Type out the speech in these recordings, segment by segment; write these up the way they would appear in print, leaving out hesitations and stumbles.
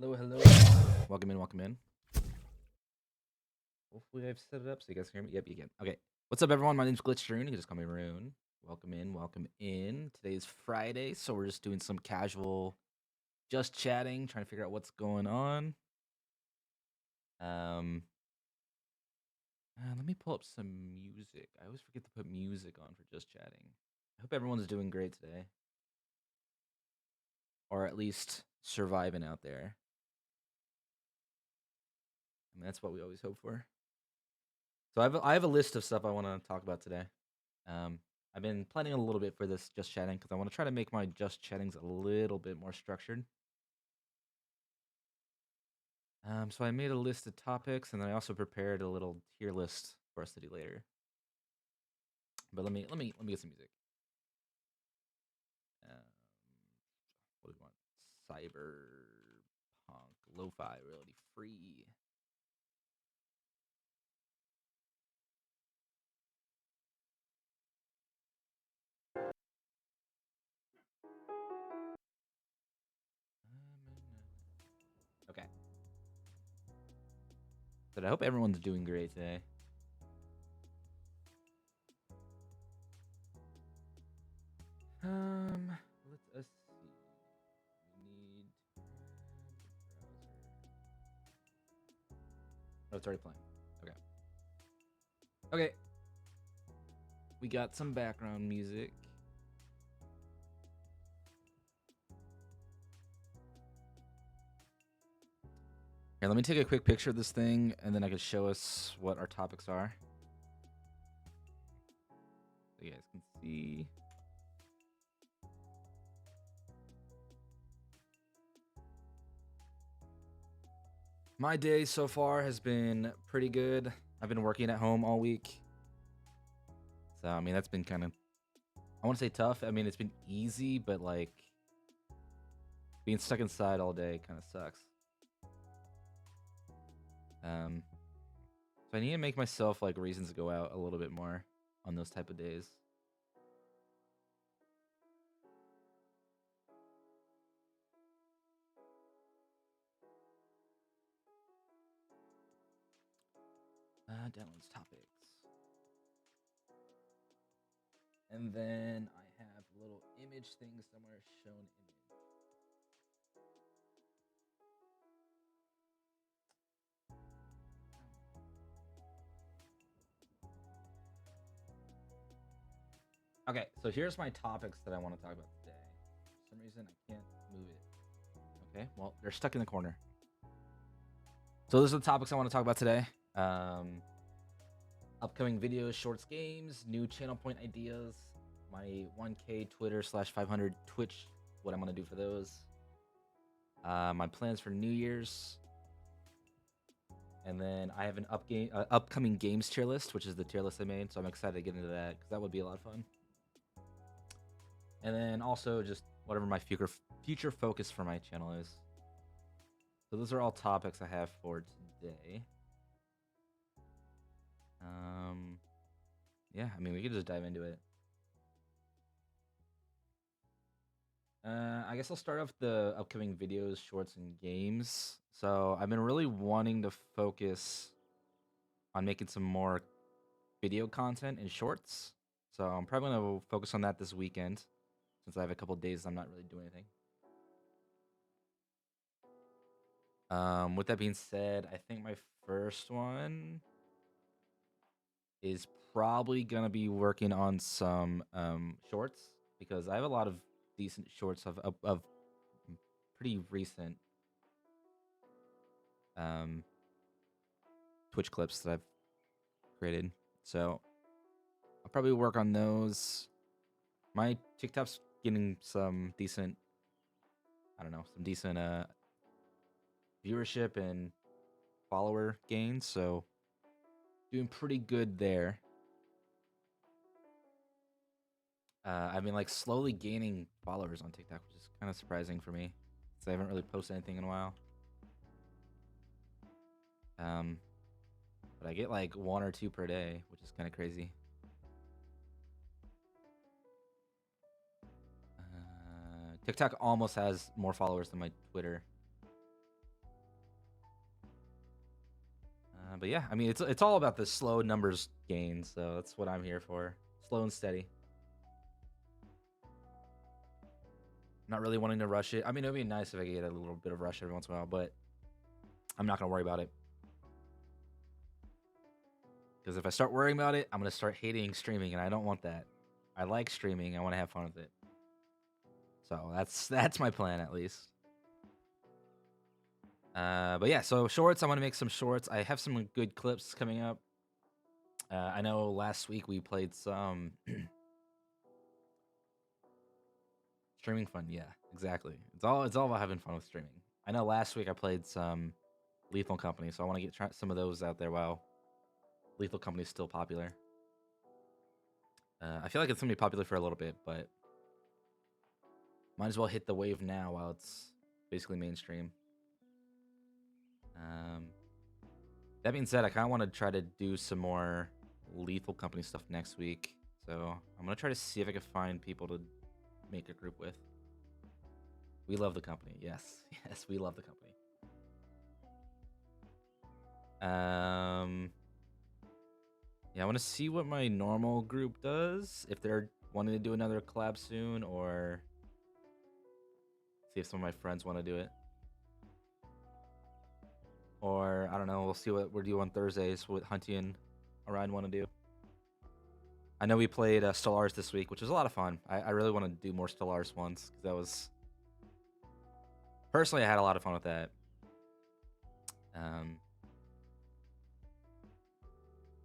Hello, hello. Welcome in, welcome in. Hopefully I've set it up so you guys can hear me. Yep, you can. Okay. What's up, everyone? My name's Glitch Rune. You can just call me Rune. Welcome in, welcome in. Today's Friday, so we're just doing some casual, just chatting, trying to figure out what's going on. Um, Let me pull up some music. I always forget to put music on for just chatting. I hope everyone's doing great today, or at least surviving out there. I mean, that's what we always hope for. So I have a list of stuff I want to talk about today. Um, I've been planning a little bit for this just chatting because I want to try to make my just chattings a little bit more structured. So I made a list of topics, and then I also prepared a little tier list for us to do later. But let me get some music. Um, what do we want? Cyberpunk, lo-fi, reality free. Okay. But I hope everyone's doing great today. Let us see. We need browser. Oh, it's already playing. Okay. Okay. We got some background music. Here, let me take a quick picture of this thing, and then I can show us what our topics are. So you guys can see. My day so far has been pretty good. I've been working at home all week. So, I mean, that's been kind of, I want to say tough. I mean, it's been easy, but like being stuck inside all day kind of sucks. So I need to make myself like reasons to go out a little bit more on those type of days. Downloads topics. And then I have a little image thing somewhere, shown image. Okay, so here's my topics that I want to talk about today. For some reason, I can't move it. Okay, well, they're stuck in the corner. So those are the topics I want to talk about today. Upcoming videos, shorts, games, new channel point ideas, my 1K Twitter /500 Twitch, what I'm gonna do for those. My plans for New Year's, and then I have an upcoming games tier list, which is the tier list I made. So I'm excited to get into that because that would be a lot of fun. And then also just whatever my future focus for my channel is. So those are all topics I have for today. Yeah, I mean we could just dive into it. I guess I'll start off the upcoming videos, shorts, and games. So I've been really wanting to focus on making some more video content and shorts. So I'm probably gonna focus on that this weekend, since I have a couple days I'm not really doing anything. With that being said, I think my first one is probably gonna be working on some shorts because I have a lot of decent shorts of pretty recent um Twitch clips that I've created. So I'll probably work on those. My TikTok's getting some decent, I don't know, some decent viewership and follower gains, so doing pretty good there. I've been like slowly gaining followers on TikTok, which is kind of surprising for me, because I haven't really posted anything in a while. But I get like 1 or 2 per day, which is kind of crazy. TikTok almost has more followers than my Twitter. But yeah, I mean, it's all about the slow numbers gain, so that's what I'm here for. Slow and steady. Not really wanting to rush it. I mean, it would be nice if I could get a little bit of rush every once in a while, but I'm not gonna worry about it. Because if I start worrying about it, I'm gonna start hating streaming, and I don't want that. I like streaming. I want to have fun with it. So that's my plan at least. But yeah, so shorts. I want to make some shorts. I have some good clips coming up. I know last week we played some streaming fun. Yeah, exactly. It's all about having fun with streaming. I know last week I played some Lethal Company, so I want to get some of those out there while Lethal Company is still popular. I feel like it's gonna be popular for a little bit, but might as well hit the wave now while it's basically mainstream. That being said, I kind of want to try to do some more Lethal Company stuff next week. So I'm gonna try to see if I can find people to make a group with. We love the company. Yes, yes, we love the company. Yeah, I want to see what my normal group does. If they're wanting to do another collab soon, or see if some of my friends want to do it. Or, I don't know, we'll see what we're doing on Thursdays, what Hunty and Orion want to do. I know we played Stellaris this week, which was a lot of fun. I really want to do more Stellaris ones, because that was... Personally, I had a lot of fun with that.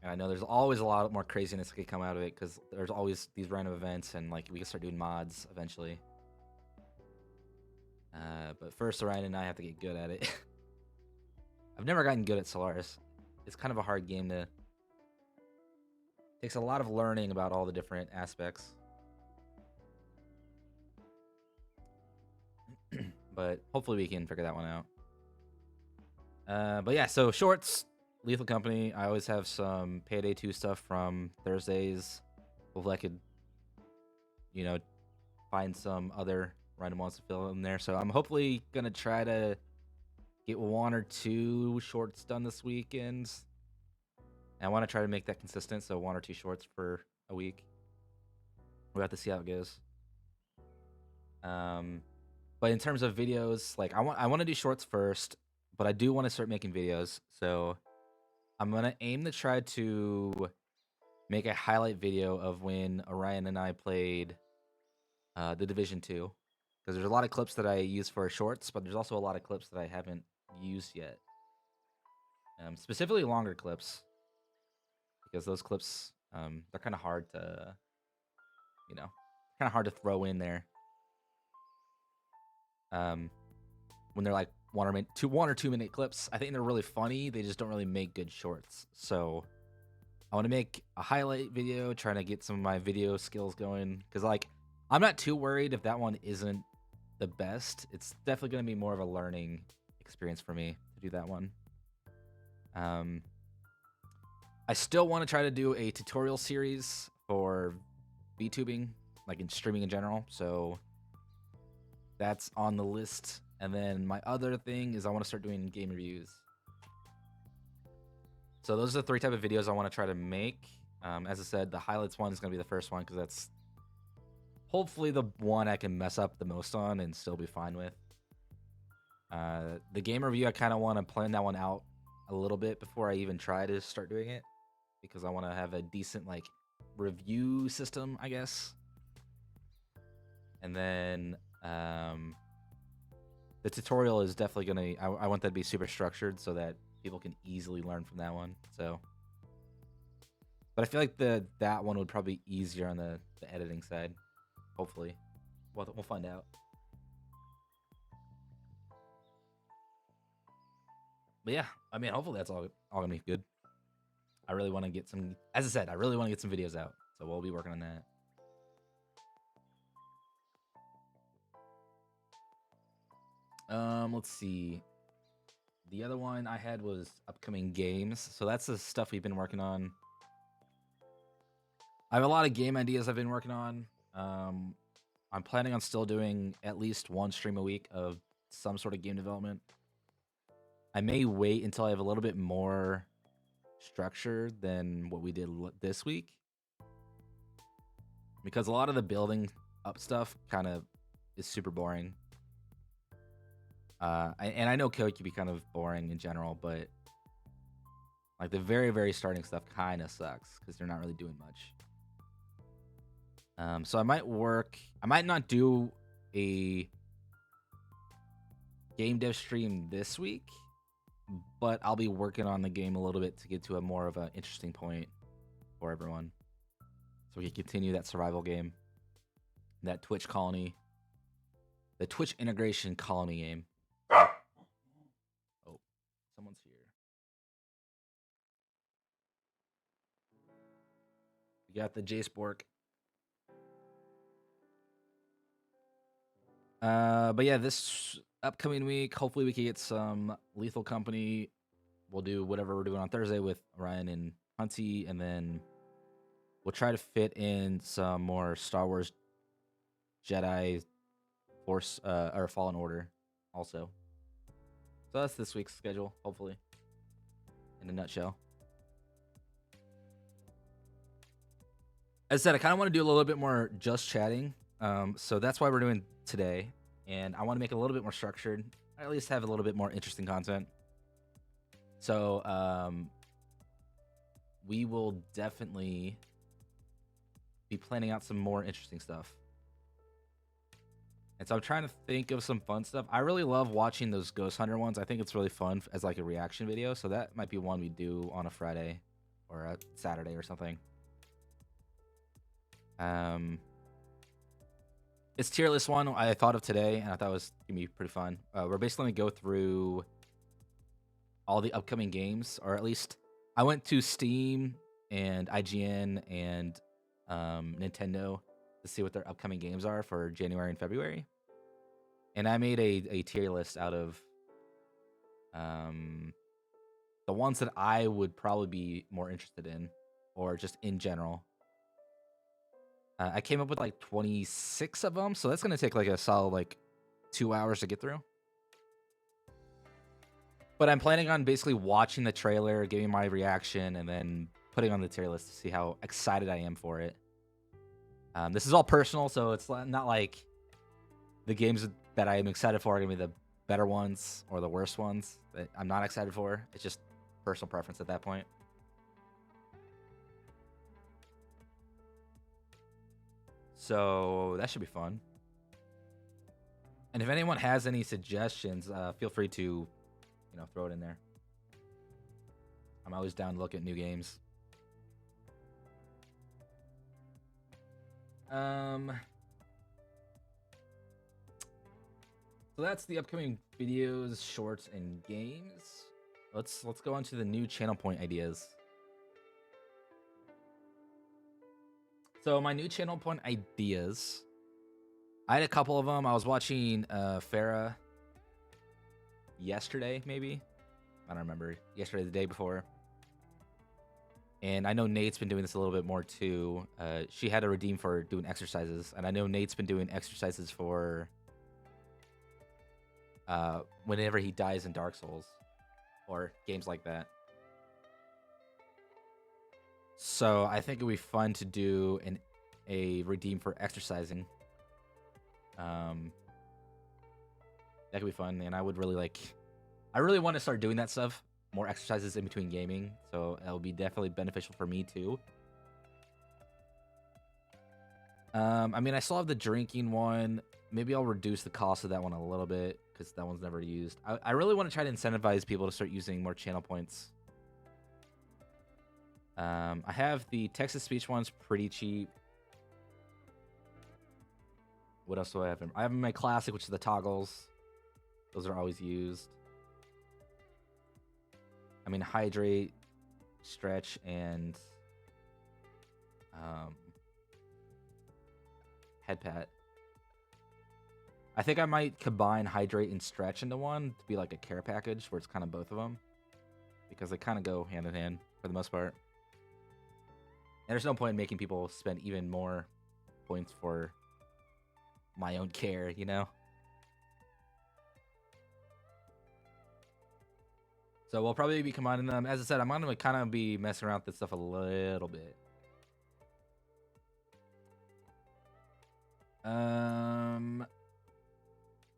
And I know there's always a lot more craziness that could come out of it, because there's always these random events, and like we can start doing mods eventually. But first, Orion and I have to get good at it. I've never gotten good at Stellaris. It's kind of a hard game to... Takes a lot of learning about all the different aspects. But hopefully we can figure that one out. But yeah, so shorts, Lethal Company. I always have some Payday 2 stuff from Thursdays. Hopefully I could, you know, find some other random ones to fill in there. So I'm hopefully going to try to get 1 or 2 shorts done this weekend. And I want to try to make that consistent, so 1 or 2 shorts per a week. We'll have to see how it goes. But in terms of videos, like I want to do shorts first, but I do want to start making videos. So I'm gonna aim to try to make a highlight video of when Orion and I played the Division 2, because there's a lot of clips that I use for shorts, but there's also a lot of clips that I haven't used yet. Specifically longer clips, because those clips they're kind of hard to, you know, kind of hard to throw in there. When they're like 1 or 2 minute clips, I think they're really funny. They just don't really make good shorts. So I want to make a highlight video, trying to get some of my video skills going. Because like, I'm not too worried if that one isn't the best. It's definitely going to be more of a learning experience for me to do that one. I still want to try to do a tutorial series for VTubing, like in streaming in general. So that's on the list. And then my other thing is I want to start doing game reviews. So those are the 3 type of videos I want to try to make. As I said, the highlights one is going to be the first one, because that's hopefully the one I can mess up the most on and still be fine with. The game review, I kind of want to plan that one out a little bit before I even try to start doing it, because I want to have a decent like review system, I guess. And then the tutorial is definitely gonna... I want that to be super structured so that people can easily learn from that one. So, but I feel like that one would probably be easier on the editing side. Hopefully, we'll find out. But yeah, I mean, hopefully that's all gonna be good. I really want to get some... As I said, I really want to get some videos out, so we'll be working on that. Let's see. The other one I had was upcoming games. So that's the stuff we've been working on. I have a lot of game ideas I've been working on. I'm planning on still doing at least 1 stream a week of some sort of game development. I may wait until I have a little bit more structured than what we did this week, because a lot of the building up stuff kind of is super boring. And I know code can be kind of boring in general, but like the very, very starting stuff kind of sucks because they're not really doing much. So I might not do a game dev stream this week, but I'll be working on the game a little bit to get to a more of an interesting point for everyone, so we can continue that survival game, that Twitch colony, the Twitch integration colony game. Oh, someone's here. We got the Jace Bork. But yeah, this upcoming week, hopefully we can get some Lethal Company. We'll do whatever we're doing on Thursday with Ryan and Hunty, and then we'll try to fit in some more Star Wars Jedi Force or Fallen Order also. So that's this week's schedule, hopefully, in a nutshell. As I said, I kind of want to do a little bit more just chatting. So that's why we're doing today. And I want to make it a little bit more structured. I at least have a little bit more interesting content. So we will definitely be planning out some more interesting stuff. And so I'm trying to think of some fun stuff. I really love watching those Ghost Hunter ones. I think it's really fun as like a reaction video. So that might be one we do on a Friday or a Saturday or something. It's tier list one I thought of today, and I thought it was gonna be pretty fun. We're basically gonna go through all the upcoming games, or at least I went to Steam and IGN and Nintendo to see what their upcoming games are for January and February, and I made a tier list out of the ones that I would probably be more interested in, or just in general. I came up with like 26 of them, so that's gonna take like a solid like 2 hours to get through. But I'm planning on basically watching the trailer, giving my reaction, and then putting on the tier list to see how excited I am for it. This is all personal, so it's not like the games that I am excited for are gonna be the better ones or the worst ones that I'm not excited for. It's just personal preference at that point. So that should be fun. And if anyone has any suggestions, feel free to, throw it in there. I'm always down to look at new games. So that's the upcoming videos, shorts, and games. Let's go on to the new channel point ideas. So my new channel point ideas, I had a couple of them. I was watching Farah yesterday, maybe. I don't remember. Yesterday, the day before. And I know Nate's been doing this a little bit more too. She had to redeem for doing exercises. And I know Nate's been doing exercises for whenever he dies in Dark Souls or games like that. So I think it would be fun to do a redeem for exercising. That could be fun, and I would really I really want to start doing that stuff, more exercises in between gaming, so it'll be definitely beneficial for me too. I mean, I still have the drinking one. Maybe I'll reduce the cost of that one a little bit, because that one's never used. I really want to try to incentivize people to start using more channel points. I have the text-to-speech ones pretty cheap. What else do I have? I have my classic, which is the toggles. Those are always used. I mean, hydrate, stretch, and head pat. I think I might combine hydrate and stretch into one to be like a care package where it's kind of both of them, because they kind of go hand in hand for the most part. And there's no point in making people spend even more points for my own care, So we'll probably be combining them. As I said, I'm gonna kind of be messing around with this stuff a little bit.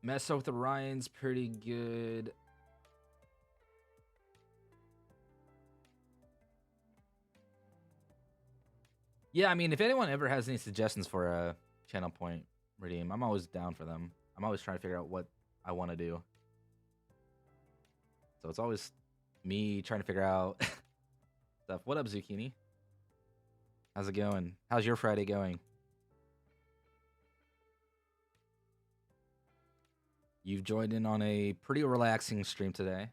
Mess up with Orion's pretty good. Yeah, I mean, if anyone ever has any suggestions for a channel point redeem, I'm always down for them. I'm always trying to figure out what I want to do. So it's always me trying to figure out stuff. What up, Zucchini? How's it going? How's your Friday going? You've joined in on a pretty relaxing stream today.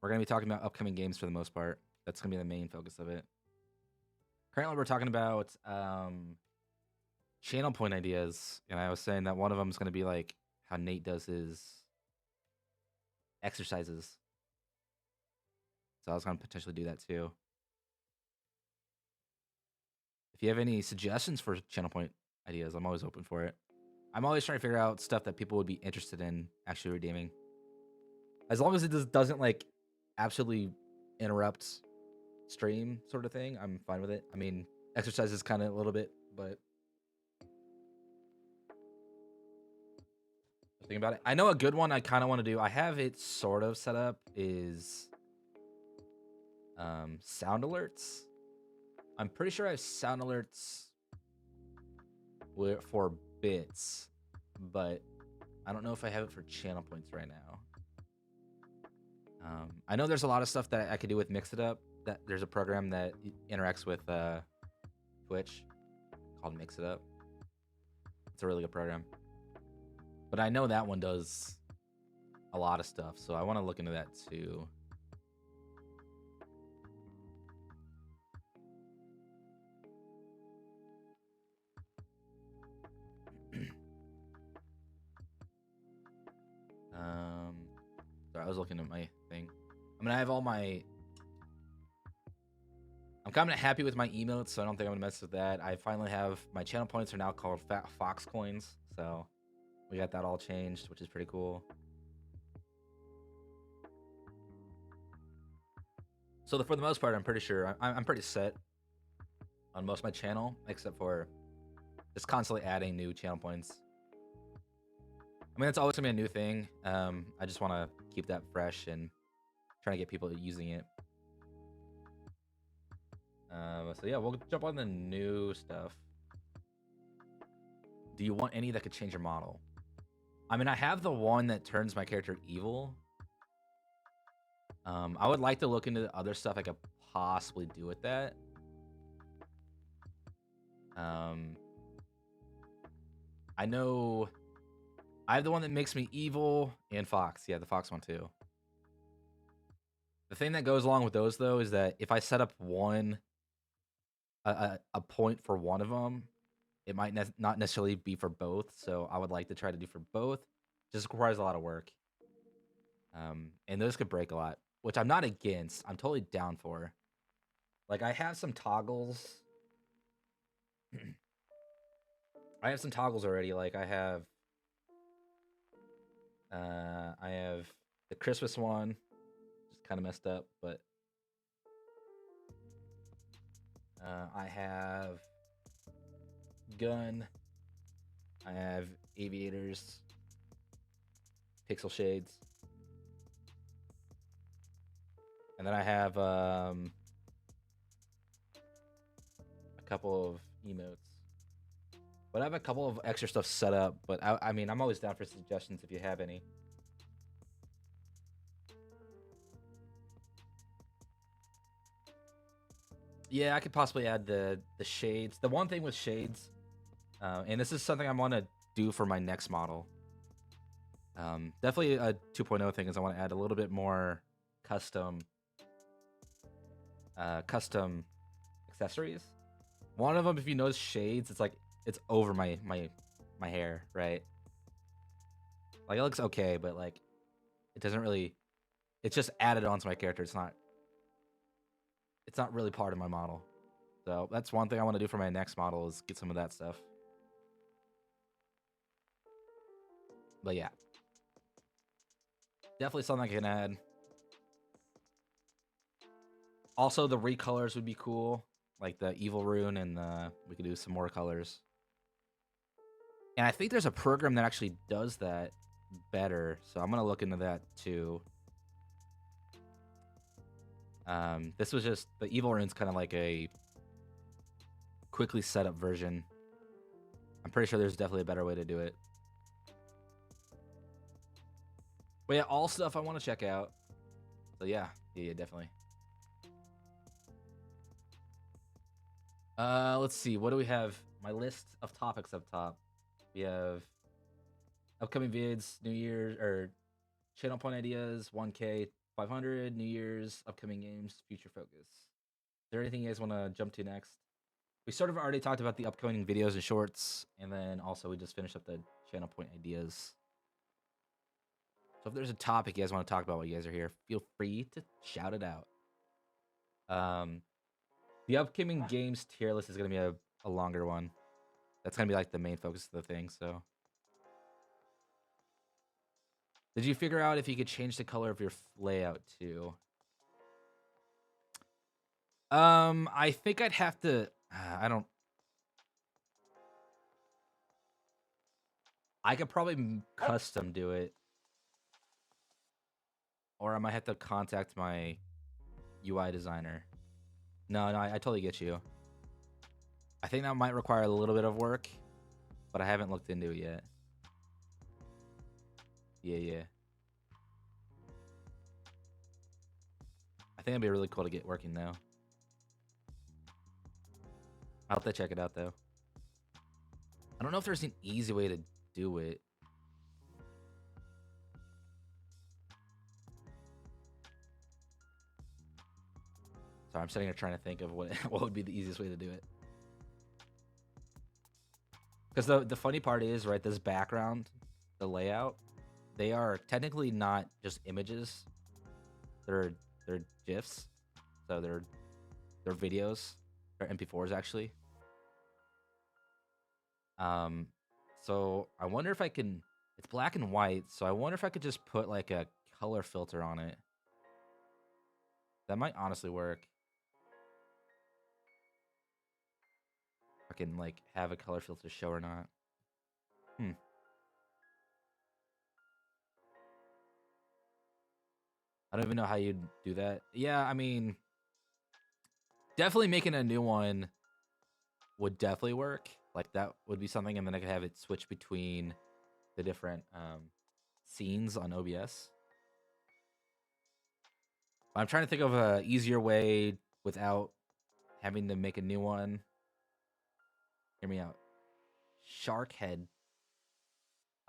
We're going to be talking about upcoming games for the most part. That's going to be the main focus of it. Currently, we're talking about channel point ideas. And I was saying that one of them is going to be like how Nate does his exercises. So I was going to potentially do that too. If you have any suggestions for channel point ideas, I'm always open for it. I'm always trying to figure out stuff that people would be interested in actually redeeming. As long as it doesn't like absolutely interrupt stream sort of thing, I'm fine with it. I mean, exercise is kind of a little bit, but think about it. I know a good one I kind of want to do. I have it sort of set up is sound alerts. I'm pretty sure I have sound alerts for bits, but I don't know if I have it for channel points right now. I know there's a lot of stuff that I could do with Mix It Up. That there's a program that interacts with Twitch called Mix It Up. It's a really good program, but I know that one does a lot of stuff, so I want to look into that too. Sorry, I was looking at my thing. I mean, I have all my. I'm kind of happy with my emotes, so I don't think I'm gonna mess with that. I finally have my channel points are now called Fox coins, so we got that all changed, which is pretty cool. So for the most part, I'm pretty sure I'm pretty set on most of my channel, except for just constantly adding new channel points. I mean, it's always gonna be a new thing. I just want to keep that fresh and trying to get people using it. So yeah, we'll jump on the new stuff. Do you want any that could change your model? I mean, I have the one that turns my character evil. I would like to look into the other stuff I could possibly do with that. I know I have the one that makes me evil and Fox. Yeah, the Fox one too. The thing that goes along with those though is that if I set up a point for one of them, it might not necessarily be for both. So I would like to try to do for both. Just requires a lot of work. And those could break a lot, which I'm not against. I'm totally down for. Like I have some toggles. I have some toggles already. Like I have the Christmas one, just kind of messed up, but I have gun. I have aviators, pixel shades, and then I have a couple of emotes. But I have a couple of extra stuff set up. But I mean, I'm always down for suggestions if you have any. Yeah, I could possibly add the shades. The one thing with shades, and this is something I want to do for my next model. Definitely a 2.0 thing is I want to add a little bit more custom accessories. One of them, if you notice shades, it's like it's over my hair, right? Like it looks okay, but like it doesn't really. It's just added onto my character. It's not really part of my model. So that's one thing I want to do for my next model is get some of that stuff. But yeah, definitely something I can add. Also, the recolors would be cool, like the evil rune, and we could do some more colors. And I think there's a program that actually does that better, so I'm gonna look into that too. This was just the evil rune's kind of like a quickly set up version. I'm pretty sure there's definitely a better way to do it. But yeah, all stuff I want to check out. So yeah, definitely. Let's see. What do we have? My list of topics up top. We have upcoming vids, New Year's, or channel point ideas, 1K, 500, New Year's, upcoming games, future focus. Is there anything you guys want to jump to next? We sort of already talked about the upcoming videos and shorts, and then also we just finished up the channel point ideas. So if there's a topic you guys want to talk about while you guys are here, feel free to shout it out. The upcoming games tier list is going to be a longer one. That's going to be like the main focus of the thing, so. Did you figure out if you could change the color of your layout too? I think I'd have to. I could probably custom do it, or I might have to contact my UI designer. No, I totally get you. I think that might require a little bit of work, but I haven't looked into it yet. Yeah. I think it'd be really cool to get working though. I'll have to check it out though. I don't know if there's an easy way to do it. Sorry, I'm sitting here trying to think of what would be the easiest way to do it. Because the funny part is, right, this background, the layout, they are technically not just images. They're GIFs. So they're videos. They're MP4s actually. So I wonder if I can. It's black and white, so I wonder if I could just put like a color filter on it. That might honestly work. I can like have a color filter show or not. I don't even know how you'd do that. Yeah, I mean, definitely making a new one would definitely work. Like that would be something, and then I could have it switch between the different scenes on OBS. I'm trying to think of a easier way without having to make a new one. Hear me out. Shark head.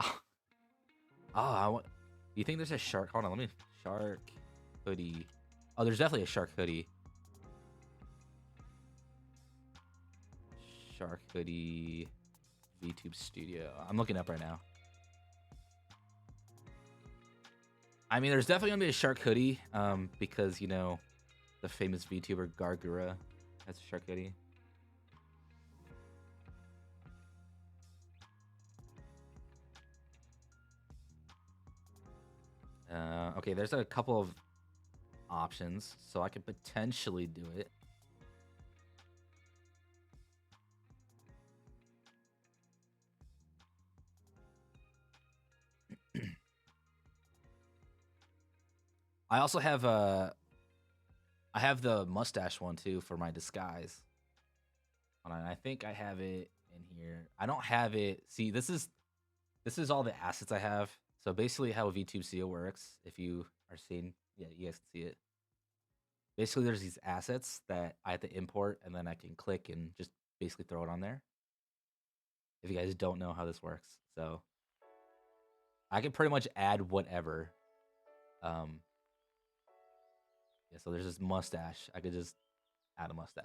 Do you think there's a shark? Hold on, let me. Shark hoodie. Oh, there's definitely a shark hoodie. Shark hoodie. VTube Studio. I'm looking up right now. I mean, there's definitely gonna be a shark hoodie, because you know, the famous VTuber Gargura has a shark hoodie. Okay, there's a couple of options, so I could potentially do it. I also have I have the mustache one too for my disguise. Hold on, I think I have it in here. I don't have it. See, this is all the assets I have. So basically how VTube Studio works, if you are seeing, yeah, you guys can see it. Basically there's these assets that I have to import, and then I can click and just basically throw it on there. If you guys don't know how this works. So I can pretty much add whatever. Yeah, so there's this mustache. I could just add a mustache.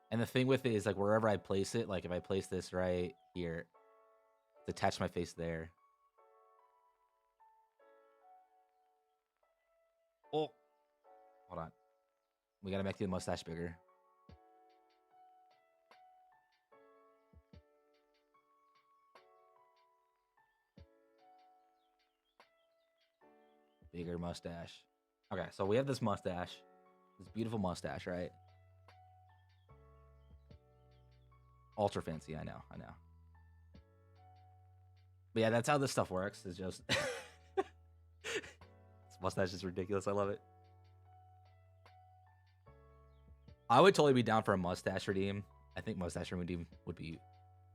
And the thing with it is, like, wherever I place it, like if I place this right here, to attach my face there. Oh, hold on. We gotta make the mustache bigger. Bigger mustache. Okay, so we have this mustache, this beautiful mustache, right? Ultra fancy, I know. But yeah, that's how this stuff works. Is just this mustache is ridiculous. I love it. I would totally be down for a mustache redeem. I think mustache redeem would be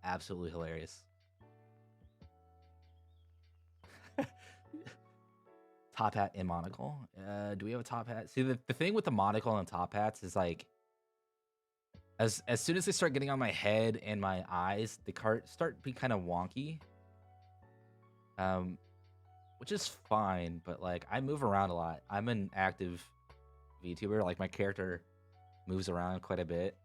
absolutely hilarious. Top hat and monocle. Do we have a top hat? See, the thing with the monocle and top hats is like, as soon as they start getting on my head and my eyes, the cart start being kind of wonky. Which is fine, but like I move around a lot. I'm an active VTuber. Like my character moves around quite a bit,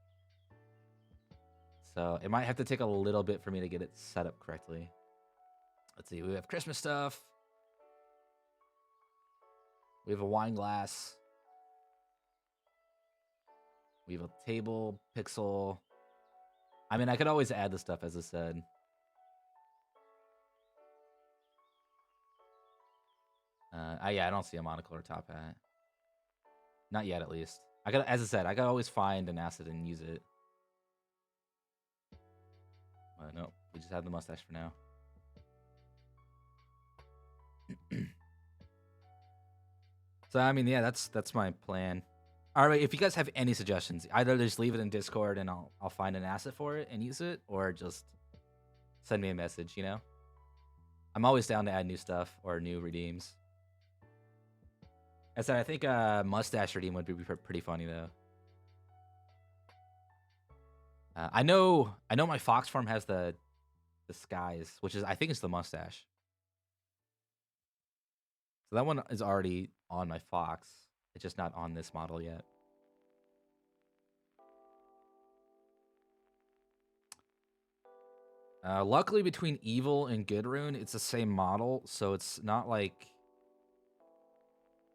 so it might have to take a little bit for me to get it set up correctly. Let's see. We have Christmas stuff. We have a wine glass. We have a table, pixel. I mean, I could always add the stuff, as I said. Yeah, I don't see a monocle or top hat. Not yet, at least. As I said, I could always find an asset and use it. No, we just have the mustache for now. So I mean, yeah, that's my plan. All right, if you guys have any suggestions, either just leave it in Discord and I'll find an asset for it and use it, or just send me a message. You know, I'm always down to add new stuff or new redeems. As I said, I think a mustache redeem would be pretty funny though. I know my fox form has the skies, which is I think it's the mustache. So that one is already on my fox. It's just not on this model yet. Luckily, between Evil and Good Rune, it's the same model, so it's not like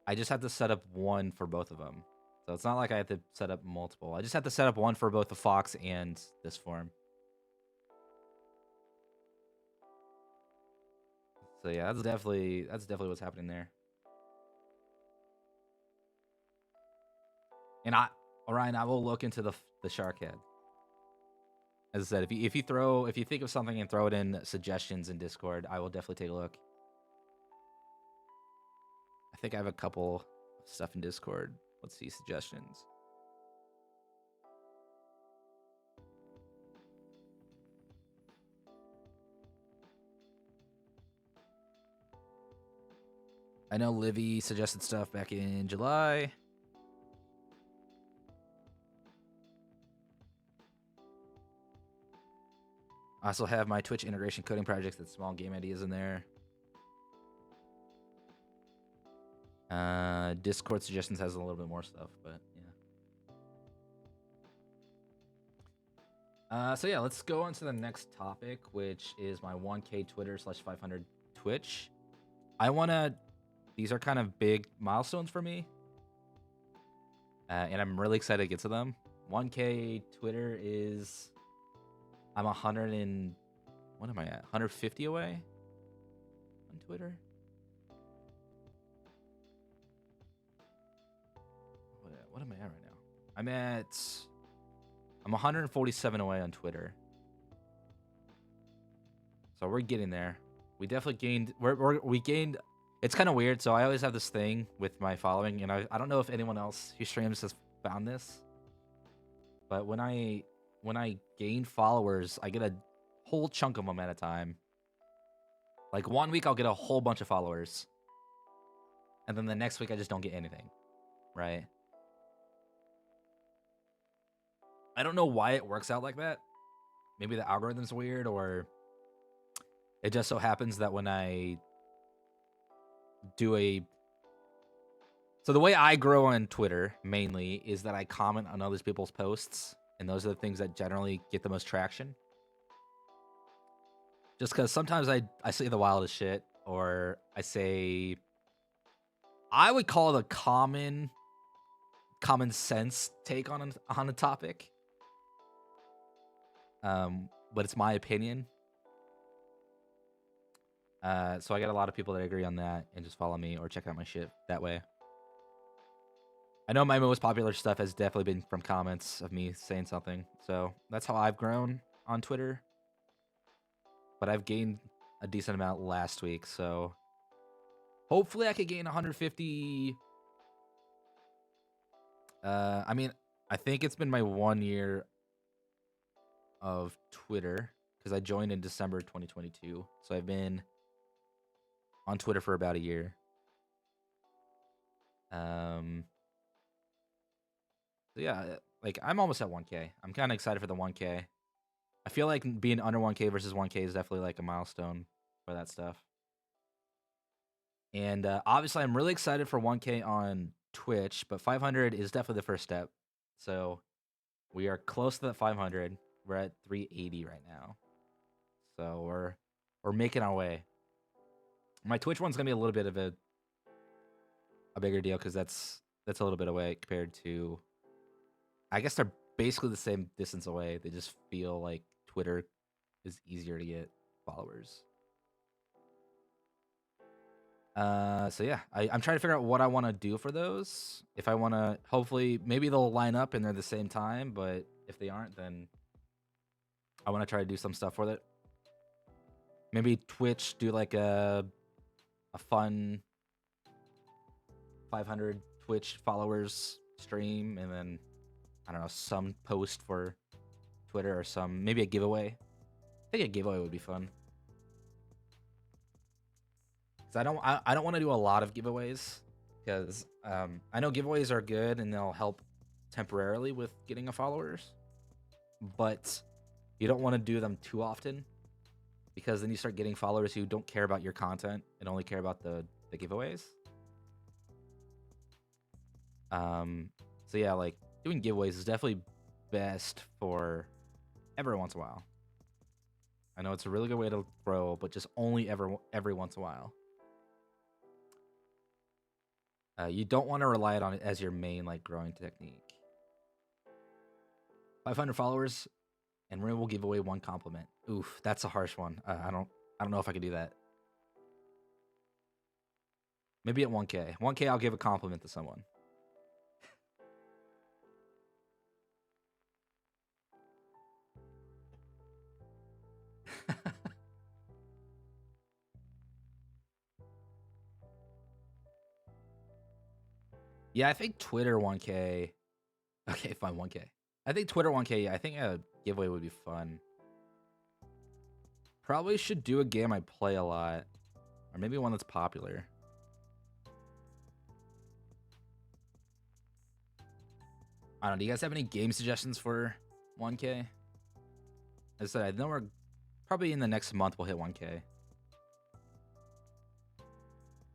I just have to set up one for both of them. So it's not like I have to set up multiple. I just have to set up one for both the fox and this form. So yeah, that's definitely what's happening there. And Orion, I will look into the shark head. As I said, if you think of something and throw it in suggestions in Discord, I will definitely take a look. I think I have a couple stuff in Discord. Let's see suggestions. I know Livy suggested stuff back in July. I also have my Twitch integration coding projects with small game ideas in there. Discord suggestions has a little bit more stuff, but yeah. So yeah, let's go on to the next topic, which is my 1K Twitter /500 Twitch. These are kind of big milestones for me. And I'm really excited to get to them. 1K Twitter is, I'm 150 away on Twitter. What am I at right now? I'm 147 away on Twitter. So we're getting there. We definitely gained. We gained. It's kind of weird. So I always have this thing with my following, and I don't know if anyone else who streams has found this, but when I gain followers, I get a whole chunk of them at a time. Like 1 week, I'll get a whole bunch of followers, and then the next week, I just don't get anything. Right? I don't know why it works out like that. Maybe the algorithm's weird, or it just so happens that when I do so the way I grow on Twitter mainly is that I comment on other people's posts, and those are the things that generally get the most traction. Just because sometimes I say the wildest shit, or I would call it a common sense take on a topic. But it's my opinion. So I got a lot of people that agree on that and just follow me or check out my shit that way. I know my most popular stuff has definitely been from comments of me saying something. So that's how I've grown on Twitter. But I've gained a decent amount last week, so hopefully I could gain 150. I mean, I think it's been my 1 year of Twitter because I joined in December 2022. So I've been on Twitter for about a year. So yeah, like I'm almost at 1K. I'm kind of excited for the 1K. I feel like being under 1K versus 1K is definitely like a milestone for that stuff. And obviously, I'm really excited for 1K on Twitch, but 500 is definitely the first step. So we are close to that 500. We're at 380 right now, so we're making our way. My Twitch one's gonna be a little bit of a bigger deal because that's a little bit away compared to. I guess they're basically the same distance away. They just feel like Twitter is easier to get followers. So yeah, I'm trying to figure out what I want to do for those. If I want to, hopefully, maybe they'll line up and they're the same time. But if they aren't, then I want to try to do some stuff with it. Maybe Twitch do like a fun 500 Twitch followers stream, and then I don't know, some post for Twitter or some maybe a giveaway. I think a giveaway would be fun. Cause I don't want to do a lot of giveaways because I know giveaways are good and they'll help temporarily with getting a followers, but you don't want to do them too often because then you start getting followers who don't care about your content and only care about the giveaways. So yeah, like doing giveaways is definitely best for every once in a while. I know it's a really good way to grow, but just only every once in a while. You don't want to rely on it as your main like growing technique. 500 followers, and Rin will give away one compliment. Oof, that's a harsh one. I don't know if I can do that. Maybe at 1K. 1K, I'll give a compliment to someone. Yeah, I think Twitter 1K. Okay, fine, 1K. I think Twitter 1K. Yeah, I think a giveaway would be fun. Probably should do a game I play a lot, or maybe one that's popular. I don't know. Do you guys have any game suggestions for 1K? As I said, I know we're probably in the next month we'll hit 1K.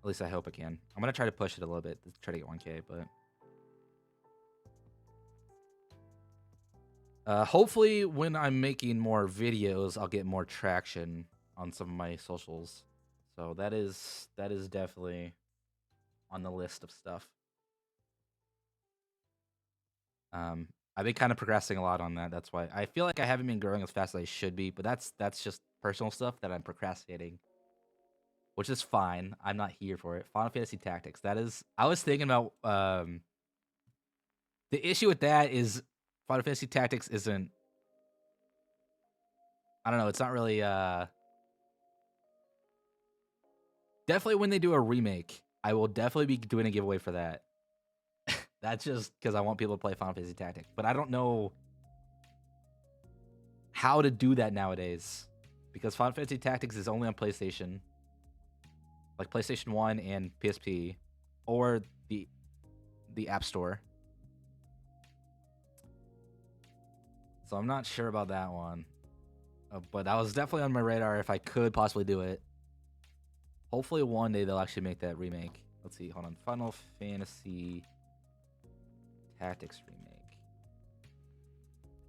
At least I hope I can. I'm gonna try to push it a little bit to try to get 1K, but hopefully when I'm making more videos, I'll get more traction on some of my socials. So that is definitely on the list of stuff. I've been kind of progressing a lot on that. That's why I feel like I haven't been growing as fast as I should be, but that's just personal stuff that I'm procrastinating, which is fine. I'm not here for it. Final Fantasy Tactics. That is, I was thinking about the issue with that is Final Fantasy Tactics isn't. I don't know. It's not really. Definitely when they do a remake, I will definitely be doing a giveaway for that. That's just because I want people to play Final Fantasy Tactics, but I don't know how to do that nowadays because Final Fantasy Tactics is only on PlayStation, like PlayStation 1 and PSP, or the App Store. So I'm not sure about that one, but that was definitely on my radar if I could possibly do it. Hopefully one day they'll actually make that remake. Let's see, hold on. Final Fantasy Tactics remake.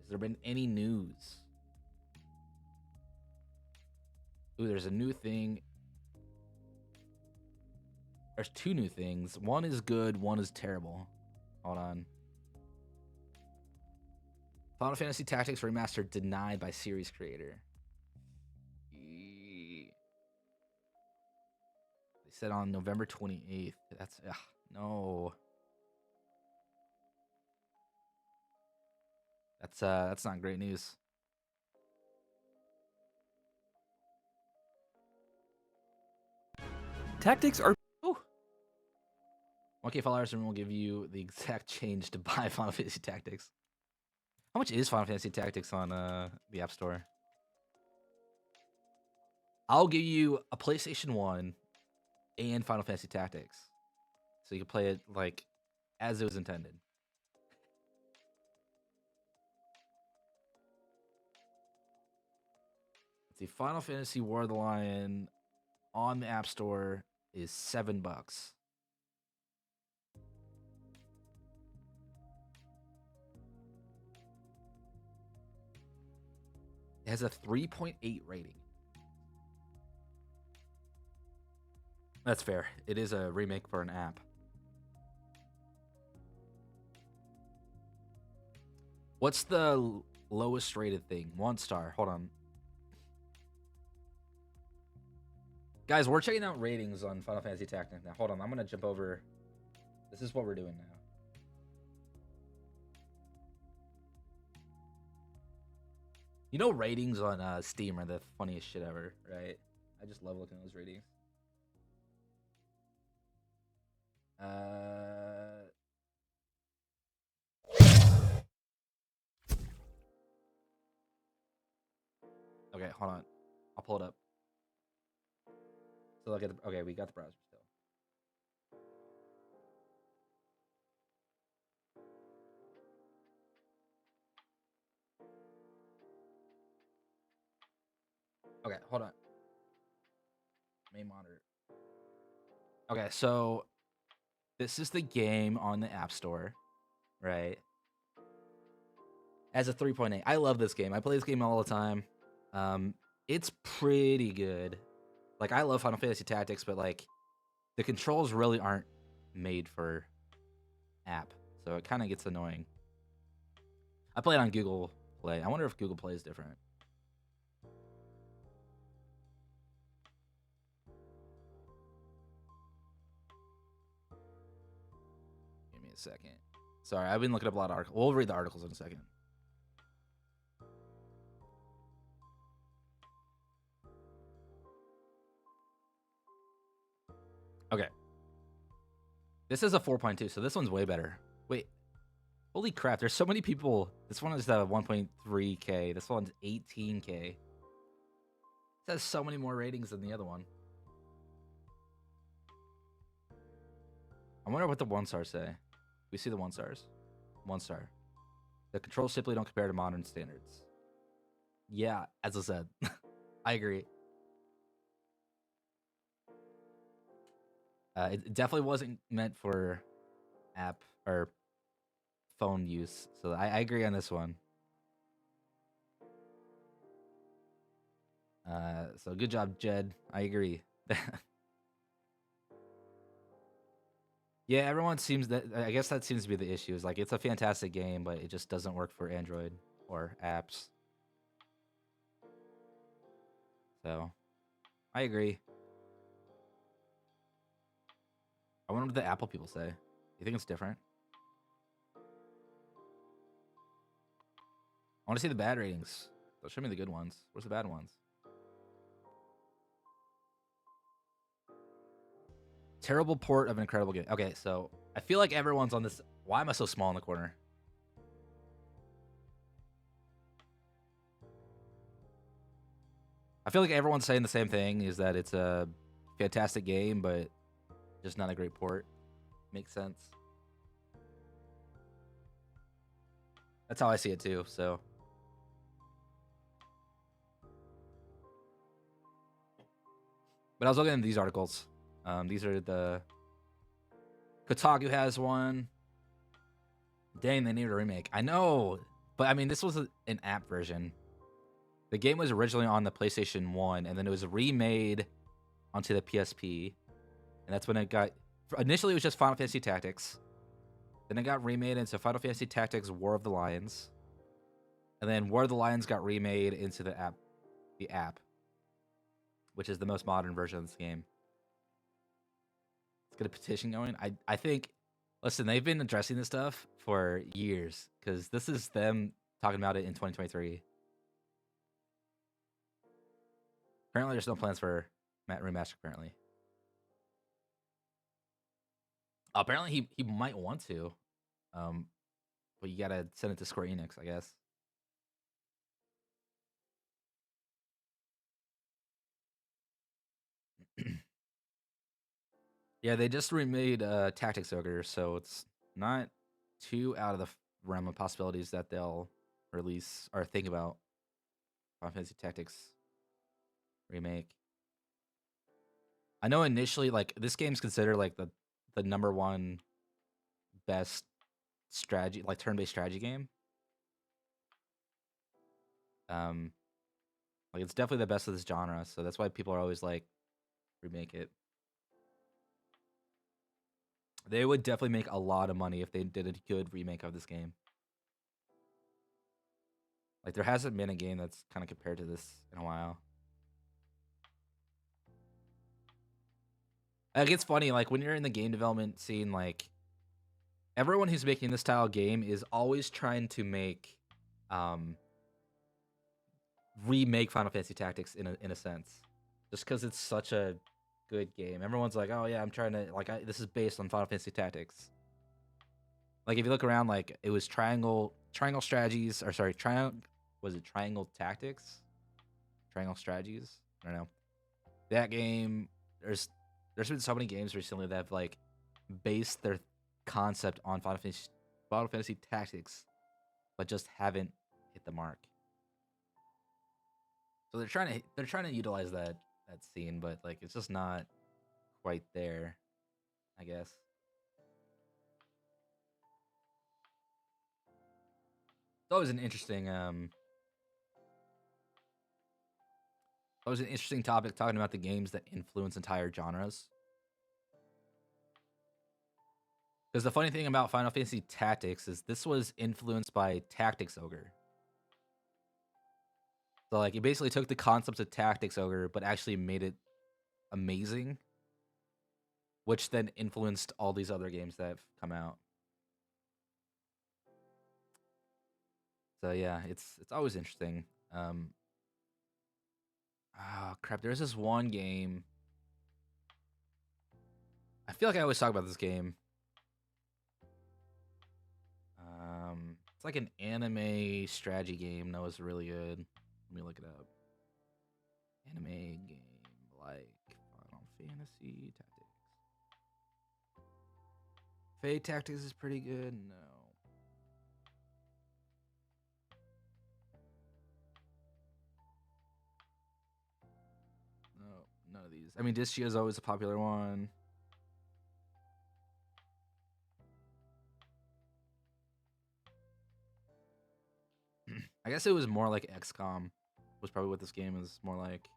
Has there been any news? Ooh, there's a new thing. There's two new things. One is good, one is terrible. Hold on. Final Fantasy Tactics Remastered denied by series creator. They said on November 28th. That's no. That's not great news. Tactics are. Ooh. 1K followers and we'll give you the exact change to buy Final Fantasy Tactics. How much is Final Fantasy Tactics on the App Store? I'll give you a PlayStation 1 and Final Fantasy Tactics. So you can play it like as it was intended. Let's see, Final Fantasy War of the Lion on the App Store is $7. It has a 3.8 rating. That's fair. It is a remake for an app. What's the lowest rated thing? 1 star. Hold on. Guys, we're checking out ratings on Final Fantasy Tactics now. Hold on, I'm gonna jump over. This is what we're doing now. You know, ratings on Steam are the funniest shit ever, right? I just love looking at those ratings. Okay, hold on. I'll pull it up. So look at the, okay, we got the browser still. Okay, hold on. Main monitor. Okay, so this is the game on the App Store, right? As a 3.8. I love this game. I play this game all the time. It's pretty good. Like, I love Final Fantasy Tactics, but like the controls really aren't made for app, so it kind of gets annoying. I play it on Google Play. I wonder if Google Play is different. Give me a second. Sorry, I've been looking up a lot of articles. We'll read the articles in a second. Okay. This is a 4.2, so this one's way better. Wait. Holy crap, there's so many people. This one is the 1.3K. This one's 18K. It has so many more ratings than the other one. I wonder what the 1 stars say. We see the 1 stars. 1 star. The controls simply don't compare to modern standards. Yeah, as I said. I agree. It definitely wasn't meant for app or phone use. So I agree on this one. So good job, Jed. I agree. Yeah, everyone seems that. I guess that seems to be the issue. Is like it's a fantastic game, but it just doesn't work for Android or apps. So, I agree. I wonder what the Apple people say. You think it's different? I want to see the bad ratings. So show me the good ones. Where's the bad ones? Terrible port of an incredible game. Okay, so I feel like everyone's on this. Why am I so small in the corner? I feel like everyone's saying the same thing, is that it's a fantastic game, but just not a great port. Makes sense. That's how I see it too, so. But I was looking at these articles. These are the... Kotaku has one. Dang, they needed a remake. I know, but I mean, this was an app version. The game was originally on the PlayStation 1, and then it was remade onto the PSP. And that's when it got... Initially, it was just Final Fantasy Tactics. Then it got remade into Final Fantasy Tactics War of the Lions. And then War of the Lions got remade into the app, which is the most modern version of this game. Let's get a petition going. I think... Listen, they've been addressing this stuff for years, because this is them talking about it in 2023. Apparently, there's no plans for remaster currently. Apparently, he might want to, but you gotta send it to Square Enix, I guess. Yeah, they just remade Tactics Ogre, so it's not too out of the realm of possibilities that they'll release or think about Final Fantasy Tactics remake. I know initially, like, this game's considered like the number one best strategy, like turn-based strategy game. Like it's definitely the best of this genre, so that's why people are always like remake it. They would definitely make a lot of money if they did a good remake of this game. Like there hasn't been a game that's kind of compared to this in a while. Like it's funny, like when you're in the game development scene, like everyone who's making this style of game is always trying to make remake Final Fantasy Tactics in a sense. Just because it's such a good game. Everyone's like, oh yeah, I'm trying to this is based on Final Fantasy Tactics. Like if you look around, like it was triangle strategies, or sorry, triangle tactics? Triangle strategies? I don't know. That game, there's been so many games recently that have like based their concept on Final Fantasy Tactics, but just haven't hit the mark. So they're trying to utilize that scene, but like it's just not quite there, I guess. It's always an interesting topic talking about the games that influence entire genres. Because the funny thing about Final Fantasy Tactics is this was influenced by Tactics Ogre. So like it basically took the concepts of Tactics Ogre but actually made it amazing, which then influenced all these other games that have come out. So yeah, it's always interesting. Oh crap, there's this one game. I feel like I always talk about this game. It's like an anime strategy game that was really good. Let me look it up. Anime game like Final Fantasy Tactics. Fate Tactics is pretty good. No. No, none of these. I mean, Discia is always a popular one. I guess it was more like XCOM was probably what this game is more like.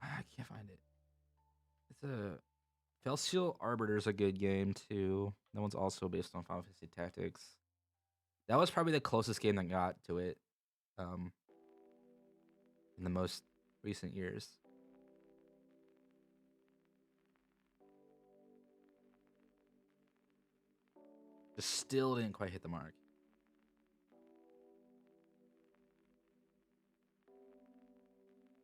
I can't find it. It's a Felsteel Arbiter is a good game too. That one's also based on Final Fantasy Tactics. That was probably the closest game that got to it in the most recent years. Just still didn't quite hit the mark.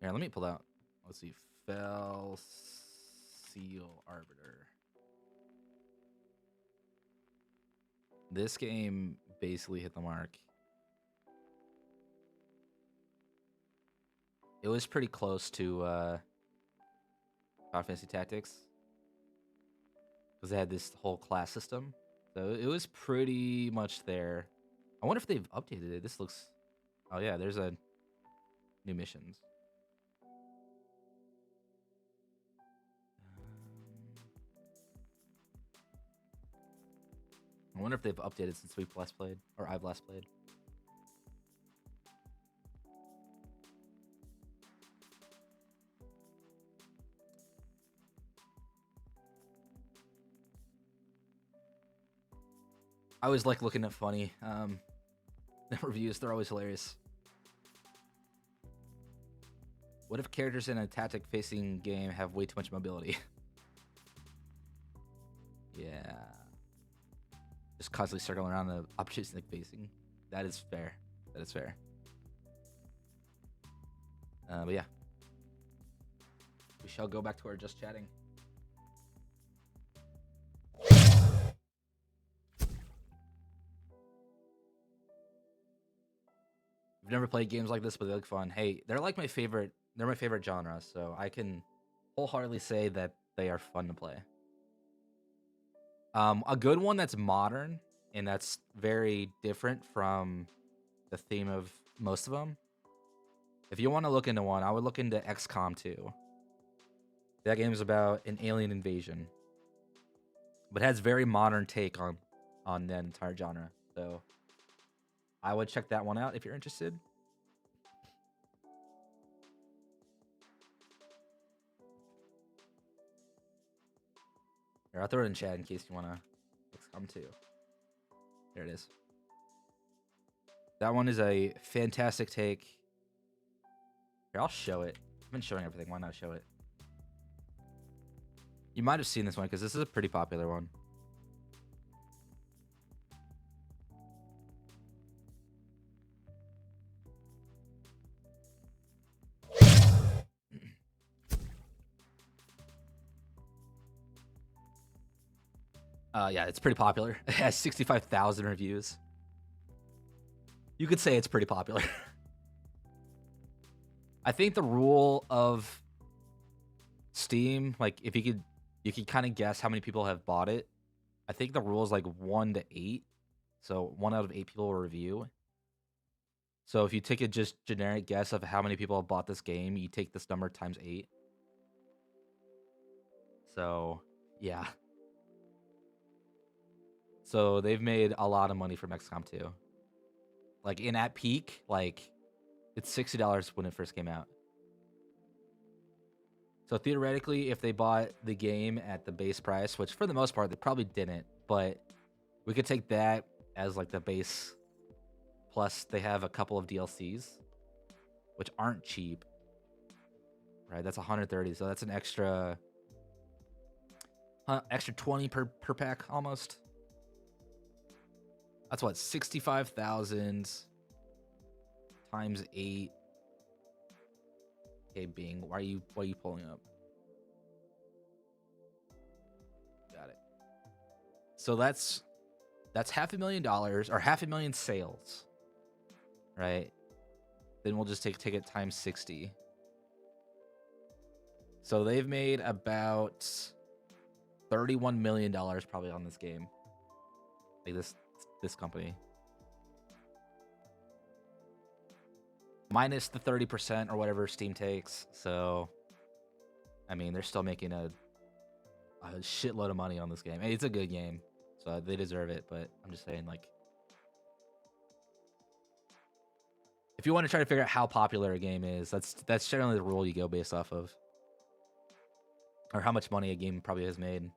Here, let me pull out. Let's see. Felsteel Arbiter. This game basically hit the mark. It was pretty close to Final Fantasy Tactics because they had this whole class system. So it was pretty much there. I wonder if they've updated it. This looks... Oh yeah, there's a new missions. I wonder if they've updated since we've last played, or I've last played. I always like looking at funny reviews. They're always hilarious. What if characters in a tactic facing game have way too much mobility? just constantly circling around the opportunistic facing. That is fair. That is fair. But yeah, we shall go back to our just chatting. I've never played games like this, but they look fun. Hey, they're like my favorite. They're my favorite genre, so I can wholeheartedly say that they are fun to play. A good one that's modern and that's very different from the theme of most of them. If you want to look into one, I would look into XCOM 2. That game is about an alien invasion, but has very modern take on that entire genre. So I would check that one out if you're interested. Here, I'll throw it in chat in case you want to XCOM 2. There it is. That one is a fantastic take. Here, I'll show it. I've been showing everything. Why not show it? You might have seen this one because this is a pretty popular one. Yeah, it's pretty popular. It has 65,000 reviews. You could say it's pretty popular. I think the rule of Steam, like if you could kind of guess how many people have bought it. I think the rule is like 1 to 8. So 1 out of 8 people will review. So if you take a just generic guess of how many people have bought this game, you take this number times 8. So, yeah. So they've made a lot of money from XCOM 2. Like at peak, like it's $60 when it first came out. So theoretically, if they bought the game at the base price, which for the most part they probably didn't, but we could take that as like the base. Plus they have a couple of DLCs, which aren't cheap. Right, that's 130, so that's an extra 20 per pack almost. That's what, 65,000 times 8. Okay, Bing, why are you pulling up? Got it. So that's $500,000 or 500,000 sales, right? Then we'll just take it times 60. So they've made about $31 million probably on this game. Like this company. Minus the 30% or whatever Steam takes. So, I mean, they're still making a shitload of money on this game. It's a good game, so they deserve it. But I'm just saying, like, if you want to try to figure out how popular a game is, that's generally the rule you go based off of, or how much money a game probably has made.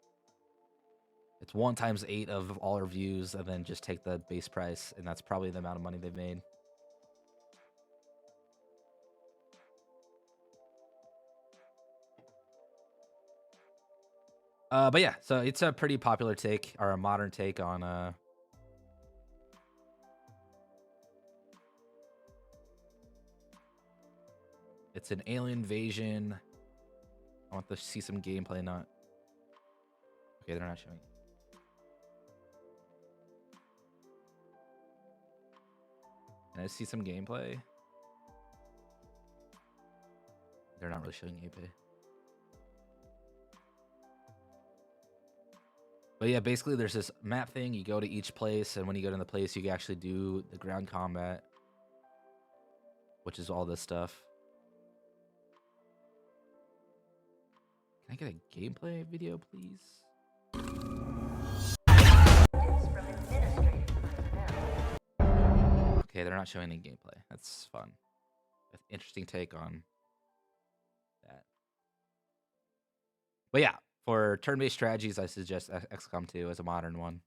It's 1 times 8 of all reviews, and then just take the base price, and that's probably the amount of money they've made. But yeah, so it's a pretty popular take, or a modern take on it's an alien invasion. I want to see some gameplay, not okay, they're not showing. Can I see some gameplay? They're not really showing gameplay. But yeah, basically there's this map thing. You go to each place, and when you go to the place, you can actually do the ground combat, which is all this stuff. Can I get a gameplay video, please? Okay, they're not showing any gameplay. That's fun. Interesting take on that. But yeah, for turn-based strategies, I suggest XCOM 2 as a modern one.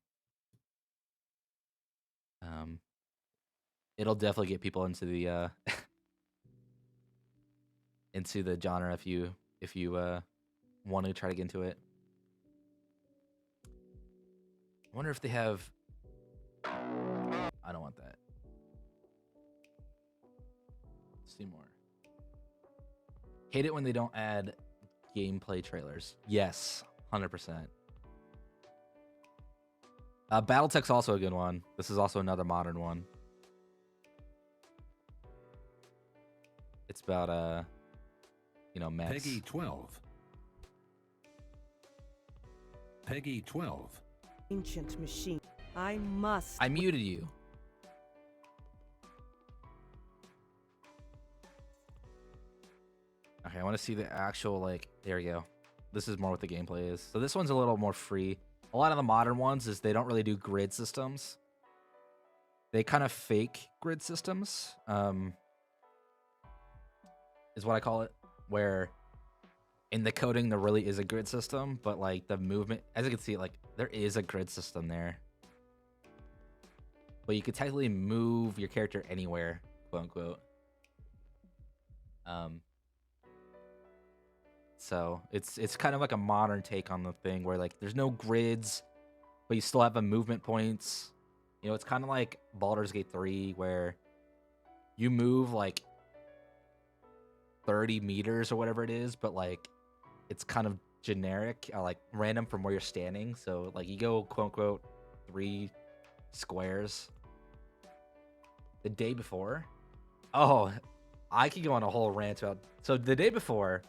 It'll definitely get people into the into the genre if you want to try to get into it. I wonder if they have I don't want that. See more. Hate it when they don't add gameplay trailers. Yes, 100%. BattleTech's also a good one. This is also another modern one. It's about mechs. Peggy 12. Peggy 12. Ancient machine. I must. I muted you. Okay, I want to see the actual, like, there we go. This is more what the gameplay is. So this one's a little more free. A lot of the modern ones is they don't really do grid systems. They kind of fake grid systems, is what I call it, where in the coding there really is a grid system, but like the movement, as you can see, like there is a grid system there. But you could technically move your character anywhere, quote unquote. So it's kind of like a modern take on the thing where like there's no grids, but you still have a movement points. You know, it's kind of like Baldur's Gate 3 where you move like 30 meters or whatever it is, but like it's kind of generic, like random from where you're standing. So like you go quote unquote 3 squares. The day before, oh, I could go on a whole rant about. So the day before,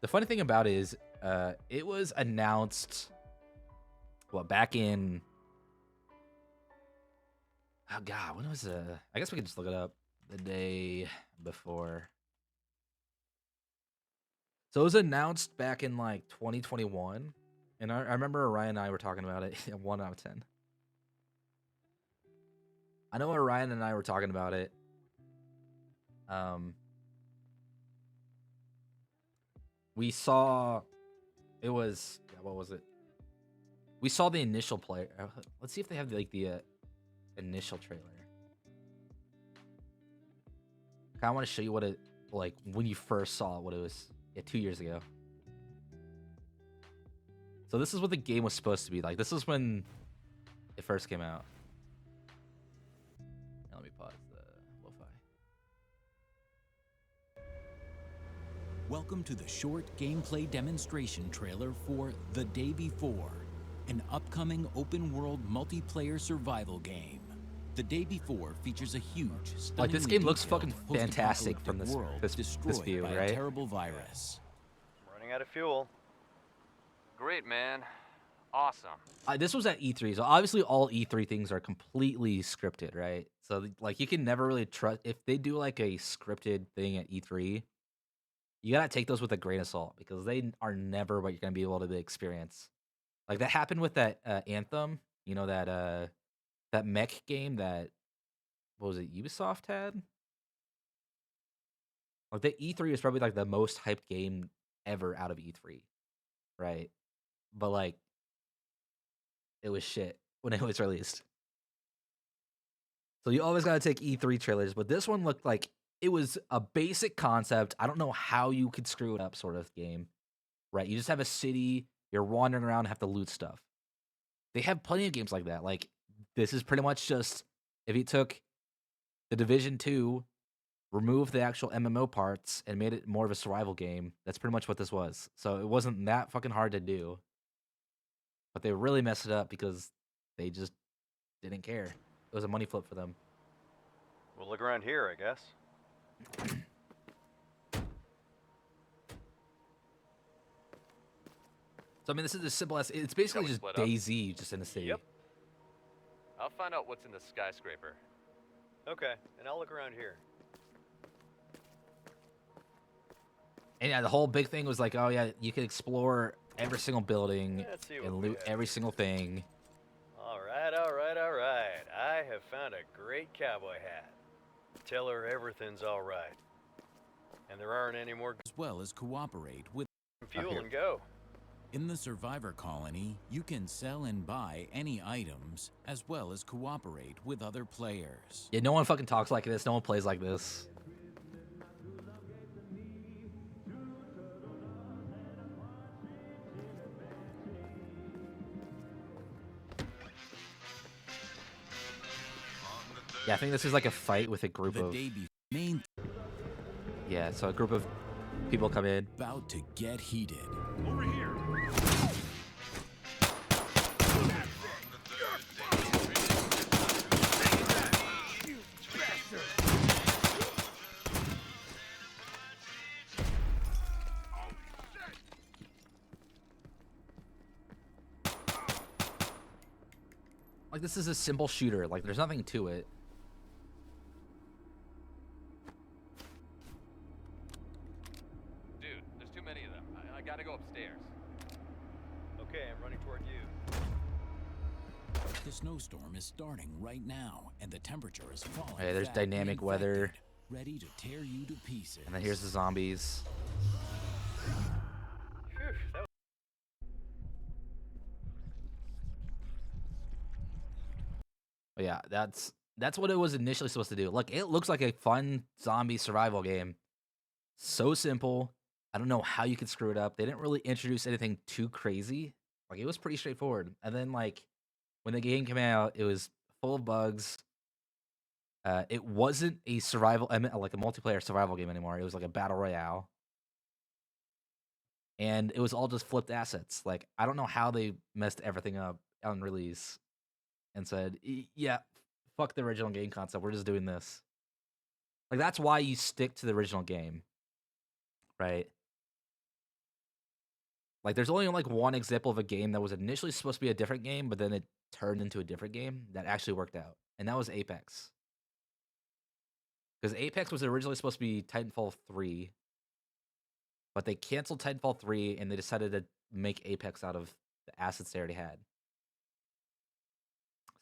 the funny thing about it is, it was announced, back in, oh god, when was I guess we could just look it up. The day before. So it was announced back in like 2021, and I remember Ryan and I were talking about it. 1 out of 10. I know Ryan and I were talking about it. We saw it was what was it? We saw the initial player. Let's see if they have like the initial trailer. I want to show you what it like when you first saw it, what it was 2 years ago. So this is what the game was supposed to be like. This is when it first came out. Let me pause the lo-fi. Welcome to the short gameplay demonstration trailer for The Day Before, an upcoming open-world multiplayer survival game. The Day Before features a huge, like this game looks fucking detailed fantastic from this world this destroyed view, by right? a terrible virus. Running out of fuel. Great, man. Awesome. This was at E3, so obviously all E3 things are completely scripted, right? So like you can never really trust if they do like a scripted thing at E3. You gotta take those with a grain of salt because they are never what you're gonna be able to experience. Like that happened with that Anthem, you know, that mech game that, what was it, Ubisoft had? Like the E3 was probably like the most hyped game ever out of E3, right? But like, it was shit when it was released. So you always gotta take E3 trailers, but this one looked like it was a basic concept. I don't know how you could screw it up sort of game, right? You just have a city, you're wandering around, have to loot stuff. They have plenty of games like that. Like, this is pretty much just, if you took the Division 2, removed the actual MMO parts, and made it more of a survival game, that's pretty much what this was. So it wasn't that fucking hard to do. But they really messed it up because they just didn't care. It was a money flip for them. We'll look around here, I guess. So I mean, this is as simple as it's basically just split up? DayZ just in a city. Yep. I'll find out what's in the skyscraper. Okay, and I'll look around here. And yeah, the whole big thing was like, oh yeah, you can explore every single building Let's see what and we loot have every here. single thing. All right, all right, all right. I have found a great cowboy hat. Tell her everything's all right. And there aren't any more As well as cooperate with. fuel here. and go. In the Survivor Colony, you can sell and buy any items, as well as cooperate with other players. Yeah, no one fucking talks like this. No one plays like this. Yeah, I think this is like a fight with a group The of day before, main yeah. So a group of people come in. about to get heated. Like this is a simple shooter. Like there's nothing to it. Dude, there's too many of them. I gotta go upstairs. Okay, I'm running toward you. The snowstorm is starting right now, and the temperature is falling. Okay, there's fast, dynamic reinfected, weather. ready to tear you to pieces. And then here's the zombies. Phew, that was But yeah, that's what it was initially supposed to do. Look, it looks like a fun zombie survival game. So simple. I don't know how you could screw it up. They didn't really introduce anything too crazy. Like it was pretty straightforward. And then like when the game came out, it was full of bugs. It wasn't a survival, I mean, like a multiplayer survival game anymore. It was like a battle royale, and it was all just flipped assets. Like I don't know how they messed everything up on release and said, "Yeah, fuck the original game concept. We're just doing this." Like that's why you stick to the original game, right? Like there's only like one example of a game that was initially supposed to be a different game, but then it turned into a different game that actually worked out, and that was Apex. Because Apex was originally supposed to be Titanfall 3, but they canceled Titanfall 3 and they decided to make Apex out of the assets they already had.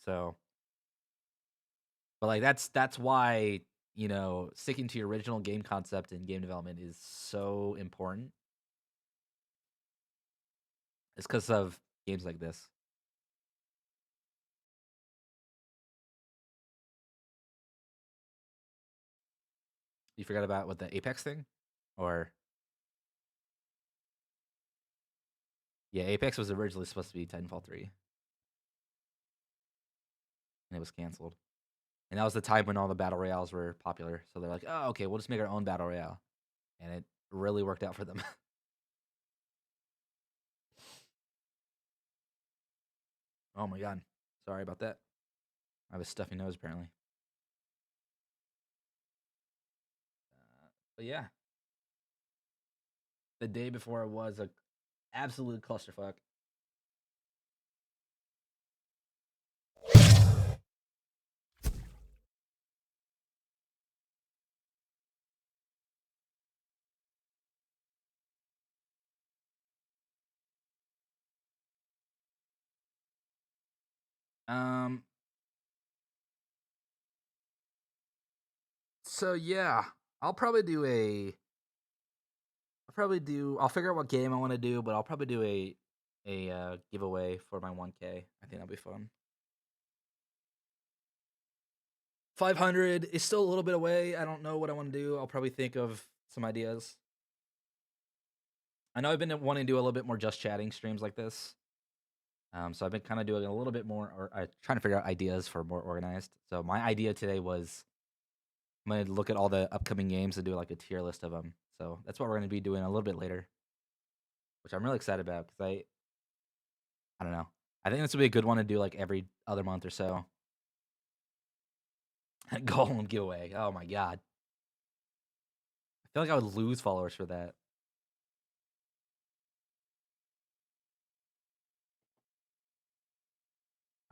So, but like that's why, you know, sticking to your original game concept in game development is so important. It's because of games like this. You forgot about what the Apex thing? Or yeah, Apex was originally supposed to be Titanfall 3. And it was canceled. And that was the time when all the battle royales were popular. So they're like, "Oh, okay, we'll just make our own battle royale." And it really worked out for them. Oh my god. Sorry about that. I have a stuffy nose apparently. But yeah. The day before was a absolute clusterfuck. Um so yeah, I'll figure out what game I want to do, but I'll probably do a giveaway for my 1K. I think that'll be fun. 500 is still a little bit away. I don't know what I want to do. I'll probably think of some ideas. I know I've been wanting to do a little bit more just chatting streams like this. So I've been kind of doing a little bit more, or trying to figure out ideas for more organized. So my idea today was I'm gonna look at all the upcoming games and do like a tier list of them. So that's what we're gonna be doing a little bit later, which I'm really excited about because I don't know. I think this would be a good one to do like every other month or so. Golem giveaway. Oh my god. I feel like I would lose followers for that.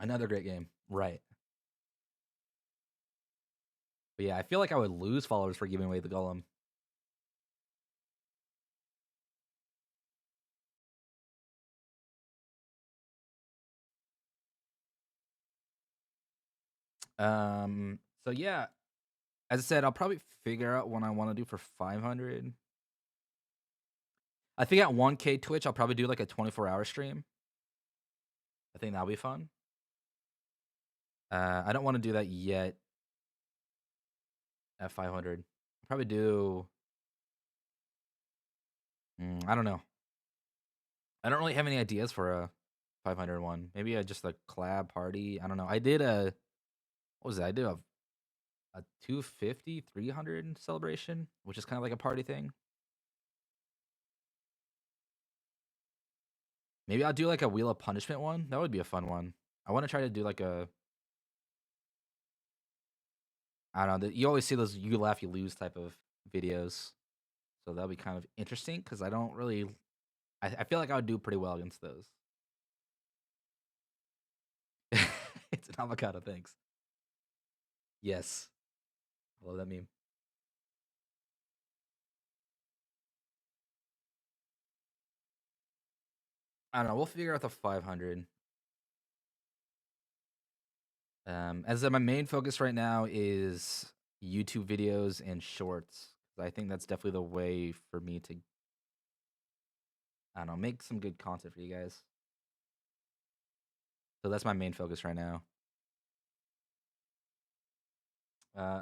Another great game. Right. But yeah, I feel like I would lose followers for giving away the golem. So yeah, as I said, I'll probably figure out what I want to do for 500. I think at 1K Twitch, I'll probably do like a 24-hour stream. I think that'll be fun. I don't want to do that yet at 500. I'll probably do. I don't know. I don't really have any ideas for a 500 one. Maybe just a collab party. I don't know. I did a. What was that? I did a a 250, 300 celebration, which is kind of like a party thing. Maybe I'll do like a Wheel of Punishment one. That would be a fun one. I want to try to do like a, I don't know. You always see those you laugh, you lose type of videos. So that'll be kind of interesting because I don't really, I feel like I would do pretty well against those. It's an avocado, thanks. Yes. I love that meme. I don't know. We'll figure out the 500. As my main focus right now is YouTube videos and shorts. I think that's definitely the way for me to, I don't know, make some good content for you guys. So that's my main focus right now.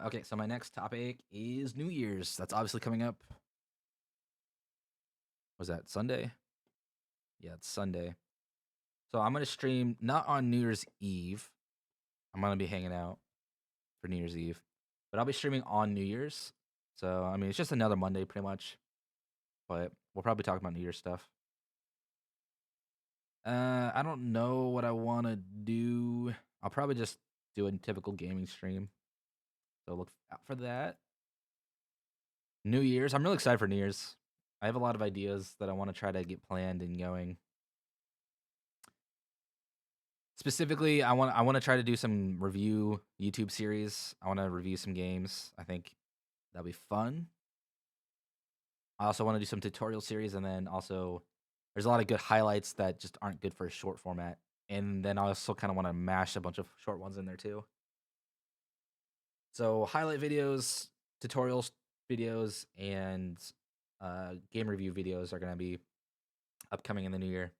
Okay, so my next topic is New Year's. That's obviously coming up. Was that Sunday? Yeah, it's Sunday. So I'm gonna stream not on New Year's Eve. I'm gonna be hanging out for New Year's Eve, but I'll be streaming on New Year's. So I mean, it's just another Monday, pretty much. But we'll probably talk about New Year's stuff. I don't know what I want to do. I'll probably just do a typical gaming stream. So look out for that. New Year's. I'm really excited for New Year's. I have a lot of ideas that I want to try to get planned and going. Specifically, I want to try to do some review YouTube series. I want to review some games. I think that'll be fun. I also want to do some tutorial series, and then also there's a lot of good highlights that just aren't good for a short format. And then I also kind of want to mash a bunch of short ones in there too. So highlight videos, tutorials videos, and game review videos are going to be upcoming in the new year.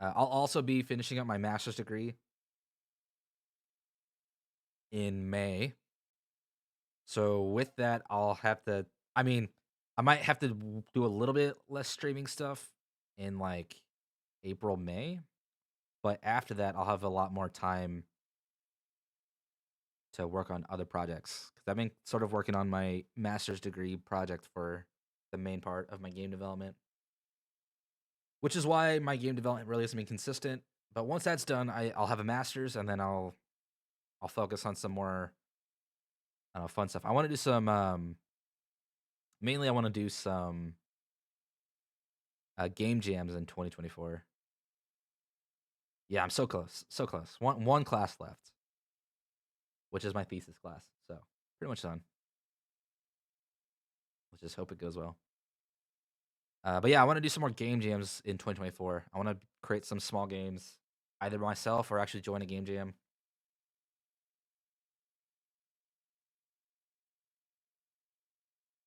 I'll also be finishing up my master's degree in May. So with that, I'll have to, I mean, I might have to do a little bit less streaming stuff in like April, May. But after that, I'll have a lot more time to work on other projects. Because I've been sort of working on my master's degree project for the main part of my game development. Which is why my game development really hasn't been consistent. But once that's done, I'll have a master's, and then I'll focus on some more, I don't know, fun stuff. I want to do some mainly I want to do some game jams in 2024. Yeah, I'm so close. So close. One class left, which is my thesis class. So, pretty much done. Let's just hope it goes well. But yeah, I want to do some more game jams in 2024. I want to create some small games, either myself or actually join a game jam.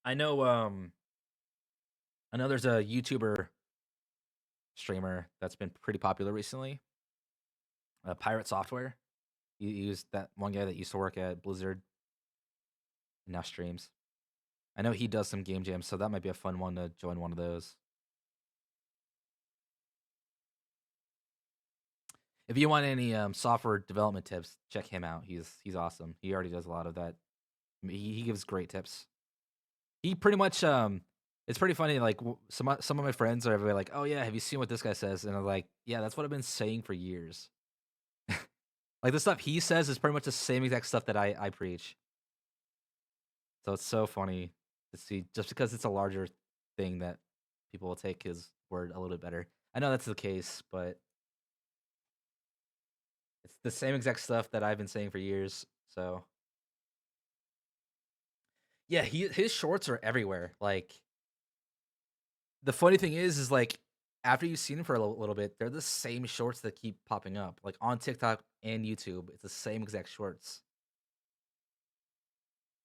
I know there's a YouTuber streamer that's been pretty popular recently. Pirate Software. He was that one guy that used to work at Blizzard and now streams. I know he does some game jams, so that might be a fun one to join one of those. If you want any software development tips, check him out. He's awesome. He already does a lot of that. He gives great tips. He pretty much it's pretty funny. Like some of my friends are everybody like, "Oh yeah, have you seen what this guy says?" And I'm like, "Yeah, that's what I've been saying for years." Like the stuff he says is pretty much the same exact stuff that I preach. So it's so funny to see, just because it's a larger thing, that people will take his word a little bit better. I know that's the case, but it's the same exact stuff that I've been saying for years. So yeah, his shorts are everywhere. Like the funny thing is like after you've seen him for a little bit, they're the same shorts that keep popping up. Like on TikTok and YouTube, it's the same exact shorts.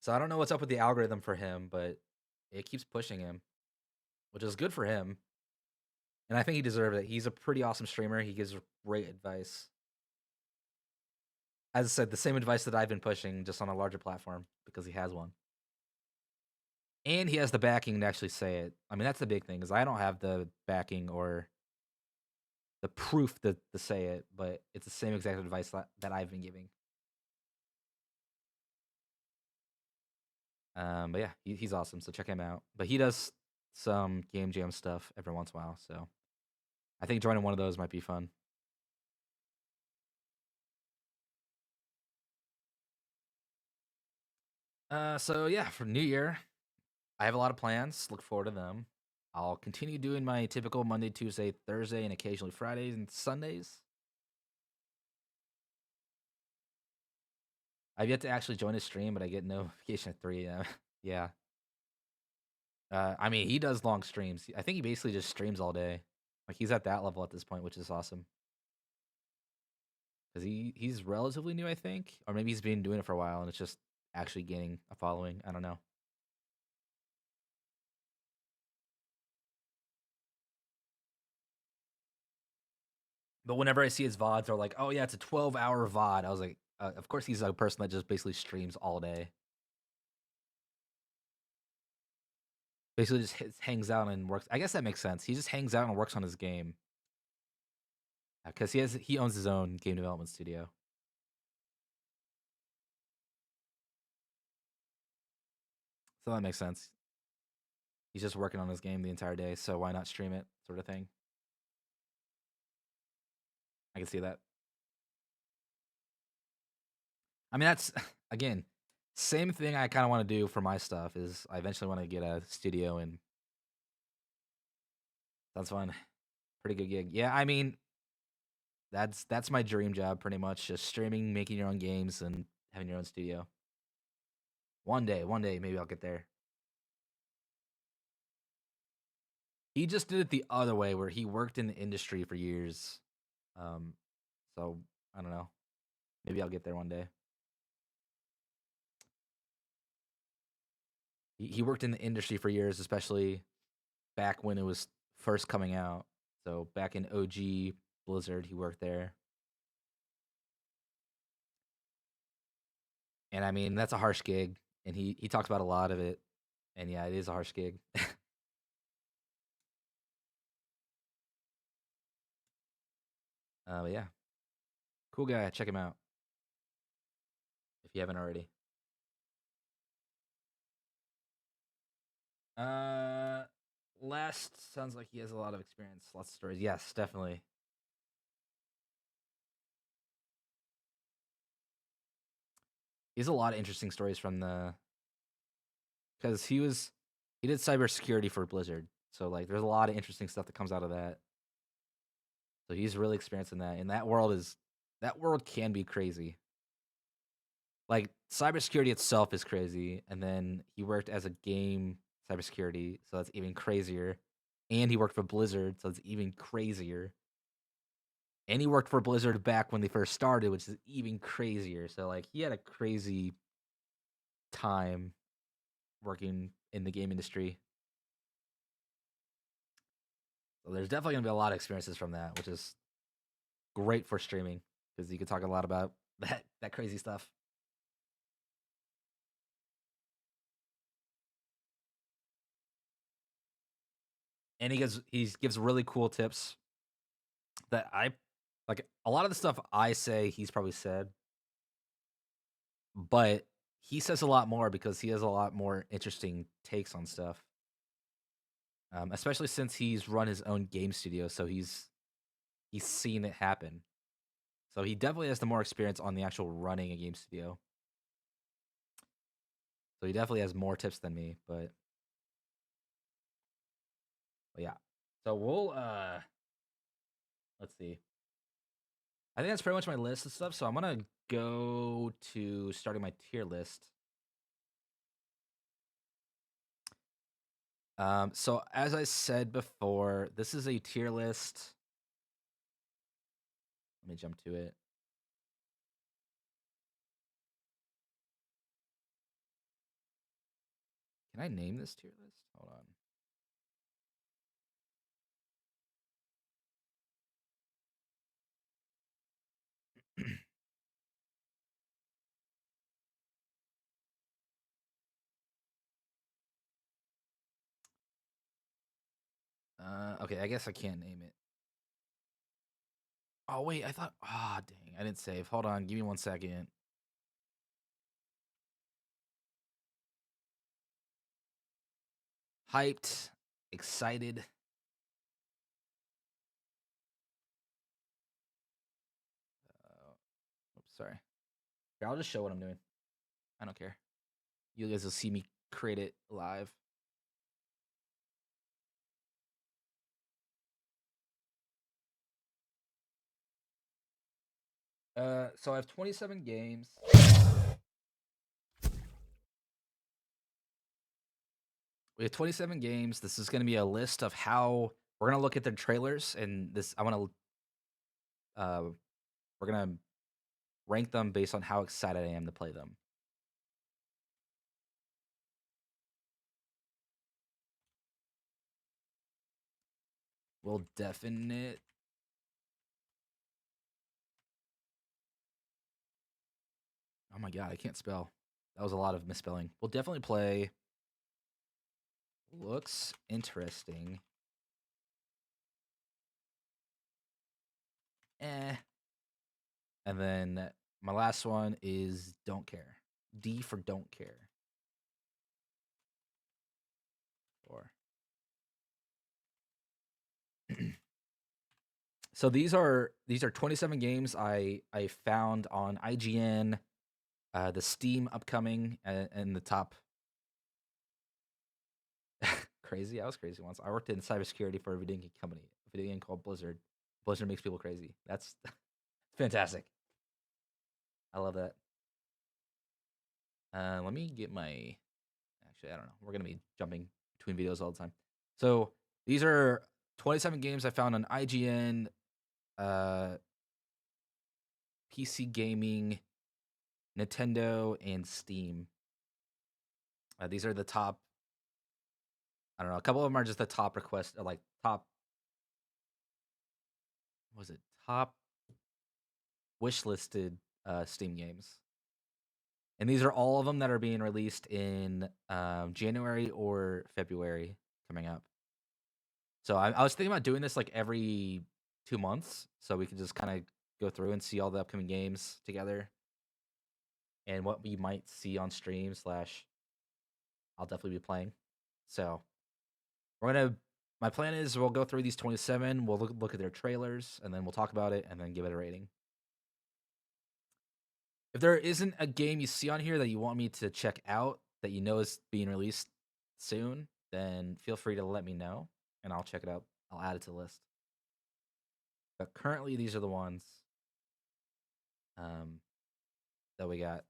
So I don't know what's up with the algorithm for him, but it keeps pushing him, which is good for him. And I think he deserves it. He's a pretty awesome streamer. He gives great advice. As I said, the same advice that I've been pushing, just on a larger platform, because he has one. And he has the backing to actually say it. I mean, that's the big thing, is I don't have the backing or the proof to say it, but it's the same exact advice that I've been giving. But yeah, he's awesome. So check him out. But he does some game jam stuff every once in a while. So I think joining one of those might be fun. So yeah, for New Year, I have a lot of plans. Look forward to them. I'll continue doing my typical Monday, Tuesday, Thursday, and occasionally Fridays and Sundays. I've yet to actually join his stream, but I get notification at 3 a.m. Yeah. I mean, he does long streams. I think he basically just streams all day. Like he's at that level at this point, which is awesome. Because he's relatively new, I think, or maybe he's been doing it for a while and it's just actually gaining a following. I don't know. But whenever I see his VODs, are like, oh yeah, it's a 12-hour VOD. I was like, of course he's a person that just basically streams all day. Basically just hangs out and works. I guess that makes sense. He just hangs out and works on his game. Because he owns his own game development studio. So that makes sense. He's just working on his game the entire day, so why not stream it, sort of thing. I can see that. I mean, that's again, same thing I kind of want to do for my stuff is I eventually want to get a studio and sounds fun. Pretty good gig. Yeah, I mean, that's my dream job pretty much, just streaming, making your own games and having your own studio. One day maybe I'll get there. He just did it the other way where he worked in the industry for years. So I don't know. Maybe I'll get there one day. He worked in the industry for years, especially back when it was first coming out. So back in OG Blizzard, he worked there. And I mean, that's a harsh gig. And he talks about a lot of it. And yeah, it is a harsh gig. But yeah. Cool guy. Check him out. If you haven't already. Last sounds like he has a lot of experience, lots of stories. Yes, definitely. He has a lot of interesting stories from the because he did cybersecurity for Blizzard. So like there's a lot of interesting stuff that comes out of that. So he's really experienced in that. And that world can be crazy. Like cybersecurity itself is crazy. And then he worked as a game cybersecurity, so that's even crazier. And he worked for Blizzard, so it's even crazier. And he worked for Blizzard back when they first started, which is even crazier. So like he had a crazy time working in the game industry. So there's definitely gonna be a lot of experiences from that, which is great for streaming because you can talk a lot about that crazy stuff. And he gives really cool tips that I like. A lot of the stuff I say he's probably said, but he says a lot more because he has a lot more interesting takes on stuff. Especially since he's run his own game studio, so he's seen it happen. So he definitely has the more experience on the actual running a game studio. So he definitely has more tips than me, but yeah. So we'll let's see. I think that's pretty much my list of stuff. So I'm gonna go to starting my tier list. So as I said before, this is a tier list. Let me jump to it. Can I name this tier list? Hold on. Okay, I guess I can't name it. Oh wait, I thought. Ah, dang, I didn't save. Hold on, give me 1 second. hyped, excited. Oops, sorry. Here, I'll just show what I'm doing. I don't care. You guys will see me create it live. So I have 27 games. We have 27 games. This is going to be a list of how we're going to look at the trailers, and this I want to. We're going to rank them based on how excited I am to play them. We'll definite. Oh my god, I can't spell. That was a lot of misspelling. We'll definitely play. Looks interesting. And then my last one is don't care. D for don't care. Or so these are 27 games I found on IGN, the Steam upcoming, and the top. Crazy. I was crazy once. I worked in cybersecurity for a video game company, a video game called Blizzard. Blizzard makes people crazy. That's fantastic. I love that. Let me get my. Actually, I don't know. We're gonna be jumping between videos all the time. So these are 27 games I found on IGN, PC Gaming, Nintendo, and Steam. These are the top. I don't know. A couple of them are just the top request, like top. What was it? Top wish listed Steam games. And these are all of them that are being released in January or February coming up. So I was thinking about doing this like every 2 months, so we can just kind of go through and see all the upcoming games together, and what we might see on stream / I'll definitely be playing. So my plan is we'll go through these 27, we'll look at their trailers, and then we'll talk about it and then give it a rating. If there isn't a game you see on here that you want me to check out that you know is being released soon, then feel free to let me know and I'll check it out. I'll add it to the list. But currently these are the ones that we got.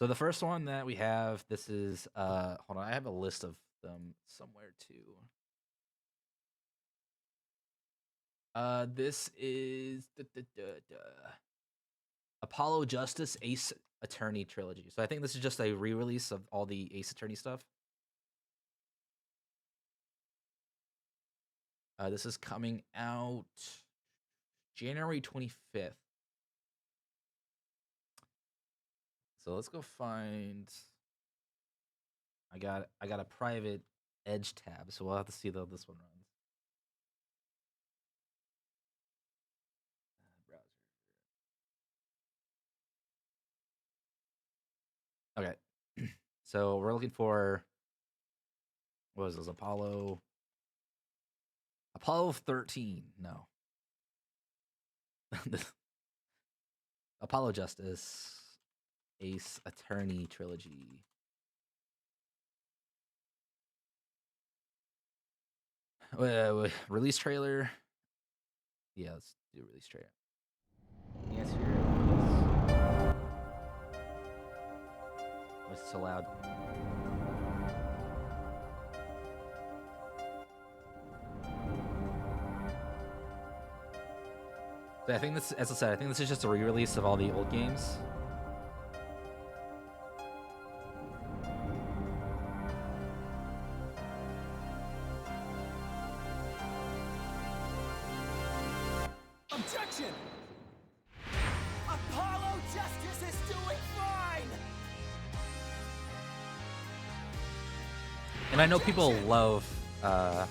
So the first one that we have, this is hold on, I have a list of them somewhere too. This is Apollo Justice Ace Attorney trilogy. So I think this is just a re-release of all the Ace Attorney stuff. This is coming out January 25th. So let's go find. I got a private Edge tab, so we'll have to see how this one runs. Browser. Okay, so we're looking for. What was this? Apollo 13. No. Apollo Justice Ace Attorney trilogy. Release trailer. Yeah, let's do release trailer. Yes, here it is. What's so loud? So I think this, as I said, I think this is just a re-release of all the old games. Objection! Apollo Justice is doing fine! And I know people love Time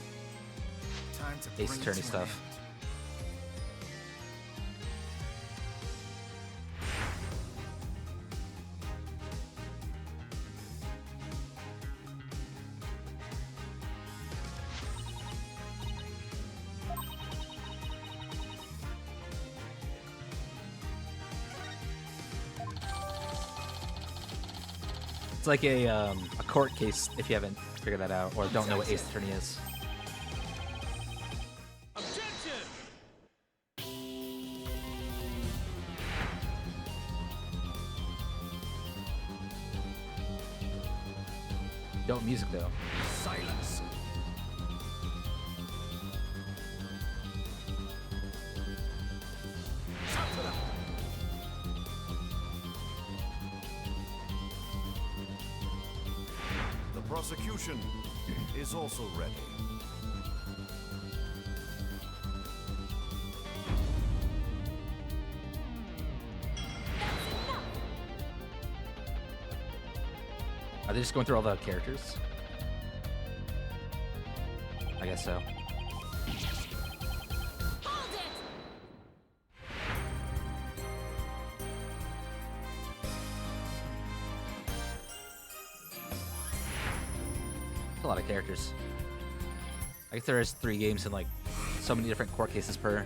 to Ace bring it Attorney to an stuff. It's like a court case if you haven't figured that out or don't know what Ace Attorney is. Don't music though. Silence. The prosecution is also ready. Are they just going through all the characters? I guess so. That's a lot of characters. I guess there is 3 games and like so many different court cases per.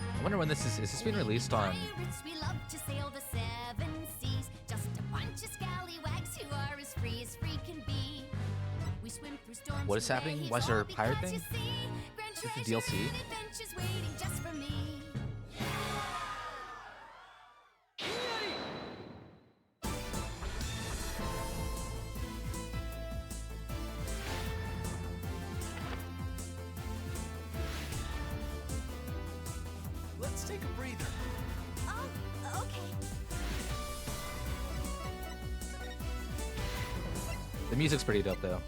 I wonder when this is this being released on? Pirates, we love to sail the 7 seas. Just a bunch of scallywags who are as free can be. We swim through storms. What is and happening? waves, Why is there a all pirate because thing? you see, grand Is this the treasures DLC? and adventures waiting just for me. Let's take a breather. Oh, okay. The music's pretty dope though.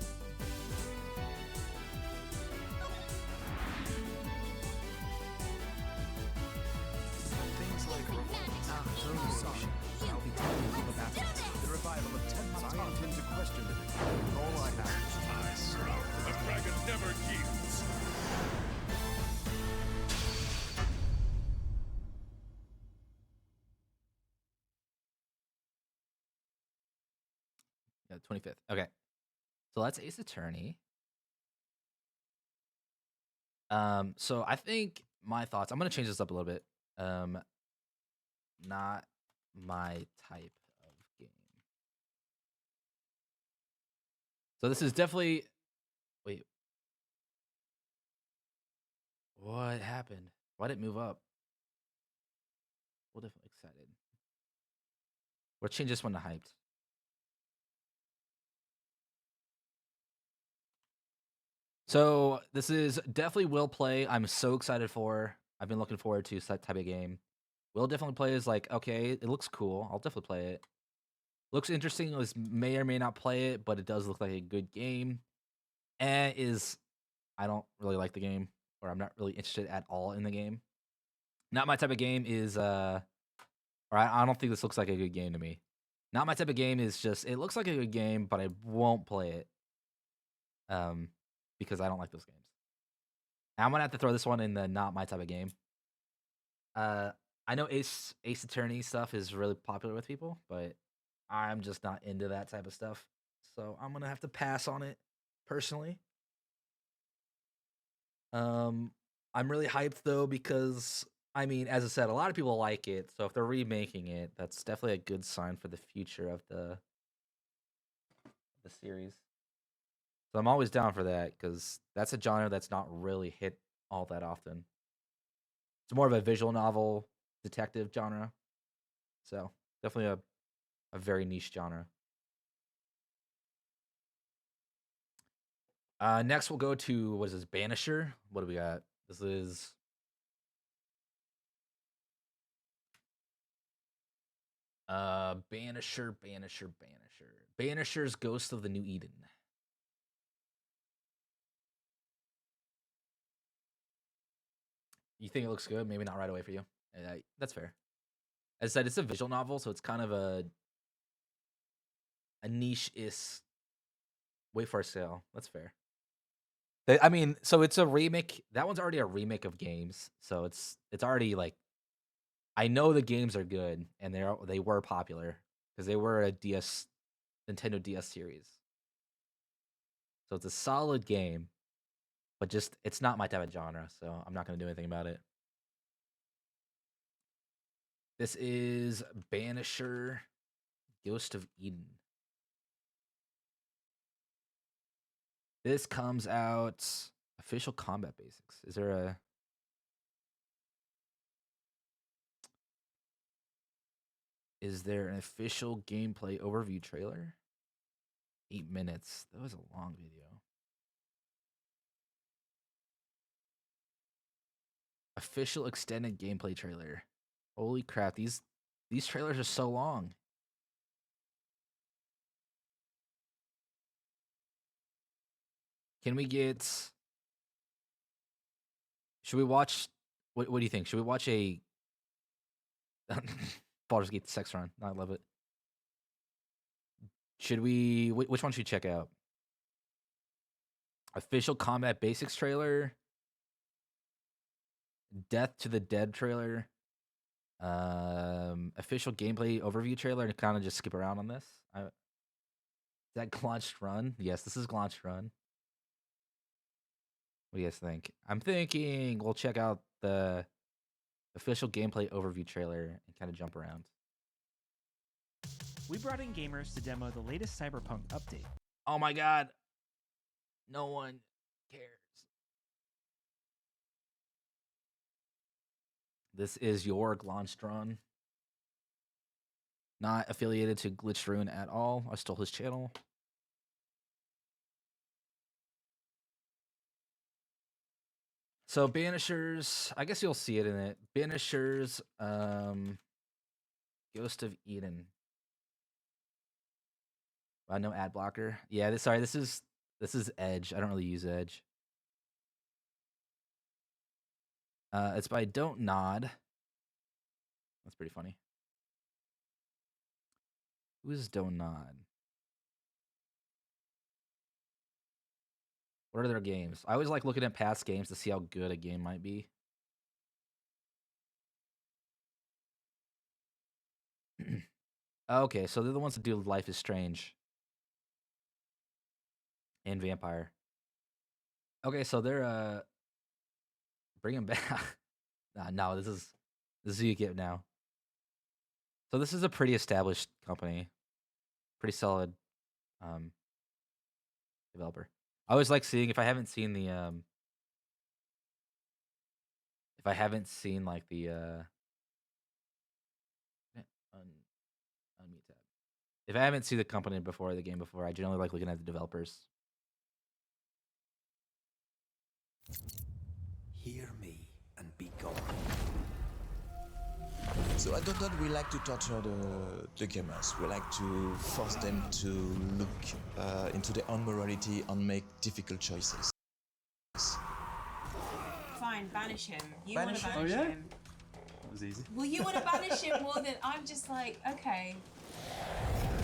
Things like I'll be telling you all about it. The revival of 10 months. I intend to question it. All I have. The dragon never yields. Yeah, 25th. Okay. So that's Ace Attorney. So I think my thoughts, I'm gonna change this up a little bit. Not my type of game. So this is definitely wait. What happened? Why did it move up? We're definitely excited. We'll change this one to hyped. So this is definitely will play. I'm so excited for. I've been looking forward to that type of game. Will definitely play is like, okay, it looks cool. I'll definitely play it. Looks interesting. This may or may not play it, but it does look like a good game. And is I don't really like the game, or I'm not really interested at all in the game. Not my type of game is or I don't think this looks like a good game to me. Not my type of game is just it looks like a good game, but I won't play it. Because I don't like those games. I'm gonna have to throw this one in the not my type of game. I know Ace Attorney stuff is really popular with people, but I'm just not into that type of stuff. So I'm gonna have to pass on it personally. I'm really hyped though because I mean, as I said, a lot of people like it. So if they're remaking it, that's definitely a good sign for the future of the series. So I'm always down for that because that's a genre that's not really hit all that often. It's more of a visual novel detective genre. So definitely a very niche genre. Next we'll go to what is this? Banisher. What do we got? This is Banisher. Banisher's Ghost of the New Eden. You think it looks good? Maybe not right away for you. That's fair. As I said, it's a visual novel, so it's kind of a niche-is. Wait for a sale. That's fair. I mean, so it's a remake. That one's already a remake of games, so it's already like. I know the games are good, and they were popular because they were a Nintendo DS series. So it's a solid game. but just it's not my type of genre, so I'm not gonna do anything about it. This is Banisher, Ghost of Eden. This comes out official combat basics. Is there a an official gameplay overview trailer? 8 minutes. That was a long video. Official extended gameplay trailer. Holy crap, these trailers are so long. Can we get Should we watch what do you think? Should we watch a Baldur's Gate sex run? I love it. Should we which one should we check out? Official combat basics trailer, Death to the Dead trailer, official gameplay overview trailer, and kind of just skip around on this. Is that Glaunched Run? Yes, this is Glaunched Run. What do you guys think? I'm thinking we'll check out the official gameplay overview trailer and kind of jump around. We brought in gamers to demo the latest Cyberpunk update. Oh my god. No one cares. This is your Glaunched Run. Not affiliated to Glitched Rune at all. I stole his channel. So Banishers, I guess you'll see it in it. Banishers, Ghost of Eden. No ad blocker. Yeah, this is Edge. I don't really use Edge. It's by Don't Nod. That's pretty funny. Who is Don't Nod? What are their games? I always like looking at past games to see how good a game might be. Okay, so they're the ones that do Life is Strange and Vampire. Okay, so they're bring them back. No, this is who you get now. So this is a pretty established company, pretty solid developer. I always like seeing if I haven't seen the like the unmute tab. If I haven't seen the company before, the game before, I generally like looking at the developers. Hear me and be gone. So I don't we like to torture the gamers. We like to force them to look into their own morality and make difficult choices. Fine, banish him. You Banish want to him? banish Oh, yeah? him. That was easy. Well, you want to banish him more than I'm just like, okay.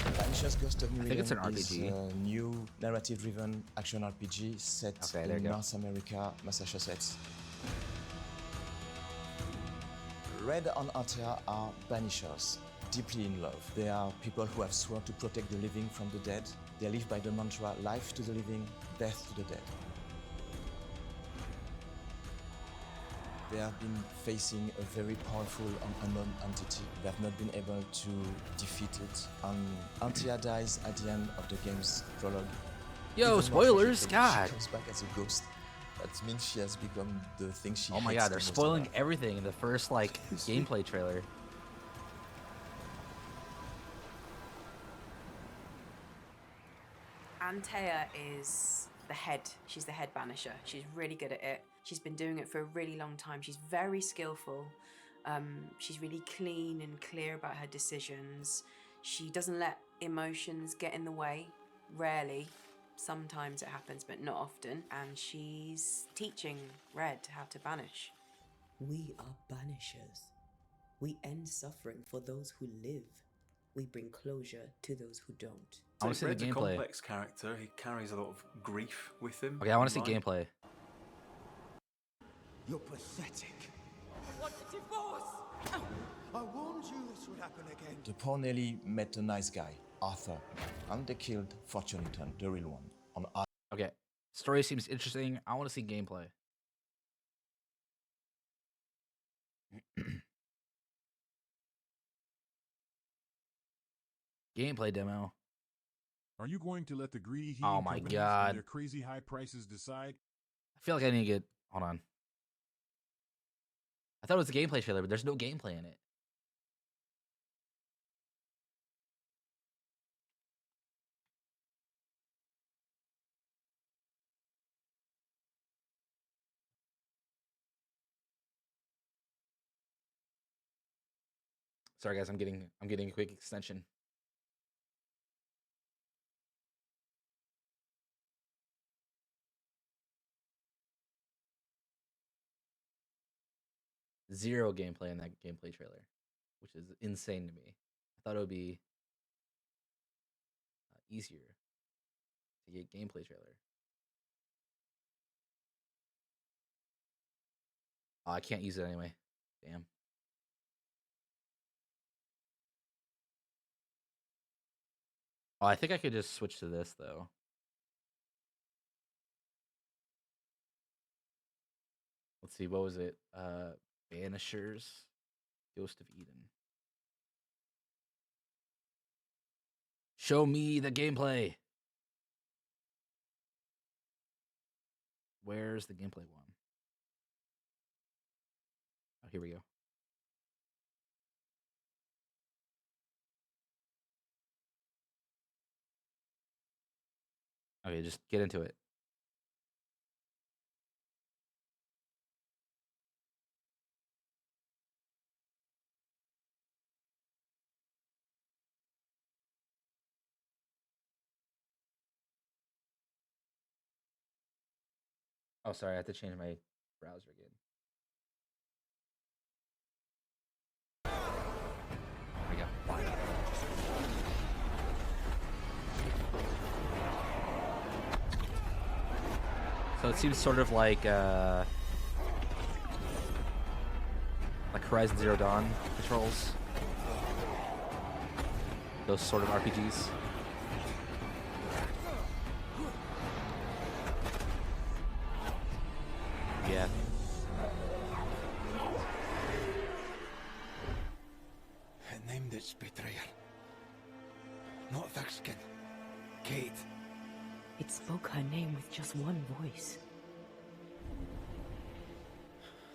Banisher's Ghost of I think it's an Eden is RPG. a new narrative-driven action RPG set Okay, there in you go. North America, Massachusetts. Red and Antea are banishers, deeply in love. They are people who have sworn to protect the living from the dead. They live by the mantra, life to the living, death to the dead. They have been facing a very powerful and unknown entity. They have not been able to defeat it. And Antea dies at the end of the game's prologue. Yo, Even more spoilers! tragically, God. She comes back as a ghost. That means she has become the thing she Oh my hates god, the they're most spoiling about. everything in the first like gameplay trailer. Antea is the head. She's the head banisher. She's really good at it. She's been doing it for a really long time. She's very skillful. She's really clean and clear about her decisions. She doesn't let emotions get in the way. Rarely. Sometimes it happens, but not often. And she's teaching Red how to banish. We are banishers. We end suffering for those who live. We bring closure to those who don't. I want to see the Red's a gameplay. complex character. He carries a lot of grief with him. Okay, I want to see in life. gameplay. You're pathetic. Want a divorce? I warned you this would happen again. The poor Nelly met a nice guy, Arthur, and they killed Fortunaton, the real one, on Arthur. Okay, Story seems interesting. I want to see gameplay. Gameplay demo. Are you going to let the greedy Oh heating my companies God. and their crazy high prices decide? I feel like I need to get. Hold on. I thought it was a gameplay trailer, but there's no gameplay in it. Sorry guys, I'm getting a quick extension. Zero gameplay in that gameplay trailer, which is insane to me. I thought it would be easier to get gameplay trailer. Oh, I can't use it anyway. Damn. Oh, I think I could just switch to this though. Let's see, what was it? Banishers, Ghost of Eden. Show me the gameplay. Where's the gameplay one? Oh, here we go. Okay, just get into it. Oh, sorry, I have to change my browser again. There we go. So it seems sort of like Horizon Zero Dawn controls. Those sort of RPGs. Yeah. It named its betrayer. Not thick-skin. Kate. It spoke her name with just one voice.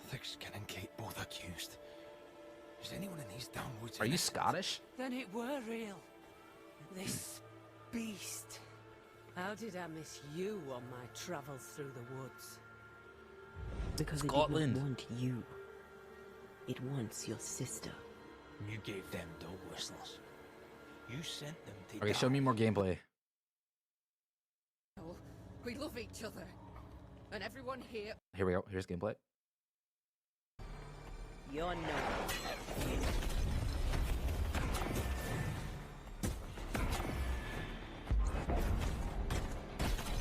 Thick-skin and Kate both accused. Is anyone in these damn woods? Are you Scottish? Then it were real. This beast. How did I miss you on my travels through the woods? Because Scotland. it didn't want you. It wants your sister. You gave them dog whistlers. You sent them to Okay, show me more gameplay. We love each other. And everyone here... Here we go. Here's gameplay. You're no.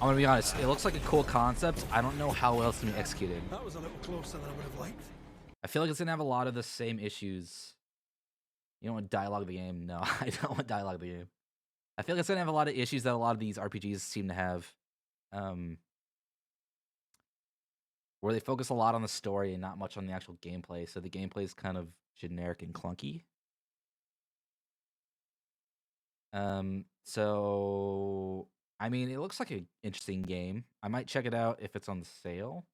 I'm gonna be honest, it looks like a cool concept. I don't know how else to be executed. That was a little closer than I would have liked. I feel like it's gonna have a lot of the same issues. You don't want dialogue of the game? No, I don't want dialogue of the game. I feel like it's gonna have a lot of issues that a lot of these RPGs seem to have. Where they focus a lot on the story and not much on the actual gameplay, so the gameplay is kind of generic and clunky. So I mean, it looks like an interesting game. I might check it out if it's on sale,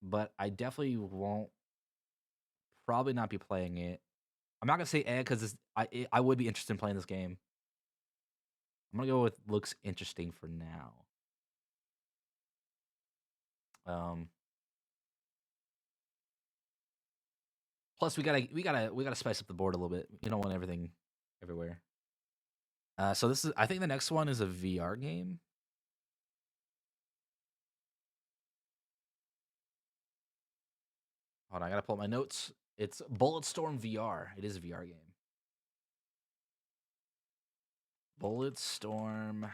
but I definitely won't. Probably not be playing it. I'm not gonna say because I would be interested in playing this game. I'm gonna go with looks interesting for now. Plus we gotta spice up the board a little bit. You don't want everything everywhere. So this is, I think the next one is a VR game. Hold on, I gotta pull up my notes. It's Bulletstorm VR. It is a VR game. Bulletstorm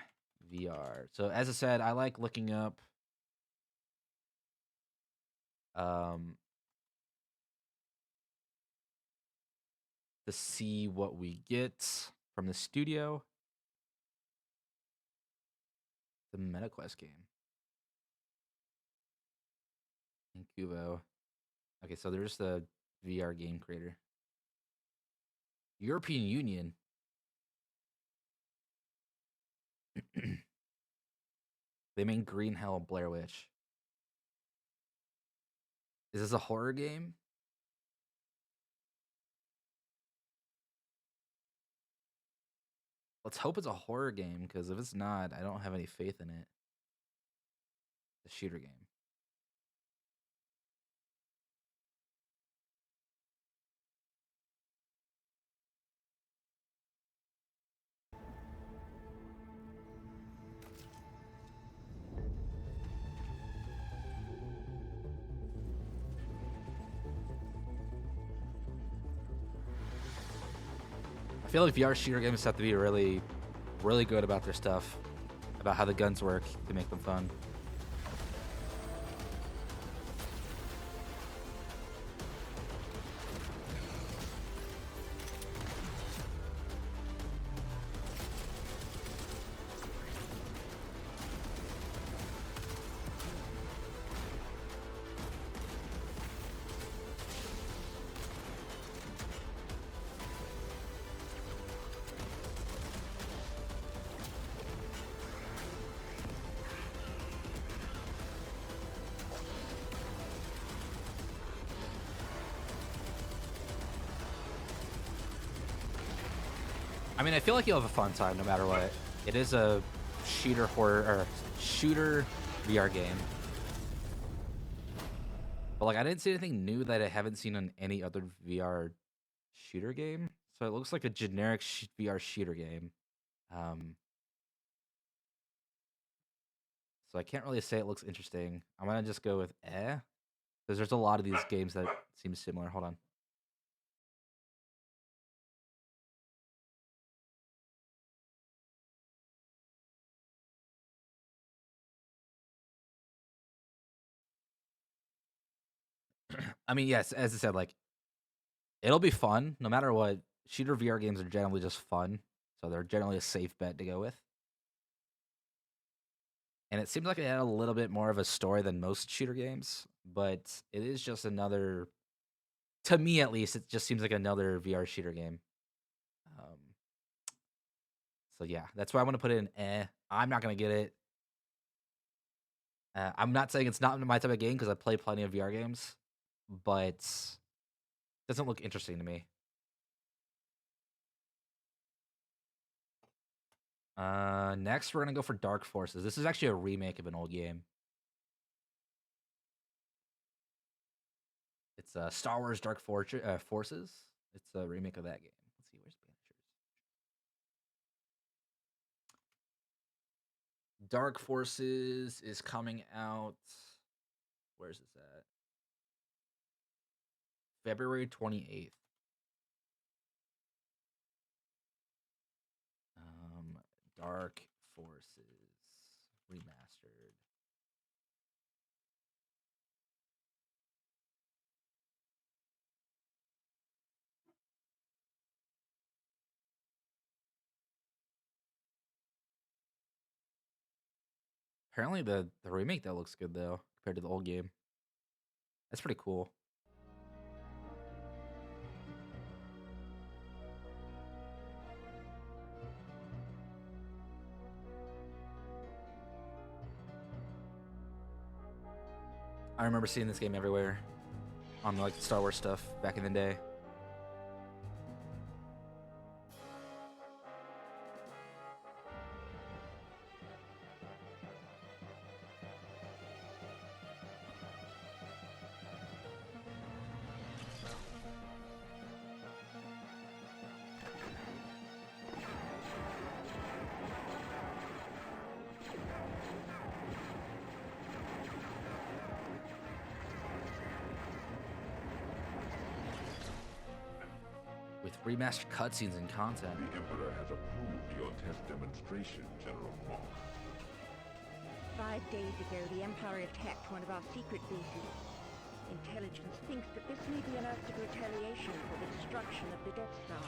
VR. So as I said, I like looking up to see what we get from the studio. The MetaQuest game. Incubo. Okay, so there's the VR game creator. European Union. They made Green Hell Blair Witch. Is this a horror game? Let's hope it's a horror game, because if it's not, I don't have any faith in it. The shooter game. I feel like VR shooter games have to be really, really good about their stuff, about how the guns work to make them fun. I mean, I feel like you'll have a fun time no matter what. It is a shooter horror or shooter VR game. But like, I didn't see anything new that I haven't seen on any other VR shooter game. So it looks like a generic VR shooter game. So I can't really say it looks interesting. I'm gonna just go with because there's a lot of these games that seem similar. Hold on. I mean, yes, as I said, like, it'll be fun no matter what. Shooter VR games are generally just fun, so they're generally a safe bet to go with. And it seems like it had a little bit more of a story than most shooter games, but it is just another, to me at least, it just seems like another VR shooter game. So yeah, that's why I'm gonna put it in I'm not gonna get it. I'm not saying it's not my type of game because I play plenty of VR games, but it doesn't look interesting to me. Next we're gonna go for Dark Forces. This is actually a remake of an old game. It's Star Wars Dark Forces. It's a remake of that game. Let's see, where's Banishers? Dark Forces is coming out. Where's this at? February 28th. Dark Forces Remastered. Apparently the remake that looks good though compared to the old game. That's pretty cool. I remember seeing this game everywhere on like Star Wars stuff back in the day. With remastered cutscenes and content. The Emperor has approved your test demonstration, General Moff. 5 days ago, the Empire attacked one of our secret bases. Intelligence thinks that this may be an act of retaliation for the destruction of the Death Star.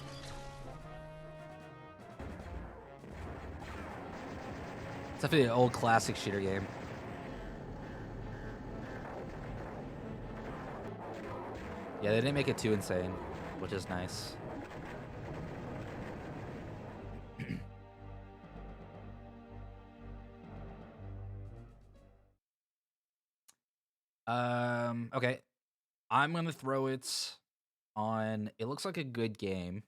It's definitely an old classic shooter game. Yeah, they didn't make it too insane, which is nice. Okay. I'm gonna throw it on. It looks like a good game,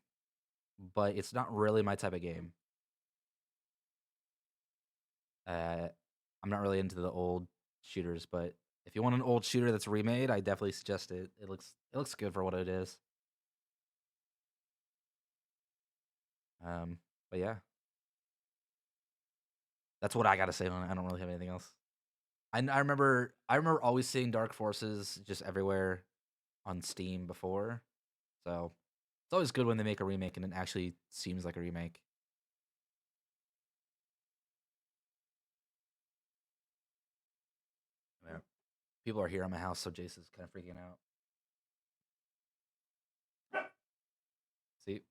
but it's not really my type of game. I'm not really into the old shooters, but if you want an old shooter that's remade, I definitely suggest it. It looks good for what it is. But yeah, that's what I gotta say on it. I don't really have anything else. I remember always seeing Dark Forces just everywhere on Steam before, so it's always good when they make a remake and it actually seems like a remake. Yeah. People are here at my house, so Jace is kind of freaking out. See,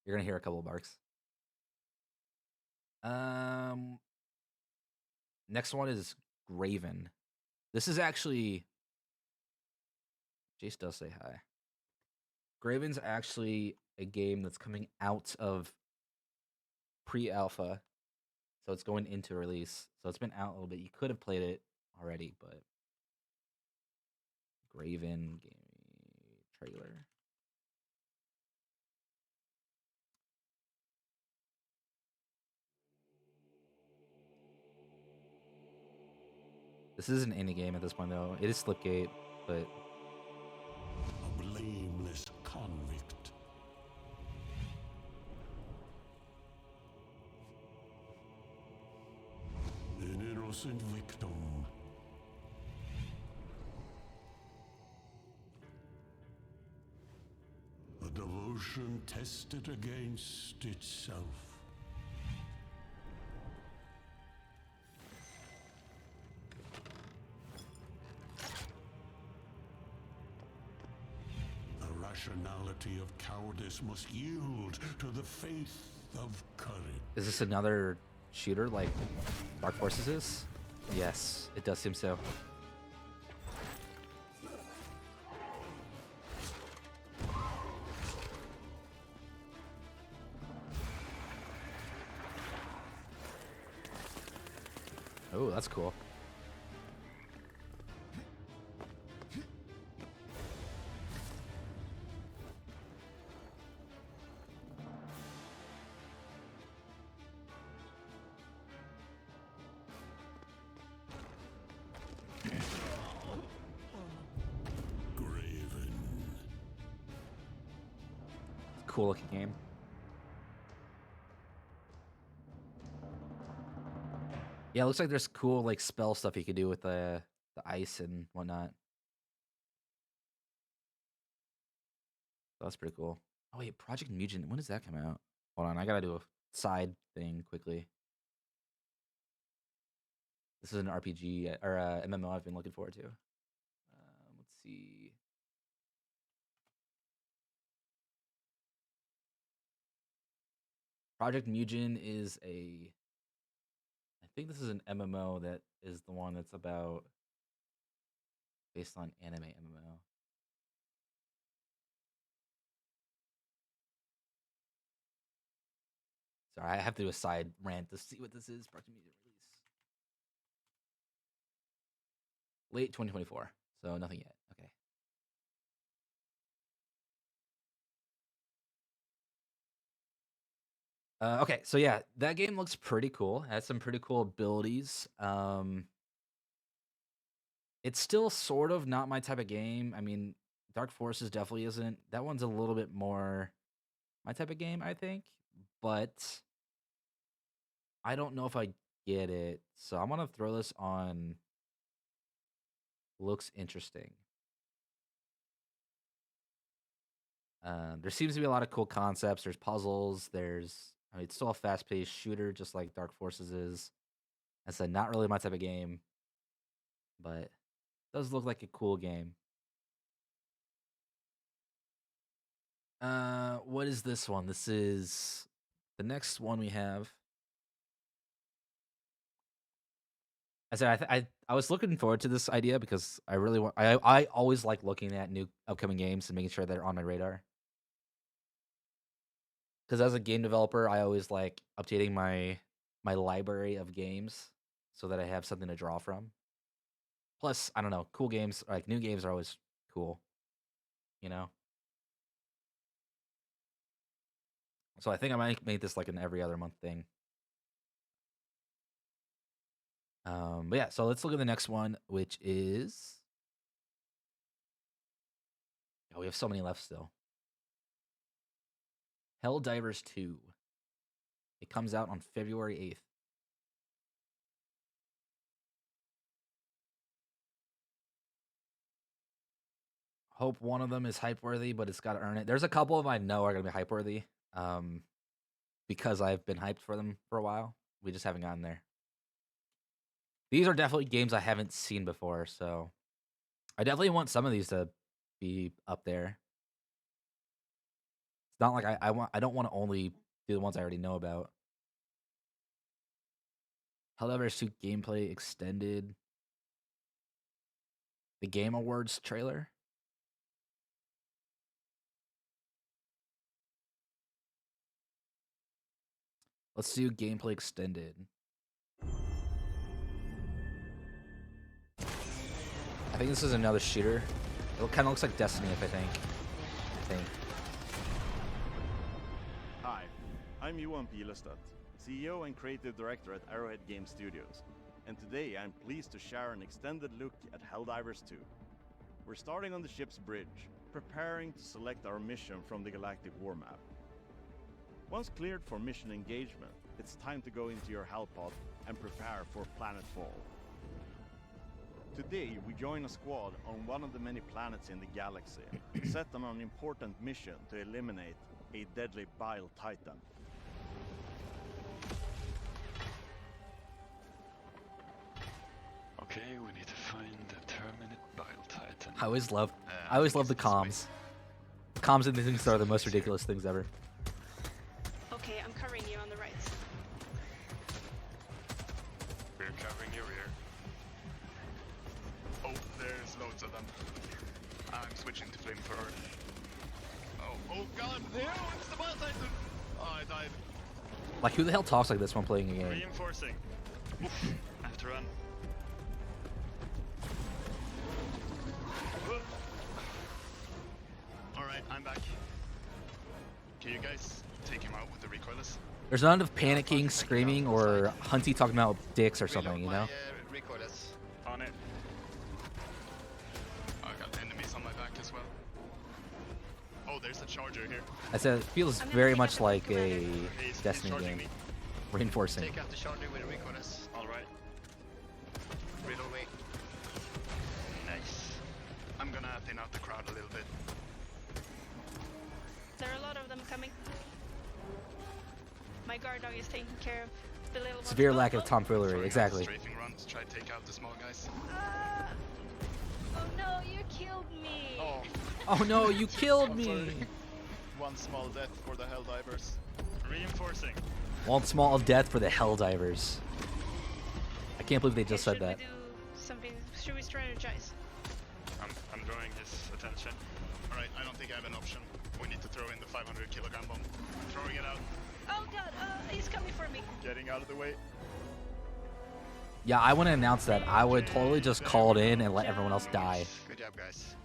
you're gonna hear a couple of barks. Next one is Graven. This is actually Jace does say hi. Graven's actually a game that's coming out of pre-alpha, so it's going into release. So it's been out a little bit. You could have played it already, but Graven game trailer. This is an indie game at this point, though. It is Slipgate, but a blameless convict. An innocent victim. A devotion tested against itself. The rationality of cowardice must yield to the faith of courage. is this another shooter like Dark Forces is? Yes, it does seem so. Oh, that's cool. Cool looking game. Yeah, it looks like there's cool like spell stuff you could do with the ice and whatnot. So that's pretty cool. Oh wait, Project Mugen. When does that come out? Hold on, I gotta do a side thing quickly. This is an RPG or MMO I've been looking forward to. Let's see. Project Mugen is a. I think this is an MMO that is the one that's about based on anime MMO. Sorry, I have to do a side rant to see what this is. Project Mugen release. Late 2024, so nothing yet. Okay. Okay, so yeah, that game looks pretty cool. Has some pretty cool abilities. It's still sort of not my type of game. I mean, Dark Forces definitely isn't. That one's a little bit more my type of game, I think. But I don't know if I get it. So I'm gonna throw this on. Looks interesting. There seems to be a lot of cool concepts. There's puzzles. I mean, it's still a fast-paced shooter, just like Dark Forces is. I said, not really my type of game, but it does look like a cool game. What is this one? This is the next one we have. I said I was looking forward to this idea because I really want. I always like looking at new upcoming games and making sure they're on my radar. Because as a game developer, I always like updating my library of games so that I have something to draw from. Plus, I don't know, cool games like new games are always cool, you know. So I think I might make this like an every other month thing. But yeah, so let's look at the next one, which is. Oh, we have so many left still. Helldivers 2. It comes out on February 8th. Hope one of them is hype worthy, but it's got to earn it. There's a couple of them I know are going to be hype worthy because I've been hyped for them for a while. We just haven't gotten there. These are definitely games I haven't seen before, so I definitely want some of these to be up there. It's not like I don't want to only do the ones I already know about. Helldivers 2 gameplay extended. The Game Awards trailer. Let's do gameplay extended. I think this is another shooter. It kind of looks like Destiny, I think. Hi, I'm Johan Pilestad, CEO and Creative Director at Arrowhead Game Studios, and today I'm pleased to share an extended look at Helldivers 2. We're starting on the ship's bridge, preparing to select our mission from the Galactic War Map. Once cleared for mission engagement, it's time to go into your Hellpod and prepare for Planetfall. Today, we join a squad on one of the many planets in the galaxy, set on an important mission to eliminate a deadly Bile Titan. Okay, we need to find the Terminate Bile Titan. I always love the comms. Comms in these things are the most ridiculous things ever. Okay, I'm covering you on the right. We're covering your rear. Oh, there's loads of them. I'm switching to flamethrower. Oh god! No, it's the Bile Titan! Oh, I died. Like, who the hell talks like this when playing a game? Reinforcing. Oof, I have to run. Alright, I'm back. Can you guys take him out with the recoilless? There's none of panicking, screaming, or Hunty talking about dicks or something, you know? Recoilless. On it. I got enemies on my back as well. Oh, there's a charger here. I said it feels very much like a Destiny game. Reinforcing. Take out the charger with a recoilless. Alright. Reload away. Nice. I'm gonna thin out the crowd a little bit. There are a lot of them coming. My guard dog is taking care of the little ones. Severe lack of tomfoolery, exactly. Strafing runs, try to take out the small guys. Oh no, you killed me! Oh no, you killed me! Sorry. One small death for the Helldivers. Reinforcing. One small death for the Helldivers. I can't believe they just said that. Should we do something? Should we strategize? I'm drawing his attention. Alright, I don't think I have an option. We need to throw in the 500 kilogram bomb. Throwing it out. Oh god, he's coming for me. Getting out of the way. Yeah, I want to announce that. I would totally just call it in and let everyone else die. Good job, guys.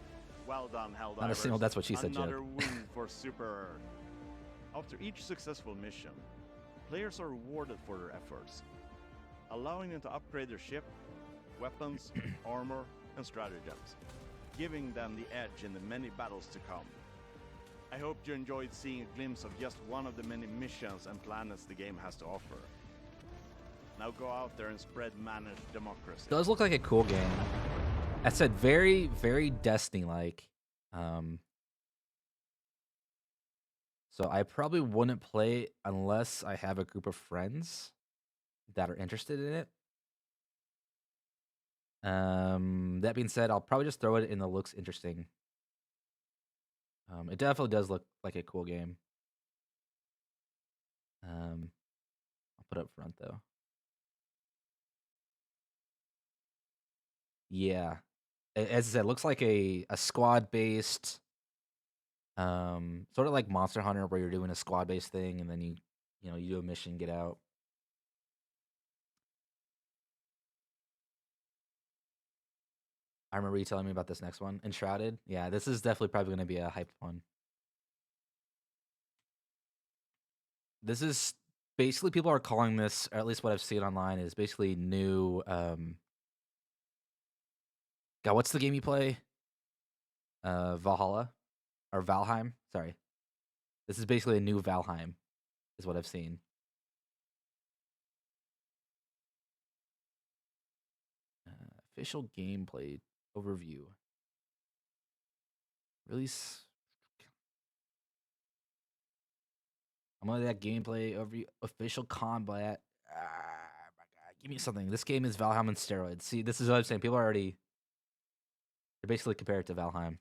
Well done, Helldivers. Not a single that's what she said Another joke. win for Super Earth. After each successful mission, players are rewarded for their efforts, allowing them to upgrade their ship, weapons, armor, and stratagems, giving them the edge in the many battles to come. I hope you enjoyed seeing a glimpse of just one of the many missions and planets the game has to offer. Now go out there and spread managed democracy. Does look like a cool game. I said very, very Destiny-like. So I probably wouldn't play it unless I have a group of friends that are interested in it. That being said, I'll probably just throw it in the looks interesting. It definitely does look like a cool game. I'll put it up front though. Yeah. As I said, it looks like a squad based, sort of like Monster Hunter, where you're doing a squad based thing, and then you do a mission, get out. I remember you telling me about this next one, Enshrouded. Yeah, this is definitely probably going to be a hyped one. This is basically, people are calling this, or at least what I've seen online, is basically new. God, what's the game you play? Valhalla or Valheim? Sorry, this is basically a new Valheim, is what I've seen. Official gameplay overview. Release. I'm on that gameplay overview. Official combat. My God, give me something. This game is Valheim on steroids. See, this is what I'm saying. People are already. They're basically compared it to Valheim.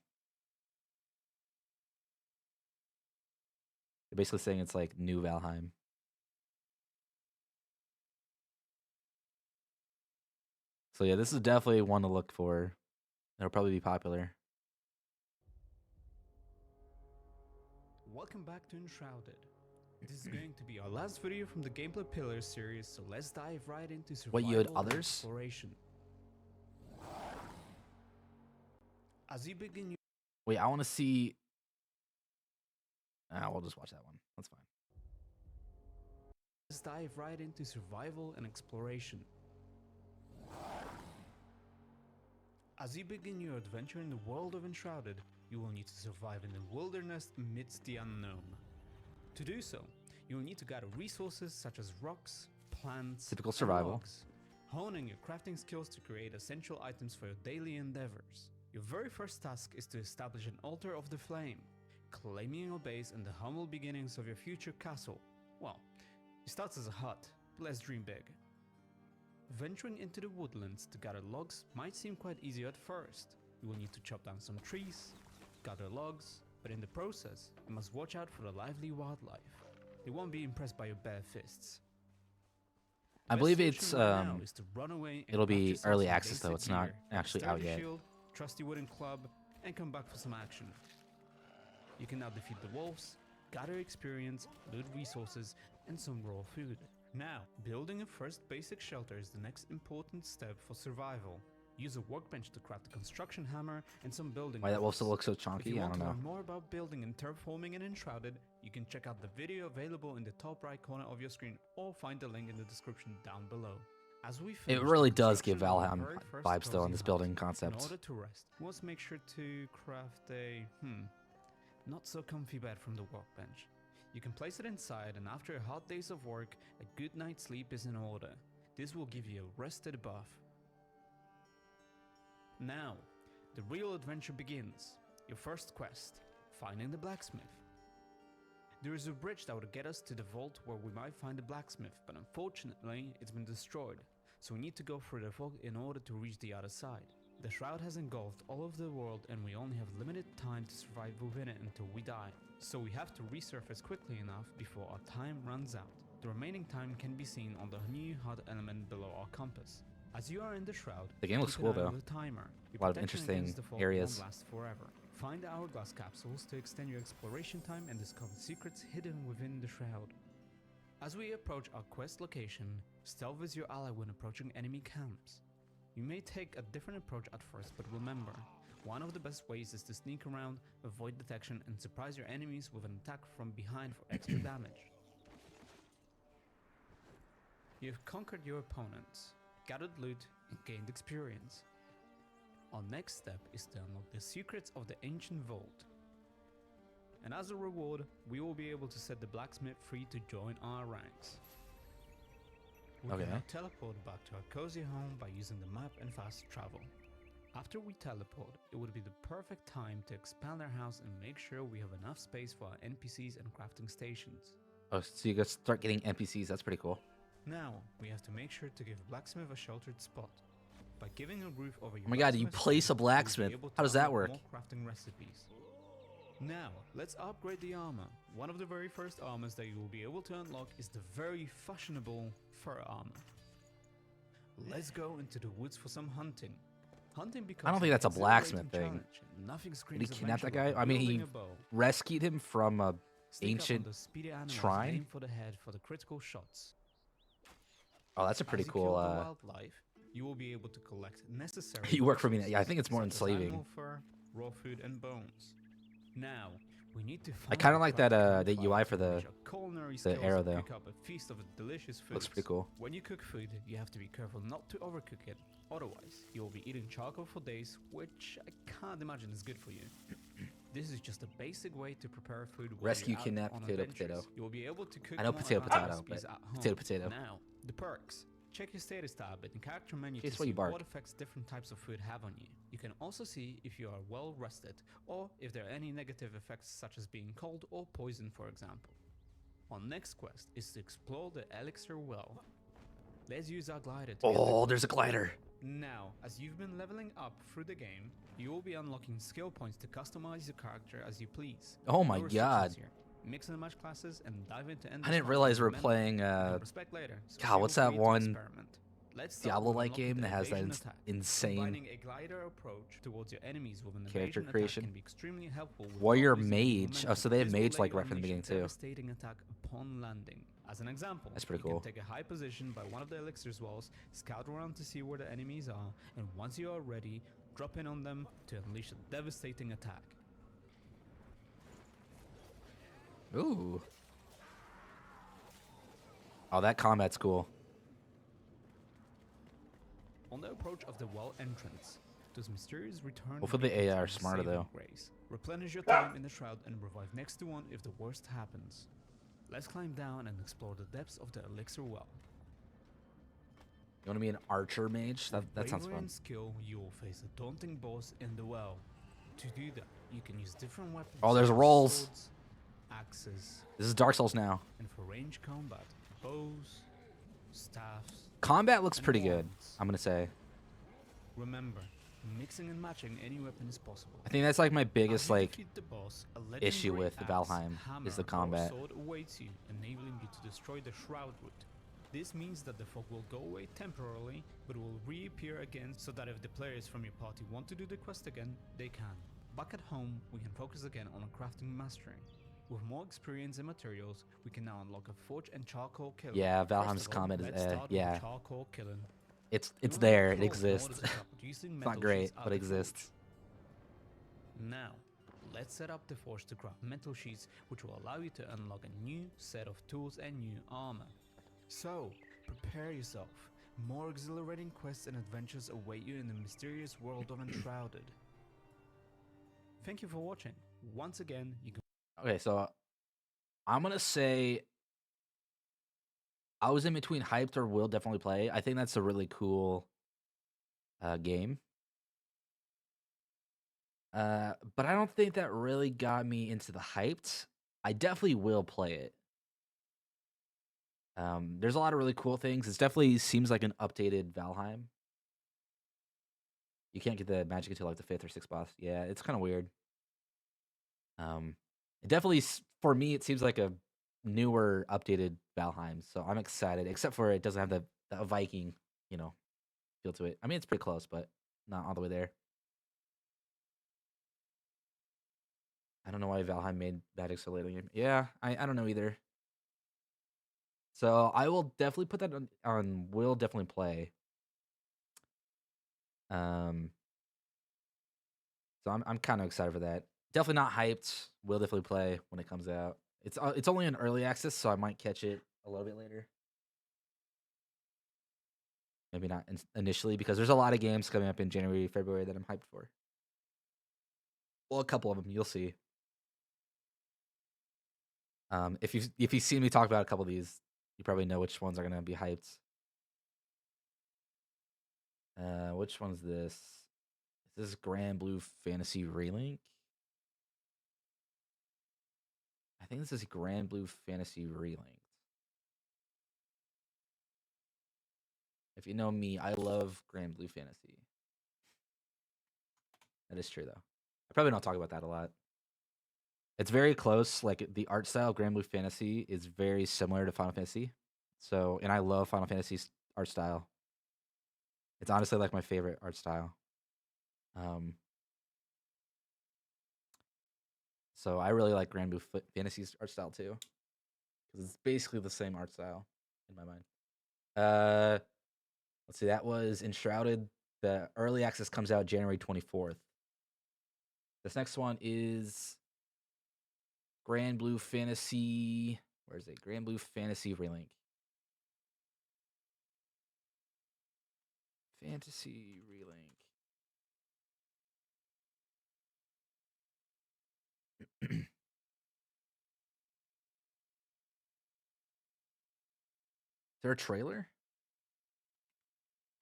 They're basically saying it's like new Valheim. So yeah, this is definitely one to look for. It'll probably be popular. Welcome back to Enshrouded. This is going to be our last video from the Gameplay Pillars series, so let's dive right into survival What, you had and others? exploration. As you begin, Wait, I want to see. We'll just watch that one. That's fine. let's dive right into survival and exploration. As you begin your adventure in the world of Enshrouded, you will need to survive in the wilderness amidst the unknown. To do so, you will need to gather resources such as rocks, plants, Typical and survival. logs, honing your crafting skills to create essential items for your daily endeavors. Your very first task is to establish an altar of the flame, claiming your base and the humble beginnings of your future castle. Well, it starts as a hut, but let's dream big. Venturing into the woodlands to gather logs might seem quite easy at first. You will need to chop down some trees, gather logs, but in the process, you must watch out for the lively wildlife. They won't be impressed by your bare fists. I The believe best it's solution right now is to run away and it'll craft be yourself early some access though. basic It's not gear, actually out sturdy yet. shield, trusty wooden club, and come back for some action. You can now defeat the wolves, gather experience, loot resources, and some raw food. Now, building a first basic shelter is the next important step for survival. Use a workbench to craft a construction hammer and some building Why that wolf still blocks. looks so If chunky? you I want don't to know. learn more about building and terraforming in Enshrouded, you can check out the video available in the top right corner of your screen or find the link in the description down below. As we It finish the really does give construction of our Valheim very first vibes though on cozy this hut, building in concept. order to rest, we must make sure to craft a not so comfy bed from the workbench. You can place it inside, and after a hot days of work, a good night's sleep is in order. This will give you a rested buff. Now, the real adventure begins. Your first quest, finding the blacksmith. There is a bridge that would get us to the vault where we might find the blacksmith, but unfortunately it's been destroyed, so we need to go through the vault in order to reach the other side. The shroud has engulfed all of the world and we only have limited time to survive within it until we die, so we have to resurface quickly enough before our time runs out. The remaining time can be seen on the new HUD element below our compass. As you are in the shroud, The game looks keep an cool eye though. on the timer. Your A lot of protection interesting against the vault areas. won't last forever. Find the hourglass capsules to extend your exploration time and discover secrets hidden within the shroud. As we approach our quest location, stealth is your ally when approaching enemy camps. You may take a different approach at first, but remember, one of the best ways is to sneak around, avoid detection, and surprise your enemies with an attack from behind for extra damage. You have conquered your opponents, gathered loot, and gained experience. Our next step is to unlock the secrets of the ancient vault. And as a reward, we will be able to set the blacksmith free to join our ranks. We Okay. can now teleport back to our cozy home by using the map and fast travel. After we teleport, it would be the perfect time to expand our house and make sure we have enough space for our NPCs and crafting stations. Oh, so you guys start getting NPCs. That's pretty cool. Now, we have to make sure to give blacksmith a sheltered spot. By giving a roof over your Oh my God, you blacksmith's place a home, you'll be blacksmith. able to How does that unlock work? more crafting recipes. Now, let's upgrade the armor. One of the very first armors that you will be able to unlock is the very fashionable fur armor. Let's go into the woods for some hunting. Hunting I don't becomes think that's a an blacksmith exhilarating thing. challenge, and nothing Did he screams kidnap that adventure guy? like I mean, wielding he a bow. rescued him from a Sneak up on ancient those speedy animals and shrine. aim for the head for the critical shots. Oh, that's a pretty As you cool. kill the wildlife, you will be able to collect necessary. You work for me now. resources Yeah, I think it's more such as enslaving. animal fur, raw food, and bones. Now, we need to I find kind a of like craft that the campfire UI to for the unleash our culinary skills arrow and though. cook up a feast of delicious foods. Looks pretty cool. When you cook food, you have to be careful not to overcook it. Otherwise, you will be eating charcoal for days, which I can't imagine is good for you. This is just a basic way to prepare food. While Rescue, you're out kidnap, on potato, adventures. potato. You will be able to cook I know more potato, advanced potato, recipes but at home. potato, potato. Now, the perks. Check your status tab in the character menu Chase, to why see you bark? what effects different types of food have on you. You can also see if you are well rested, or if there are any negative effects such as being cold or poisoned, for example. Our next quest is to explore the Elixir Well. Let's use our glider to get Oh, the there's a glider. Now, as you've been leveling up through the game, you will be unlocking skill points to customize your character as you please. Oh my No restrictions God. here. Mix and match classes and dive into endless I didn't content realize we were menu. playing. No respect later, so God, feel what's free that to one experiment. Let's start with Diablo-like unlocking game the that has that evasion attack. insane Combining a glider approach towards your enemies with an character evasion attack creation? can be extremely helpful with Warrior not losing Mage. momentum. Oh, so they have This will mage let like you right from the unleash beginning a too. devastating attack upon landing. As an example, That's pretty you cool. can take a high position by one of the elixir's walls, scout around to see where the enemies are, and once you are ready, drop in on them to unleash a devastating attack. Ooh. Oh, that combat's cool. On the approach of the well entrance, those mysterious return. Hopefully the AI are beacons will smarter, save though. grace. Replenish your time in the shroud and revive next to one if the worst happens. Let's climb down and explore the depths of the elixir well. You want to be an archer mage? That sounds Bravery fun. and skill, you will face a daunting boss in the well. To do that, you can use different weapons. Oh, there's such as rolls. swords, axes, This is Dark Souls now. and for range combat, bows, staffs. Combat looks and pretty good, wands. I'm gonna say. Remember, mixing and matching any weapon is possible. I think that's like my biggest As you like defeat the boss, a issue legendary with axe, Valheim hammer, is the or combat. sword awaits you, enabling you to destroy the shroud root. This means that the fog will go away temporarily, but will reappear again, so that if the players from your party want to do the quest again, they can. Back at home, we can focus again on crafting mastery. With more experience and materials, we can now unlock a forge and charcoal kiln. Yeah, First Valheim's of all, combat is let's start with yeah. charcoal kiln. It's You will there, need it coal in order exists. to start producing It's metal not great, sheets but at it the forge. exists. Now, let's set up the forge to craft metal sheets, which will allow you to unlock a new set of tools and new armor. So, prepare yourself. More exhilarating quests and adventures await you in the mysterious world of Enshrouded. Thank you for watching. Once again, you can. Okay, so I'm gonna say I was in between hyped or will definitely play. I think that's a really cool game. But I don't think that really got me into the hyped. I definitely will play it. There's a lot of really cool things. It definitely seems like an updated Valheim. You can't get the magic until like the 5th or 6th boss. Yeah, it's kind of weird. It definitely for me it seems like a newer, updated Valheim. So I'm excited. Except for it doesn't have the Viking, feel to it. I mean, it's pretty close, but not all the way there. I don't know why Valheim made magic so late in the game. Yeah, I don't know either. So I will definitely put that on will definitely play. So I'm kind of excited for that. Definitely not hyped. Will definitely play when it comes out. It's only in early access, so I might catch it a little bit later. Maybe not initially, because there's a lot of games coming up in January, February that I'm hyped for. Well, a couple of them, you'll see. If you've seen me talk about a couple of these, you probably know which ones are gonna be hyped. Which one's this? Is this Grand Blue Fantasy Relink? I think this is Grand Blue Fantasy Relink. If you know me, I love Grand Blue Fantasy. That is true, though. I probably don't talk about that a lot. It's very close. Like, the art style of Grand Blue Fantasy is very similar to Final Fantasy. So, and I love Final Fantasy's art style. It's honestly like my favorite art style. Um, so I really like Grand Blue Fantasy's art style too, because it's basically the same art style in my mind. Let's see, that was Enshrouded. The early access comes out January 24th. This next one is Grand Blue Fantasy. Where is it? Grand Blue Fantasy Relink. Fantasy Relink. Is there a trailer?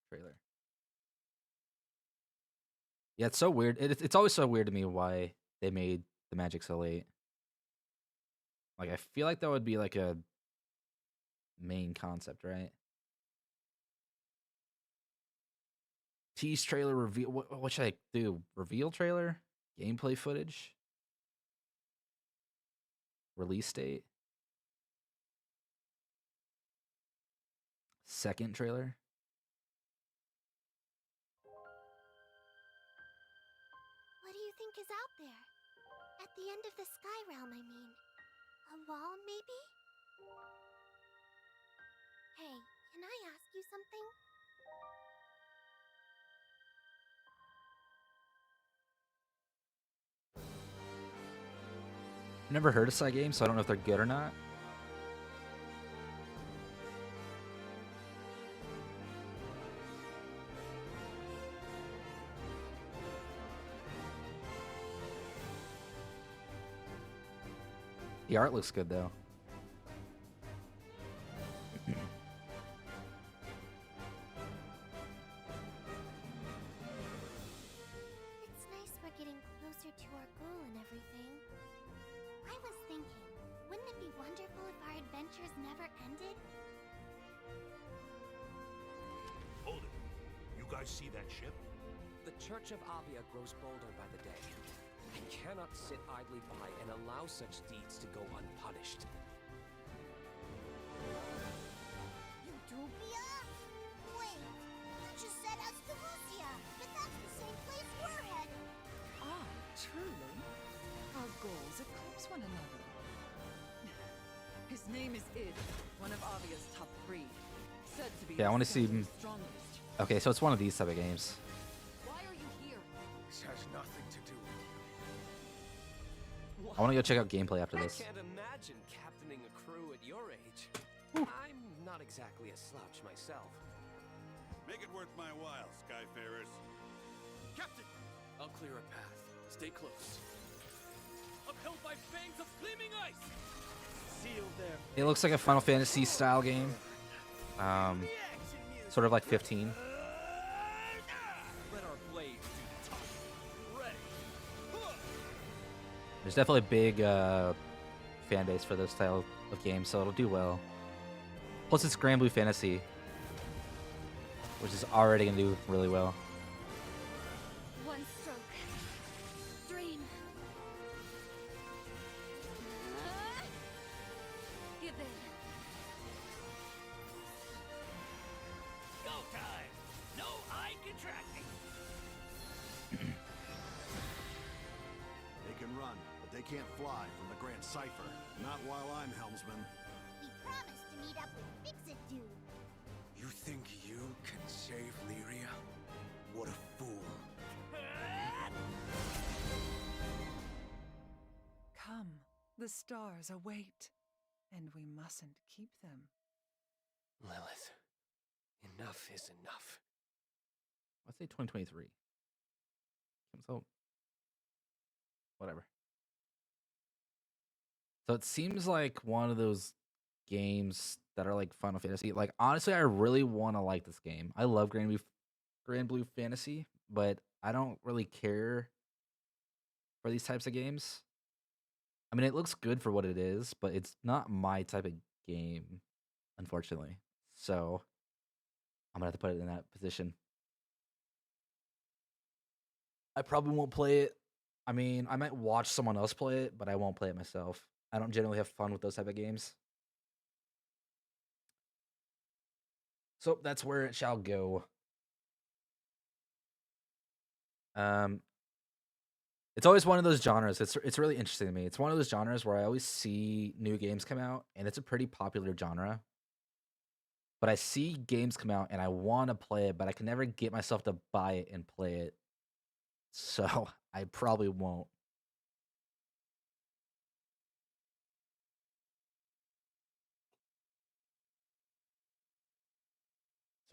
Trailer. Yeah, it's so weird. It's always so weird to me why they made the Magic so late. Like, I feel like that would be like a main concept, right? Tease trailer reveal. What should I do? Reveal trailer? Gameplay footage? Release date? Second trailer? What do you think is out there? At the end of the Sky Realm, I mean. A wall, maybe? Hey, can I ask you something? I've never heard of Cygames, so I don't know if they're good or not. The art looks good though. It's nice we're getting closer to our goal and everything. I was thinking, wouldn't it be wonderful if our adventures never ended? Hold it. You guys see that ship? The Church of Avia grows bolder by the day. I cannot sit idly by and allow such deeds to go unpunished. Utopia? Wait, you just said Astabusia, but that's the same place we're headed. Ah, truly? Our goals eclipse one another. His name is Id, one of Avia's top 3. Said to be Yeah, I want to see. the strongest. Okay, so it's one of these type of games. Why are you here? This has nothing to do with you. I want to go check out gameplay after this. I can't imagine captaining a crew at your age. I'm not exactly a slouch myself. Make it worth my while, Skyfarers. Captain! I'll clear a path. Stay close. Upheld by fangs of gleaming ice! Sealed there. It looks like a Final Fantasy style game. Sort of like 15. Let our blades do the talking. Ready. There's definitely a big fan base for this style of games, so it'll do well. Plus, it's Grand Blue Fantasy, which is already going to do really well. One stroke. Dream. Give in. Go time! No eye contracting! They can run, but they can't fly from the Grand Cipher. Not while I'm helmsman. We promised to meet up with Fix-It Dude. You think you can save Lyria? What a fool. Come, the stars await, and we mustn't keep them. Lilith, enough is enough. Let's say 2023. So, whatever. So it seems like one of those games that are like Final Fantasy. Like, honestly, I really want to like this game. I love Grand Blue Fantasy, but I don't really care for these types of games. I mean, it looks good for what it is, but it's not my type of game, unfortunately. So I'm gonna have to put it in that position. I probably won't play it. I mean, I might watch someone else play it, but I won't play it myself. I don't generally have fun with those type of games. So that's where it shall go. It's always one of those genres. It's really interesting to me. It's one of those genres where I always see new games come out, and it's a pretty popular genre. But I see games come out, and I want to play it, but I can never get myself to buy it and play it. So I probably won't.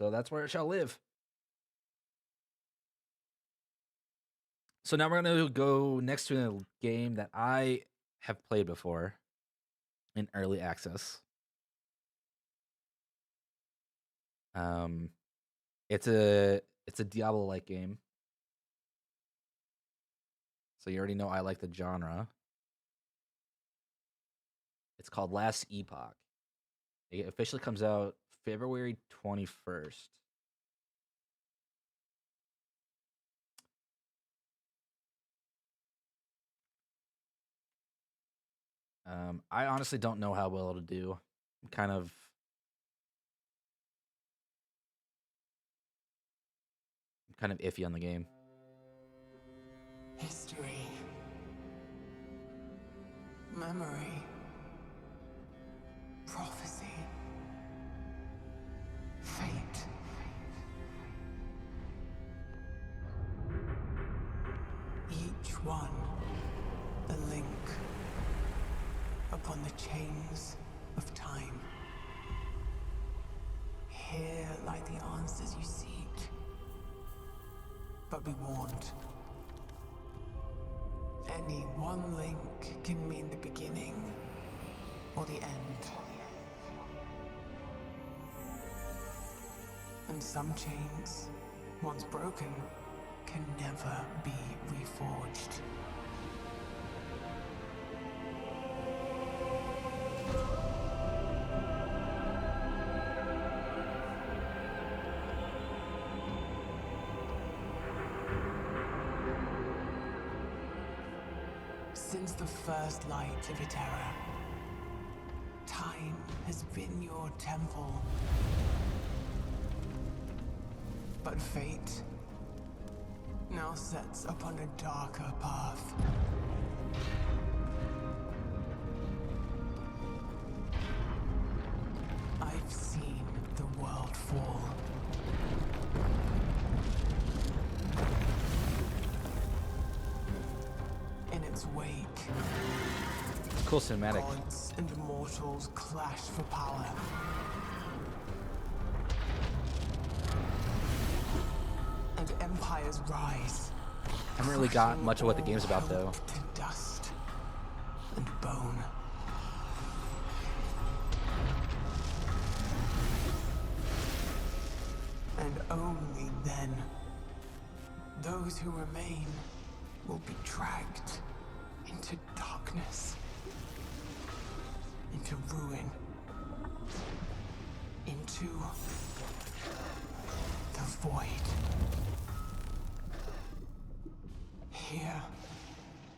So that's where it shall live. So now we're going to go next to a game that I have played before in early access. It's a Diablo-like game. So you already know I like the genre. It's called Last Epoch. It officially comes out February 21st. I honestly don't know how well it'll do. I'm kind of iffy on the game. History. Memory. Prophecy. Fate. Each one a link upon the chains of time. Here lie the answers you seek. But be warned. Any one link can mean the beginning or the end. And some chains, once broken, can never be reforged. Since the first light of Eterra, time has been your temple. But fate now sets upon a darker path. I've seen the world fall. In its wake, Cool cinematic. gods and mortals clash for power. And empires rise. I haven't really got much of what the game's about though. To dust and bone. And only then, those who remain will be dragged into darkness, into ruin, into the void. Here,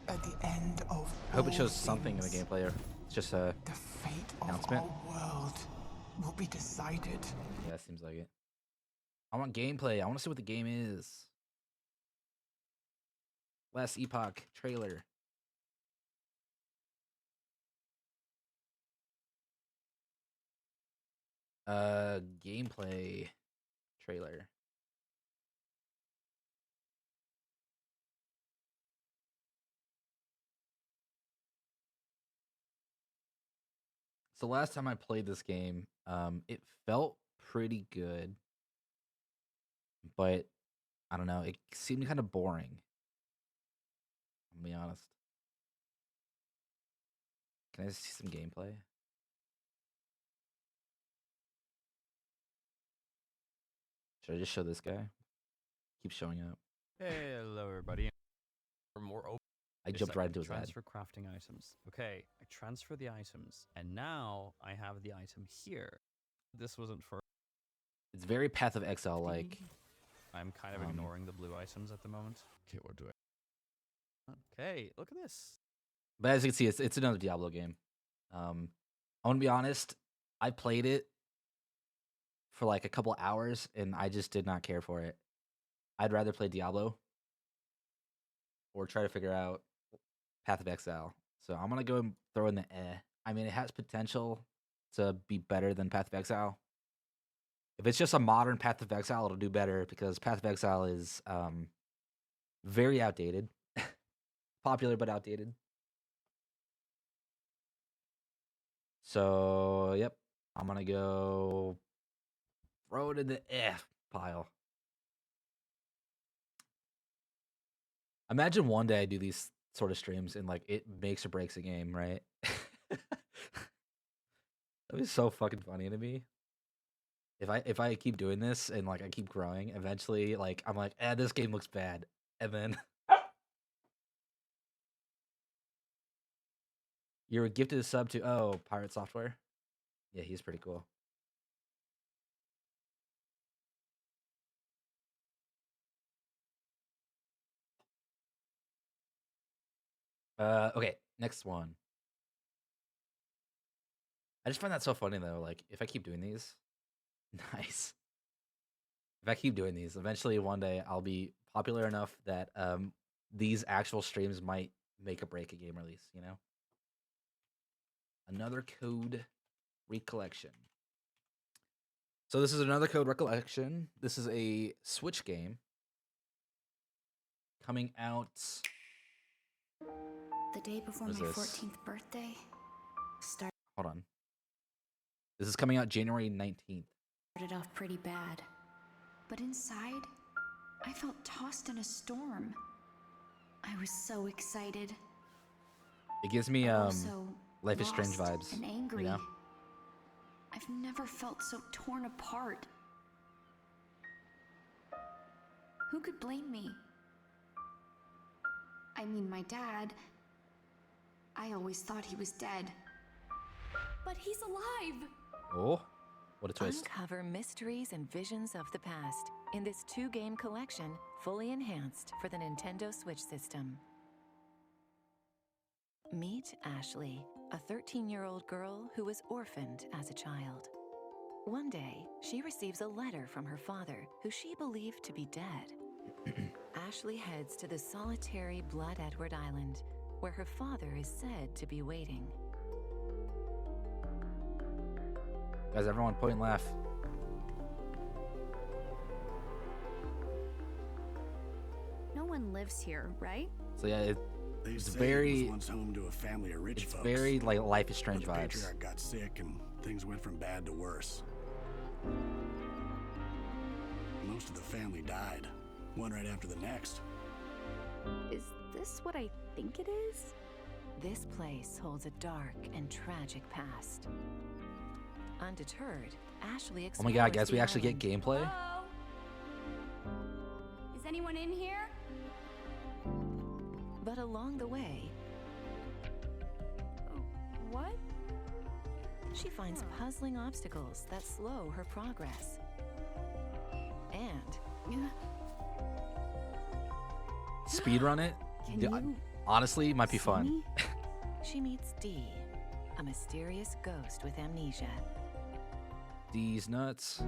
at the end of I hope it all shows something in the things, gameplay. Or it's just a the fate announcement. of our world will be decided. Yeah, it seems like it. I want gameplay. I want to see what the game is. Last Epoch trailer. Gameplay trailer. So last time I played this game, it felt pretty good, but I don't know, it seemed kind of boring. I'll be honest. Can I see some gameplay? Should I just show this guy? Keep showing up. Hello, everybody. For more open. I jumped right into his ad. Transfer crafting items. Okay, I transfer the items, and now I have the item here. This wasn't for. It's very Path of Exile like. I'm kind of ignoring the blue items at the moment. Okay, we'll do it. Okay, look at this. But as you can see, it's another Diablo game. I want to be honest. I played it for like a couple hours, and I just did not care for it. I'd rather play Diablo. or try to figure out Path of Exile. So I'm gonna go and throw in the eh. I mean, it has potential to be better than Path of Exile. If it's just a modern Path of Exile, it'll do better because Path of Exile is very outdated. Popular but outdated. So, yep. I'm going to go throw it in the pile. Imagine one day I do these sort of streams and like it makes or breaks a game, right? That was so fucking funny to me. If I keep doing this and like I keep growing, eventually like I'm like, this game looks bad. And then you're gifted a sub to Pirate Software. Yeah, he's pretty cool. Okay, next one. I just find that so funny though. Like, if I keep doing these, nice. If I keep doing these, eventually one day I'll be popular enough that these actual streams might make or break a game release. You know. Another Code Recollection. So this is another Code Recollection. This is a Switch game coming out. The day before my 14th birthday. Hold on. This is coming out January 19th. Started off pretty bad. But inside, I felt tossed in a storm. I was so excited. It gives me Also Life is Strange lost vibes. and angry. You know? I've never felt so torn apart. Who could blame me? I mean, my dad. I always thought he was dead. But he's alive! Oh, what a twist. Uncover mysteries and visions of the past in this 2-game collection, fully enhanced for the Nintendo Switch system. Meet Ashley, a 13-year-old girl who was orphaned as a child. One day, she receives a letter from her father, who she believed to be dead. Ashley heads to the solitary Blood Edward Island, where her father is said to be waiting. Guys, everyone point and laugh. No one lives here, right? So yeah, They it's say very. it was once home to a family of rich It's folks. very like Life is Strange But the vibes. patriarch got sick and things went from bad to worse. Most of the family died, one right after the next. Is this what I think it is? This place holds a dark and tragic past. Undeterred, Ashley Oh my god, guys, we actually get island. gameplay. Is anyone in here? But along the way, What? she finds puzzling obstacles that slow her progress. And Speedrun it. Can Dude, you honestly, might be fun. she meets Dee, a mysterious ghost with amnesia. These nuts.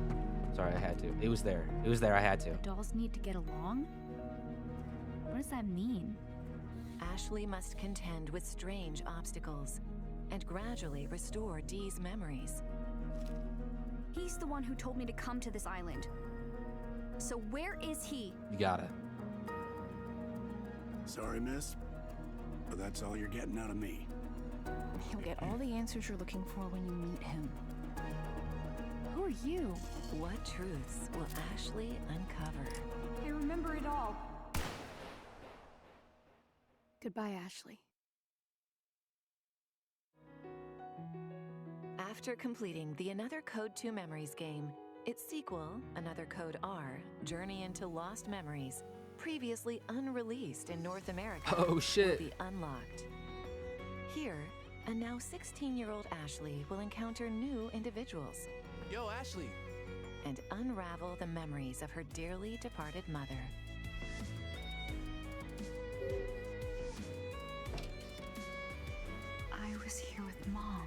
Sorry, I had to. It was there. It was there. I had to. Dolls need to get along? What does that mean? Ashley must contend with strange obstacles and gradually restore Dee's memories. He's the one who told me to come to this island. So where is he? You got it. Sorry, miss, but that's all you're getting out of me. You'll get all the answers you're looking for when you meet him. Who are you? What truths will Ashley uncover? I remember it all. Goodbye, Ashley. After completing the Another Code 2 Memories game, its sequel, Another Code R, Journey into Lost Memories, previously unreleased in North America, Oh, shit. will be unlocked. Here, a now 16-year-old Ashley will encounter new individuals. Yo, Ashley. And unravel the memories of her dearly departed mother. I was here with Mom.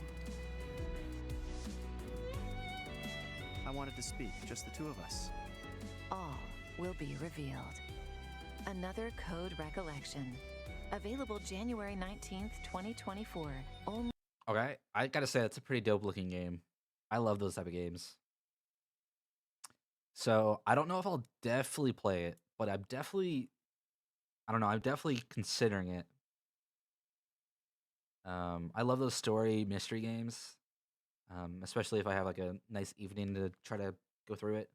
I wanted to speak, just the two of us. All will be revealed. Another Code Recollection. Available January 19th, 2024. Only. Okay, I gotta say that's a pretty dope looking game. I love those type of games. So I don't know if I'll definitely play it, but I don't know. I'm definitely considering it. I love those story mystery games, especially if I have like a nice evening to try to go through it.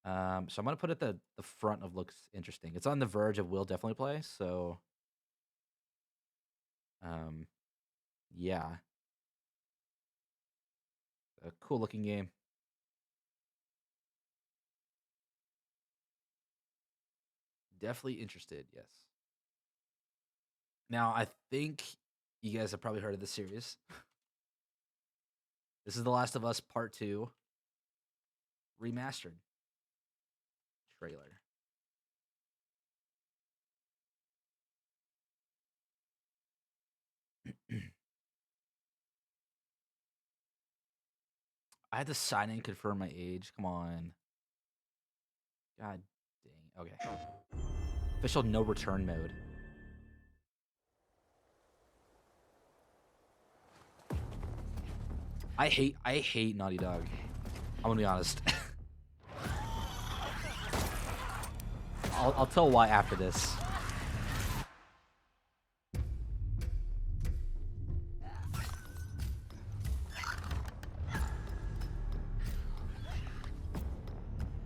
So I'm gonna put it the front of looks interesting. It's on the verge of will definitely play. So, yeah, a cool looking game. Definitely interested. Yes. Now I think you guys have probably heard of this series. This is The Last of Us Part 2 remastered trailer. I had to sign in, confirm my age. Come on. God dang. Okay. Official no return mode. I hate Naughty Dog. I'm gonna be honest. I'll tell why after this.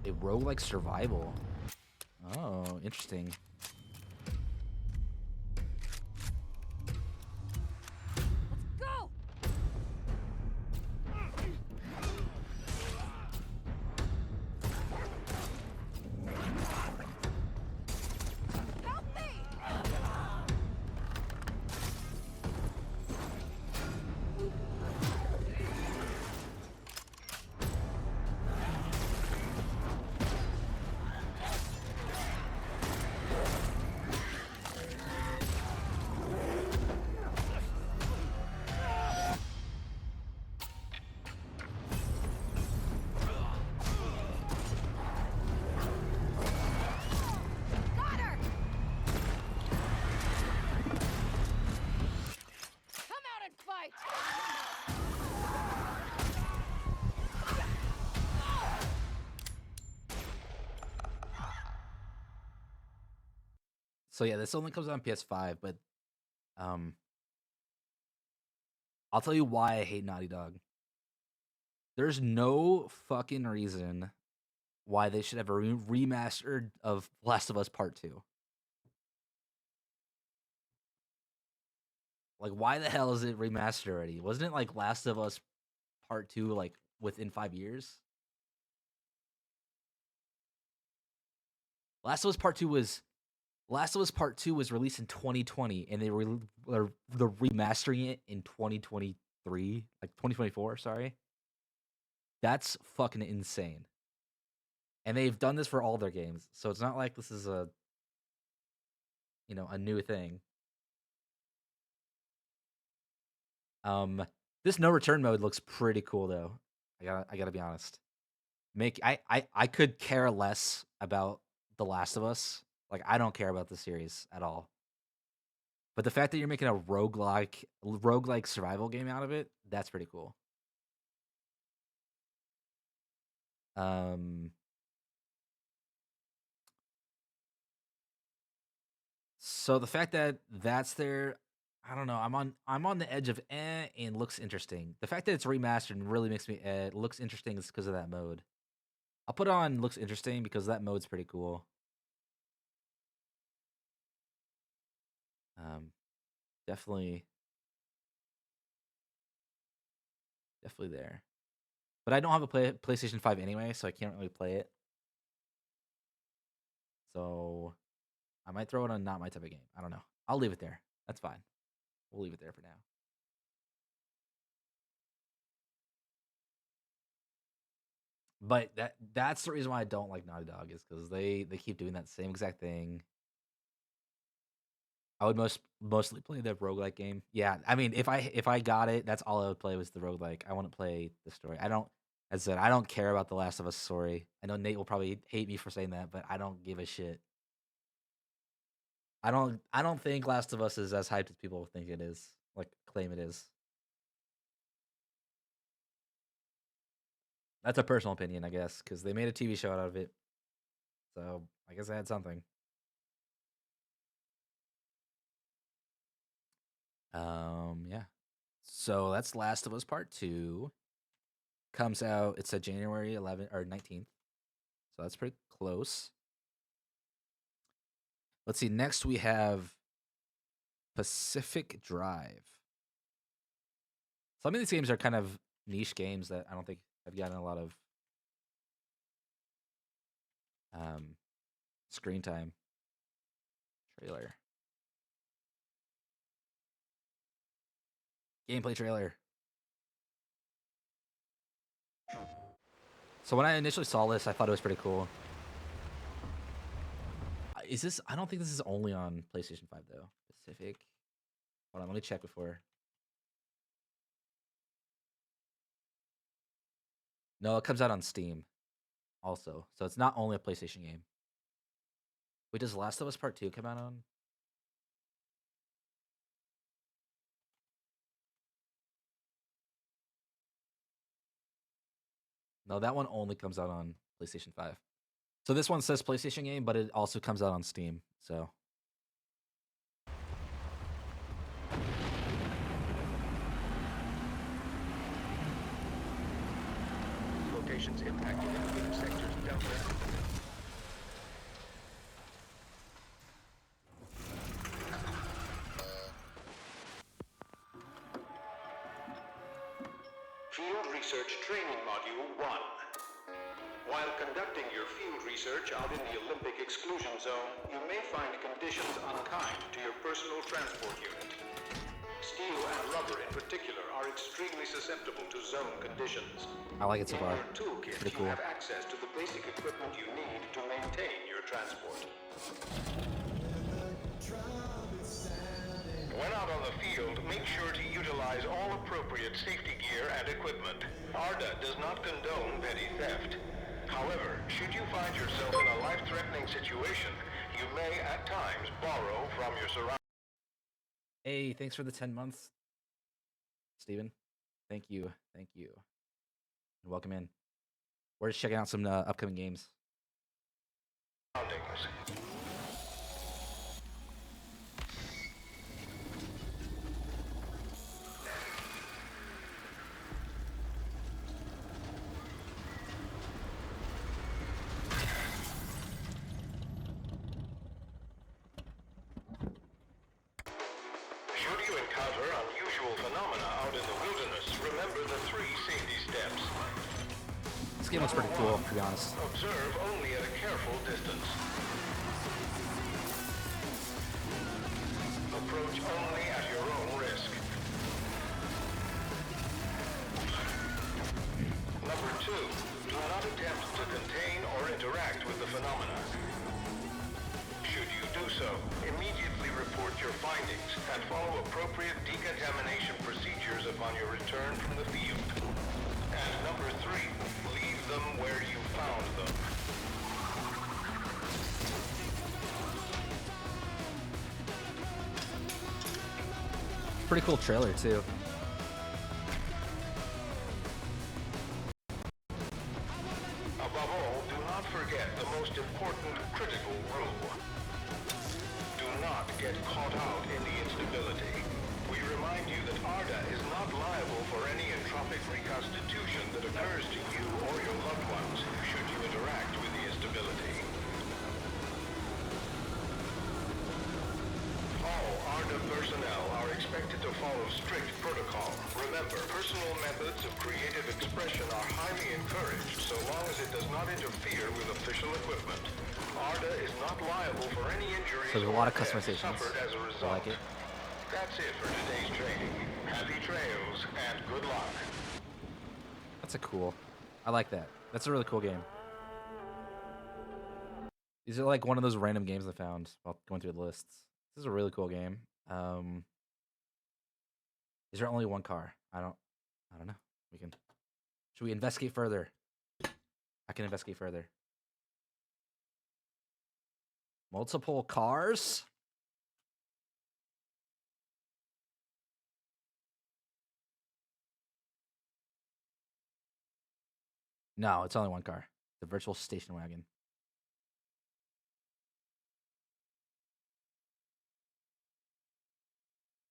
A roguelike survival. Oh, interesting. So yeah, this only comes out on PS5, but I'll tell you why I hate Naughty Dog. There's no fucking reason why they should have a remastered of Last of Us Part 2. Like, why the hell is it remastered already? Wasn't it like Last of Us Part 2 like within 5 years? Last of Us Part 2 was released in 2020, and they're remastering it in 2023, like 2024. Sorry, that's fucking insane. And they've done this for all their games, so it's not like this is a new thing. This no return mode looks pretty cool though. I gotta be honest. I could care less about The Last of Us. Like, I don't care about the series at all. But the fact that you're making a roguelike survival game out of it, that's pretty cool. So the fact that that's there, I don't know. I'm on the edge of and looks interesting. The fact that it's remastered and really makes me looks interesting is because of that mode. I'll put on looks interesting because that mode's pretty cool. Definitely there. But I don't have a PlayStation 5 anyway, so I can't really play it. So I might throw it on not my type of game. I don't know. I'll leave it there. That's fine. We'll leave it there for now. But that's the reason why I don't like Naughty Dog is because they keep doing that same exact thing. I would mostly play the roguelike game. Yeah, I mean, if I got it, that's all I would play was the roguelike. I wouldn't play the story. I don't I said I don't care about The Last of Us story. I know Nate will probably hate me for saying that, but I don't give a shit. I don't think Last of Us is as hyped as people think it is, like claim it is. That's a personal opinion, I guess, because they made a TV show out of it. So I guess I had something. Yeah. So that's Last of Us Part 2. Comes out, it's a January 11th or 19th. So that's pretty close. Let's see. Next we have Pacific Drive. Some of these games are kind of niche games that I don't think have gotten a lot of screen time. Trailer. Gameplay trailer. So when I initially saw this, I thought it was pretty cool. Is this? I don't think this is only on PlayStation 5 though. Pacific. Hold on, let me check before. No, it comes out on Steam also. So it's not only a PlayStation game. Wait, does Last of Us Part 2 come out on? No, that one only comes out on PlayStation 5. So this one says PlayStation game, but it also comes out on Steam. So Locations impacted in the sectors Delta. Field Research Training Module 1. While conducting your field research out in the Olympic Exclusion Zone, you may find conditions unkind to your personal transport unit. Steel and rubber in particular are extremely susceptible to zone conditions. I like it so far. In your toolkit, Pretty cool. you have access to the basic equipment you need to maintain your transport. When out on the field, make sure to utilize all appropriate safety gear and equipment. ARDA does not condone petty theft. However, should you find yourself in a life-threatening situation, you may at times borrow from your surroundings. Hey, thanks for the 10 months, Steven. Thank you. Thank you. And welcome in. We're just checking out some upcoming games. Should you encounter unusual phenomena out in the wilderness, remember the 3 safety steps. This game looks pretty cool, to be honest. Observe only at a careful distance. Approach only at your own risk. Number 2, do not attempt to contain or interact with the phenomena. Should you do so, immediately report your findings and follow appropriate decontamination procedures upon your return from the field. And number 3, leave them where you found them. Pretty cool trailer too. Above all, do not forget the most important critical rule. Do not get caught out in the instability. We remind you that ARDA is not liable for any entropic reconstitution that occurs to you or your loved ones should you interact with the instability. All ARDA personnel are expected to follow strict protocol. Remember, personal methods of creative expression are highly encouraged so long as it does not interfere with official equipment. ARDA is not liable for any injuries So there's a lot of or death customizations. suffered as a result. I like it. That's it for today's training. Happy trails and good luck. That's a cool. I like that. That's a really cool game. These are like one of those random games I found while going through the lists. This is a really cool game. Is there only one car? I don't know. We can Should we investigate further? I can investigate further. Multiple cars? No, it's only one car. The virtual station wagon.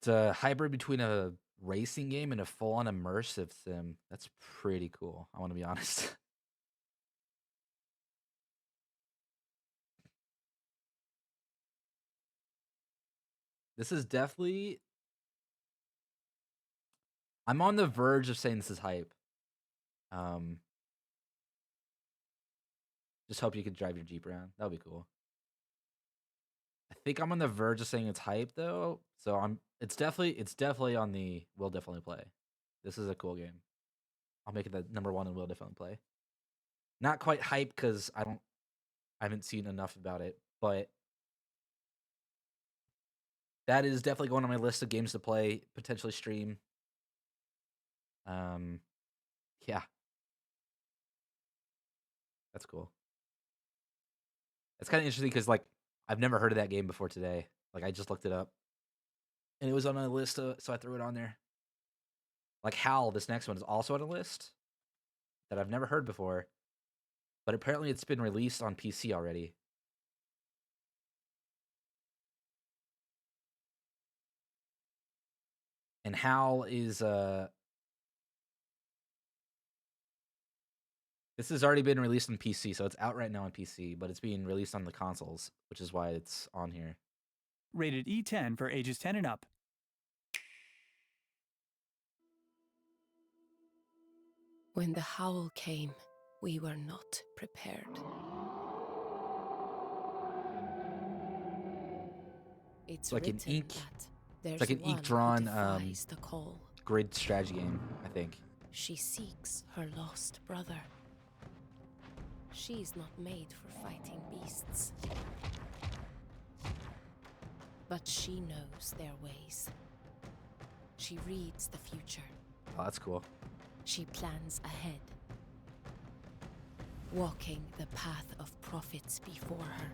It's a hybrid between a racing game and a full-on immersive sim. That's pretty cool. I want to be honest. This is definitely... I'm on the verge of saying this is hype. Just hope you could drive your Jeep around. That would be cool. I think I'm on the verge of saying it's hype though. So it's definitely on the will definitely play. This is a cool game. I'll make it the #1 and will definitely play. Not quite hype because I haven't seen enough about it, but that is definitely going on my list of games to play, potentially stream. Yeah. That's cool. It's kind of interesting because like I've never heard of that game before today. Like I just looked it up, and it was on my list, so I threw it on there. Like Howl, this next one is also on a list that I've never heard before, but apparently it's been released on PC already. And Howl is this has already been released on PC, so it's out right now on PC, but it's being released on the consoles, which is why it's on here. Rated E10 for ages 10 and up. When the howl came, we were not prepared. It's like an ink. It's like an ink-drawn grid strategy game, I think. She seeks her lost brother. She's not made for fighting beasts. But she knows their ways. She reads the future. Oh, that's cool. She plans ahead, walking the path of prophets before her.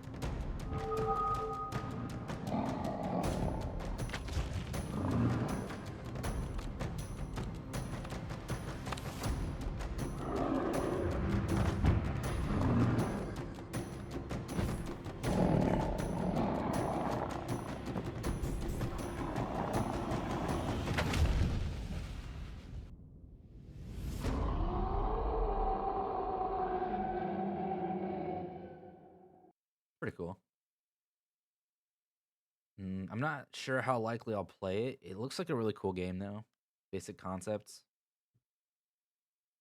Pretty cool. I'm not sure how likely I'll play it. It looks like a really cool game though. Basic concepts.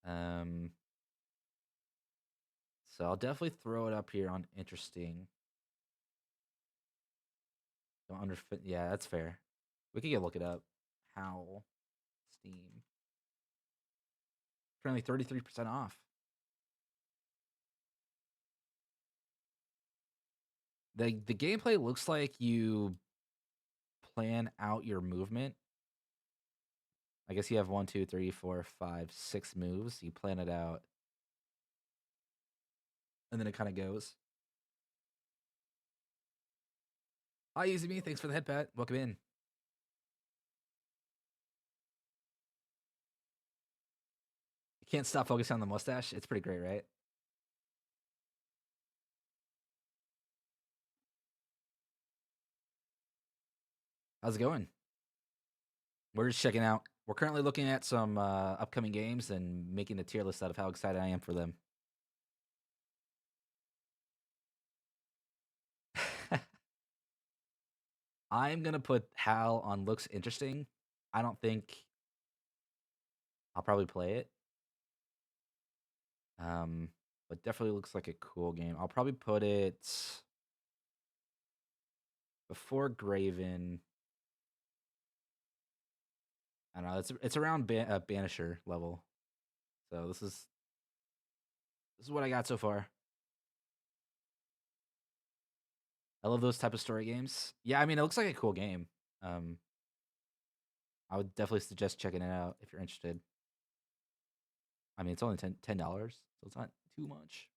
So I'll definitely throw it up here on interesting. Don't underfit. Yeah, that's fair. We could look it up. Howl Steam. Currently 33% off. The gameplay looks like you plan out your movement. I guess you have 1, 2, 3, 4, 5, 6 moves. You plan it out. And then it kind of goes. Hi, Easy Me. Thanks for the head pat. Welcome in. You can't stop focusing on the mustache. It's pretty great, right? How's it going? We're just checking out. We're currently looking at some upcoming games and making a tier list out of how excited I am for them. I'm going to put Hal on looks interesting. I don't think I'll probably play it. But definitely looks like a cool game. I'll probably put it before Graven. I don't know. It's around Banisher level. So this is what I got so far. I love those type of story games. Yeah, I mean, it looks like a cool game. I would definitely suggest checking it out if you're interested. I mean, it's only $10, so it's not too much.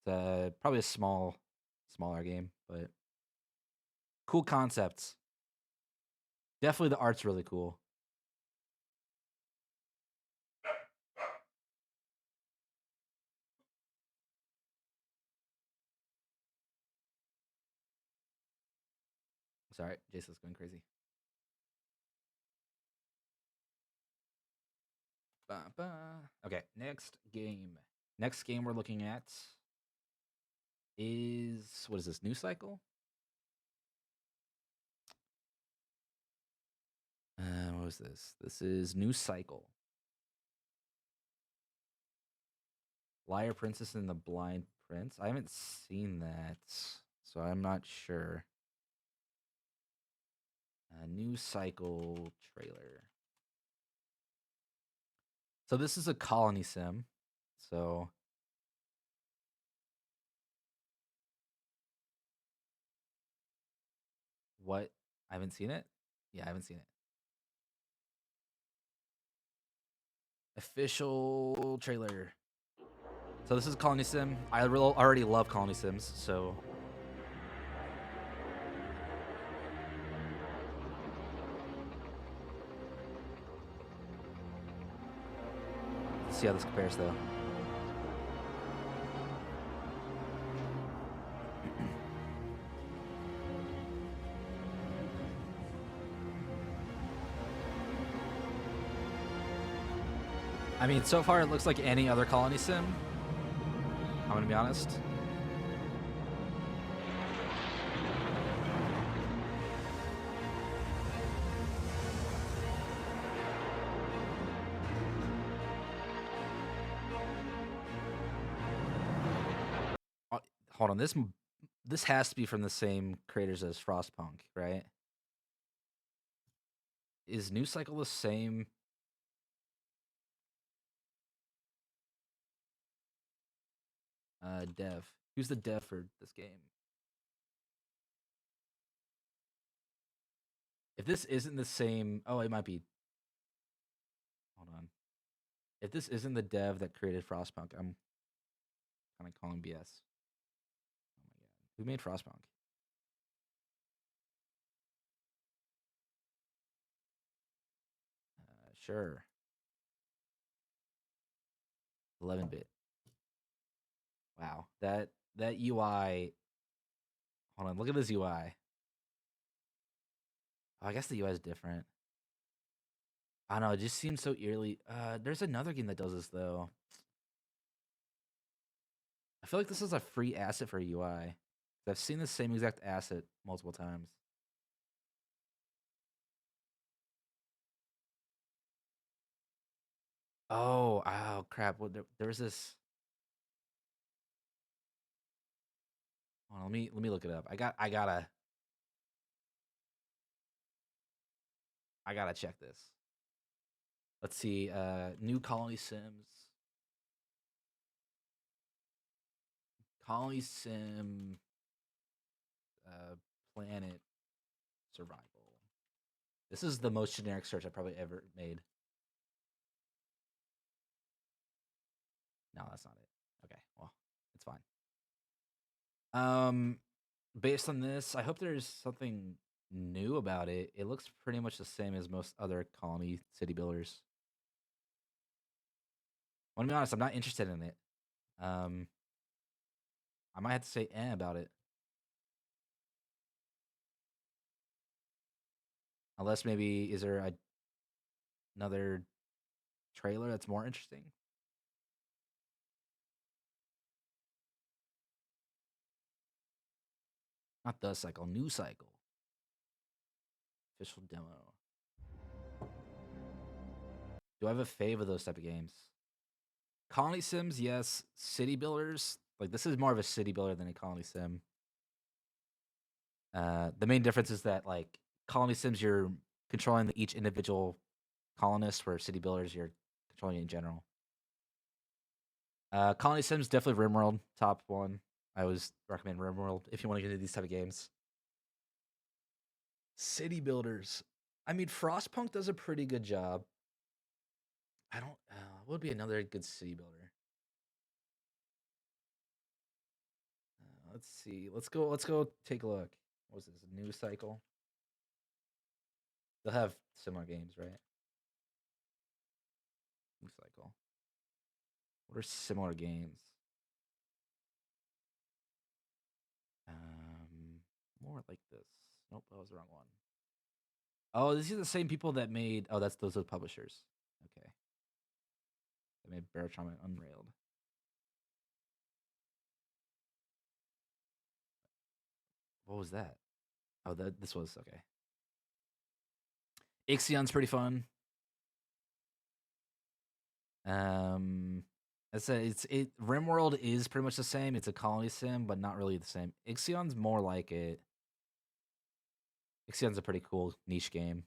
It's probably a smaller game, but cool concepts. Definitely the art's really cool. Sorry, Jason's going crazy. Okay, next game. Next game we're looking at is, what is this, New Cycle? What was this? This is New Cycle. Liar Princess and the Blind Prince. I haven't seen that, so I'm not sure. New Cycle trailer. So this is a colony sim. So what? I haven't seen it? Yeah, I haven't seen it. Official trailer. So this is Colony Sim. I already love Colony Sims, so let's see how this compares though. I mean, so far it looks like any other Colony Sim. I'm gonna be honest. Hold on, this has to be from the same creators as Frostpunk, right? Is New Cycle the same? Dev. Who's the dev for this game? If this isn't the same, oh, it might be. Hold on. If this isn't the dev that created Frostpunk, I'm kind of calling BS. Oh my god, who made Frostpunk? Sure. 11-bit. Wow, that UI. Hold on, look at this UI. Oh, I guess the UI is different. I don't know, it just seems so eerily. There's another game that does this though. I feel like this is a free asset for a UI. I've seen the same exact asset multiple times. Oh crap! Well, there's this. Hold on, let me look it up. I gotta check this. Let's see. New Colony Sims. Colony Sim. Planet Survival. This is the most generic search I've probably ever made. No, that's not it. Okay, well, it's fine. Based on this, I hope there's something new about it. It looks pretty much the same as most other colony city builders. I want to be honest, I'm not interested in it. I might have to say about it. Unless maybe, is there another trailer that's more interesting? Not the cycle, New Cycle. Official demo. Do I have a fave of those type of games? Colony Sims, yes. City builders, like this is more of a city builder than a colony sim. The main difference is that like Colony Sims, you're controlling each individual colonist, where city builders, you're controlling it in general. Colony Sims, definitely RimWorld, top one. I always recommend RimWorld if you want to get into these type of games. City builders. I mean, Frostpunk does a pretty good job. I don't. What would be another good city builder? Let's see. Let's go take a look. What was this? News cycle. They'll have similar games, right? News cycle. What are similar games? More like this. Nope, that was the wrong one. Oh, these are the same people that made. Oh, those are the publishers. Okay. They made Baratron and Unrailed. What was that? Oh, this was okay. Ixion's pretty fun. RimWorld is pretty much the same. It's a colony sim, but not really the same. Ixion's more like it. Ixion's a pretty cool niche game.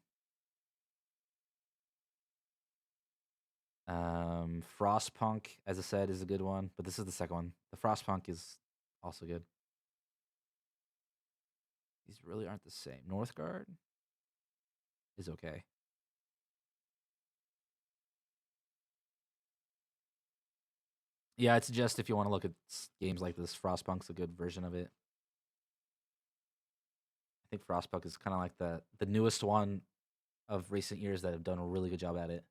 Frostpunk, as I said, is a good one, but this is the second one. The Frostpunk is also good. These really aren't the same. Northgard is okay. Yeah, I'd suggest if you want to look at games like this, Frostpunk's a good version of it. I think Frostpunk is kind of like the newest one of recent years that have done a really good job at it.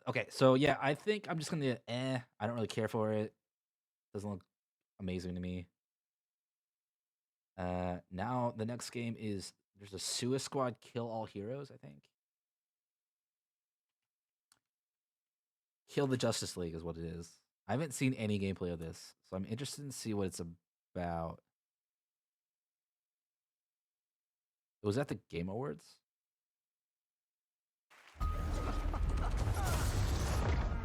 Okay, so yeah, I think I'm just gonna I don't really care for it. Doesn't look amazing to me. Now the next game is there's a Suicide Squad Kill All Heroes, I think. Kill the Justice League is what it is. I haven't seen any gameplay of this, so I'm interested to see what it's about. Was that the Game Awards?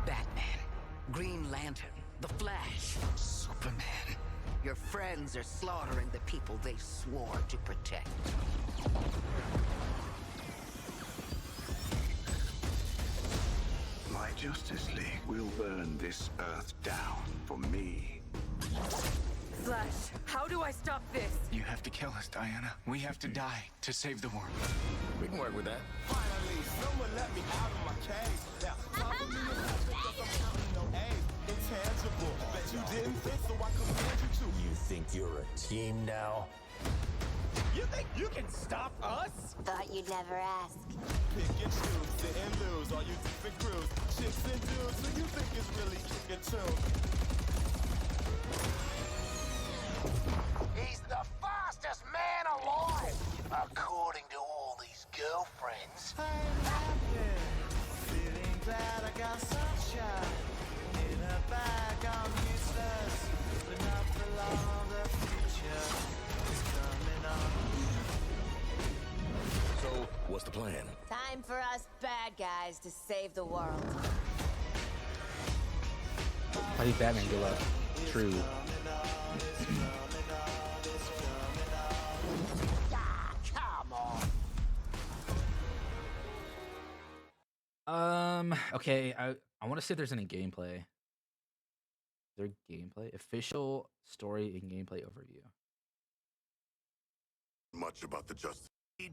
Batman, Green Lantern, The Flash, Superman. Your friends are slaughtering the people they swore to protect. My Justice League will burn this Earth down for me. Flash, how do I stop this? You have to kill us, Diana. We have to die to save the world. We can work with that. Finally, someone let me out of my cage. Now, follow me because I'm counting no A's. Intangible. Bet you didn't fit, so I command you to. You think you're a team now? You think you can stop us? Thought you'd never ask. Pick and choose, sit and lose. All you different crews, chicks and dudes. Who you think is really kicking tune? He's the fastest man alive, according to all these girlfriends. I'm happy, feeling glad I got sunshine. In a bag, I'm useless, but not for long. The future is coming on. So, what's the plan? Time for us bad guys to save the world. How did Batman go up? True. Okay, I want to see if there's any gameplay. Is there gameplay? Official story and gameplay overview. Much about the Justice. Okay,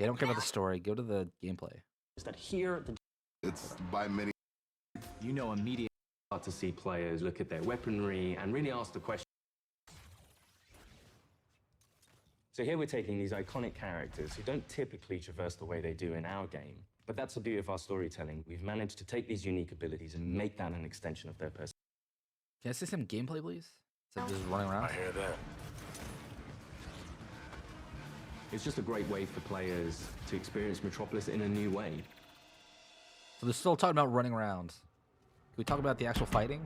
I don't care about the story. Go to the gameplay. Is that here? It's by many. You know, immediately start to see players look at their weaponry and really ask the question. So here we're taking these iconic characters who don't typically traverse the way they do in our game. But that's the beauty of our storytelling. We've managed to take these unique abilities and make that an extension of their personality. Can I see some gameplay, please? Instead of just running around. I hear that. It's just a great way for players to experience Metropolis in a new way. So they're still talking about running around. Can we talk about the actual fighting?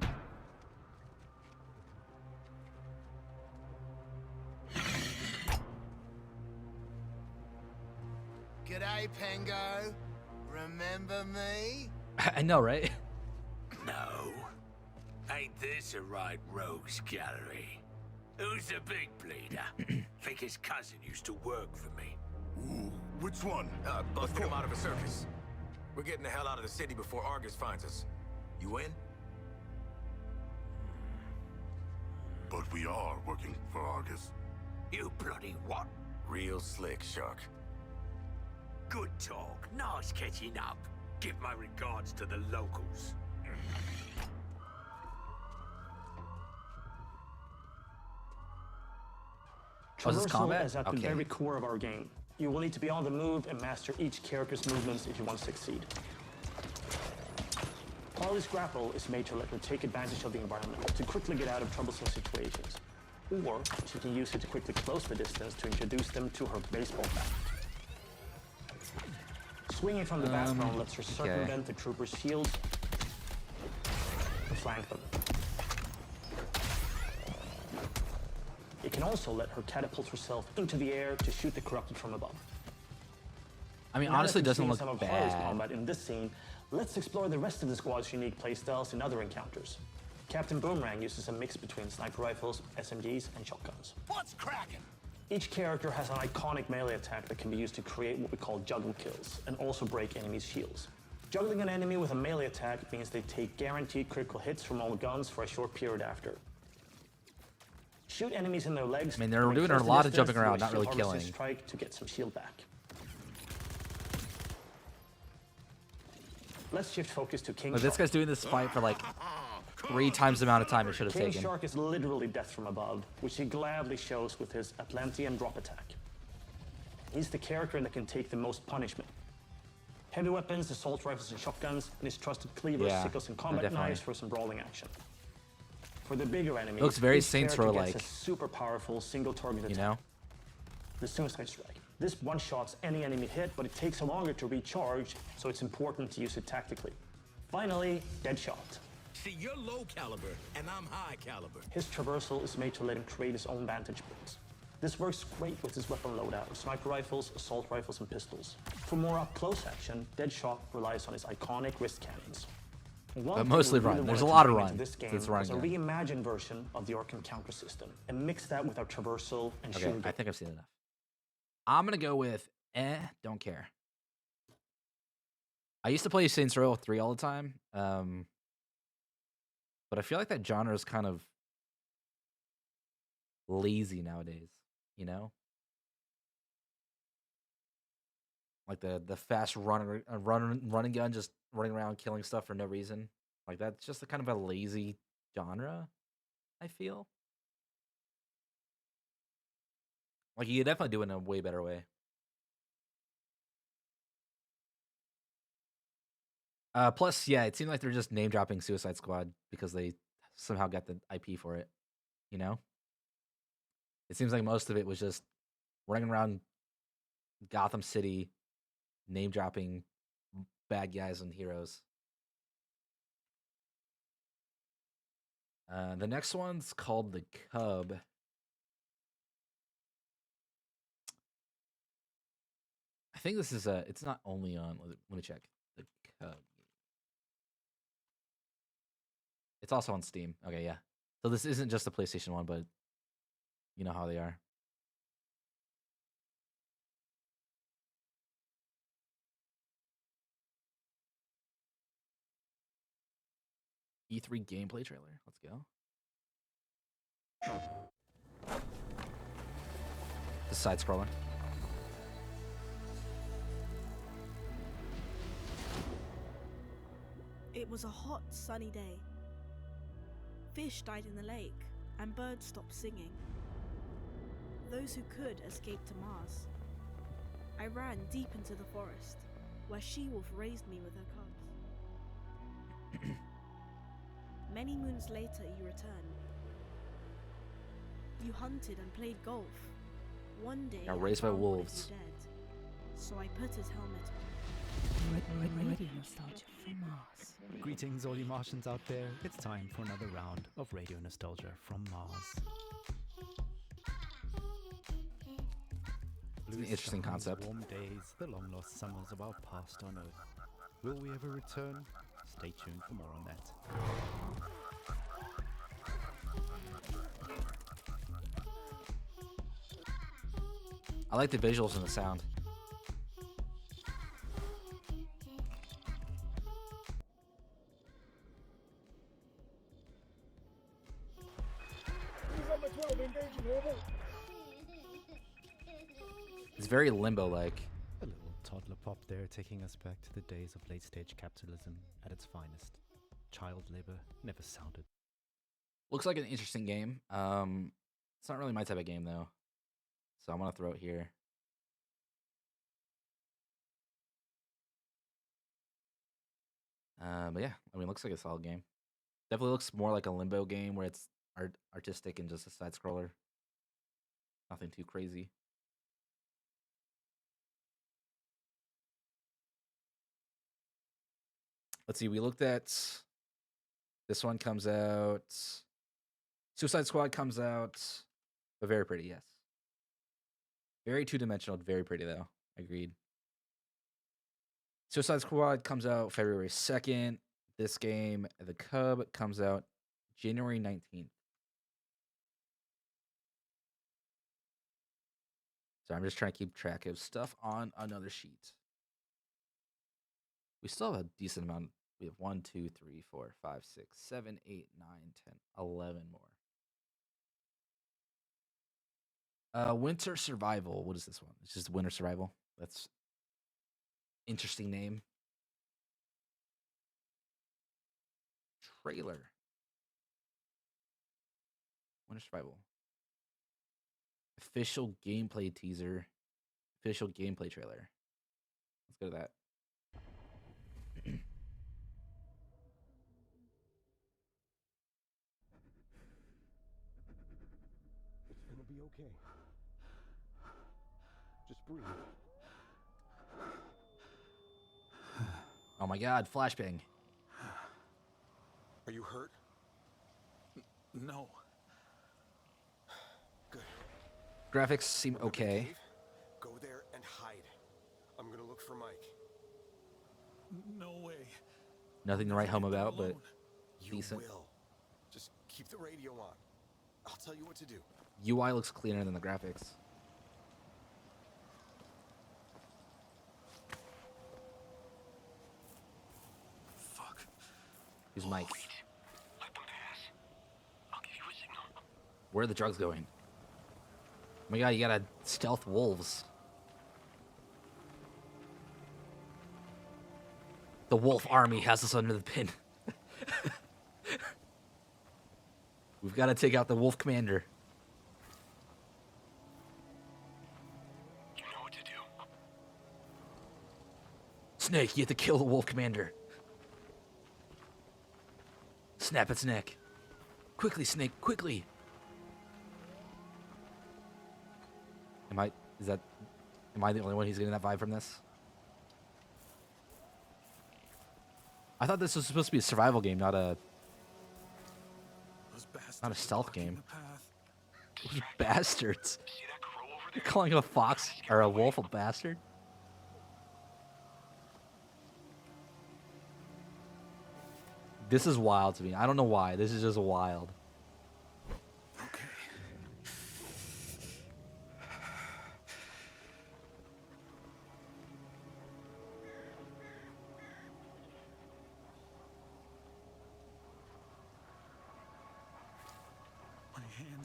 G'day, Pengo. Remember me? I know, right? No. Ain't this a right rogues gallery? Who's the big bleeder? Think his cousin used to work for me. Ooh, which one? Busted him out of a circus. We're getting the hell out of the city before Argus finds us. You in? But we are working for Argus. You bloody what? Real slick, Shark. Good talk. Nice catching up. Give my regards to the locals. Oh, is this Traversal combat? is at the Okay. very core of our game. You will need to be on the move and master each character's movements if you want to succeed. Harley's grapple is made to let her take advantage of the environment to quickly get out of troublesome situations. Or she can use it to quickly close the distance to introduce them to her baseball bat. Swinging from the background lets her circumvent the troopers' shields and flank them. It can also let her catapult herself into the air to shoot the corrupted from above. I mean, Now honestly, it that we've doesn't seen look some of Harley's bad. combat in this scene, let's explore the rest of the squad's unique playstyles in other encounters. Captain Boomerang uses a mix between sniper rifles, SMGs, and shotguns. What's cracking? Each character has an iconic melee attack that can be used to create what we call juggle kills, and also break enemies' shields. Juggling an enemy with a melee attack means they take guaranteed critical hits from all guns for a short period after. Shoot enemies in their legs. I mean, they're when doing close a to lot of distance jumping to around, a not really shield harvesting killing. Strike to get some shield back. Let's shift focus to King Like, this Shark. guy's doing this fight for like 3 times the amount of time it should have King taken. Shark is literally death from above, which he gladly shows with his Atlantean drop attack. He's the character that can take the most punishment. Heavy weapons, assault rifles and shotguns, and his trusted cleavers, Yeah, sickles, and no, combat definitely. knives for some brawling action. For the bigger enemies, Looks very each Saints character Row gets like. a super powerful single target attack. You know? The Suicide Strike. This one-shots any enemy hit, but it takes longer to recharge, so it's important to use it tactically. Finally, Deadshot. See, you're low caliber, and I'm high caliber. His traversal is made to let him create his own vantage points. This works great with his weapon loadout of sniper rifles, assault rifles, and pistols. For more up-close action, Deadshot relies on his iconic wrist cannons. One But thing mostly we run. really There's a wanted to lot of bring run. into This game It's is running a gun. reimagined version of the Arkham counter system, and mix that with our traversal and Okay, shooting. I think I've seen enough. I'm gonna go with don't care. I used to play Saints Row 3 all the time, but I feel like that genre is kind of lazy nowadays. You know, like the fast running gun, just running around killing stuff for no reason. Like that's just a kind of a lazy genre. I feel like you could definitely do it in a way better way. Plus, yeah, it seemed like they're just name dropping Suicide Squad because they somehow got the IP for it. You know, it seems like most of it was just running around Gotham City, name dropping bad guys and heroes. The next one's called The Cub. I think this is it's not only on, let me check. The Cub. It's also on Steam. Okay, yeah. So this isn't just a PlayStation 1, but you know how they are. E3 gameplay trailer. Let's go. The side scroller. It was a hot, sunny day. Fish died in the lake, and birds stopped singing. Those who could escaped to Mars. I ran deep into the forest, where She-Wolf raised me with her cubs. Many moons later, you returned. You hunted and played golf. One day, Got raised by I found one of wolves. you dead, so I put his helmet on. Radio Nostalgia from Mars. Greetings, all you Martians out there. It's time for another round of Radio Nostalgia from Mars. It's an interesting skies, concept. Warm days, the long lost summers of our past on Earth. Will we ever return? Stay tuned for more on that. I like the visuals and the sound. Who's on the It's very Limbo-like. A little toddler pop there, taking us back to the days of late-stage capitalism at its finest. Child labor never sounded. Looks like an interesting game. It's not really my type of game though, so I'm gonna throw it here. But yeah, I mean, it looks like a solid game. Definitely looks more like a Limbo game where it's artistic and just a side scroller. Nothing too crazy. Let's see. We looked at this one. Comes out. Suicide Squad comes out, but very pretty. Yes. Very two-dimensional. Very pretty though. Agreed. Suicide Squad comes out February 2nd. This game, The Cub, comes out January 19th. So I'm just trying to keep track of stuff on another sheet. We still have a decent amount. We have 1, 2, 3, 4, 5, 6, 7, 8, 9, 10, 11 more. Winter Survival. What is this one? It's just Winter Survival. That's interesting name. Trailer. Winter Survival. Official gameplay teaser. Official gameplay trailer. Let's go to that. It's gonna be okay. Just breathe. Oh my god, flashbang. Are you hurt? No. Good. Graphics seem okay. Go there and hide. I'm gonna look for Mike. No way. Nothing to write home about, but decent. You will. Just keep the radio on. I'll tell you what to do. UI looks cleaner than the graphics. Fuck. Who's Mike? Wait. Let them pass. I'll give you a signal. Where are the drugs going? Oh my god, you gotta stealth wolves. The wolf army has us under the pin. We've got to take out the wolf commander. You know what to do. Snake, you have to kill the wolf commander. Snap its neck. Quickly, Snake, quickly. Am I the only one who's getting that vibe from this? I thought this was supposed to be a survival game, not a stealth game. Those bastards. You're calling a fox or a wolf a bastard? This is wild to me. I don't know why. This is just wild.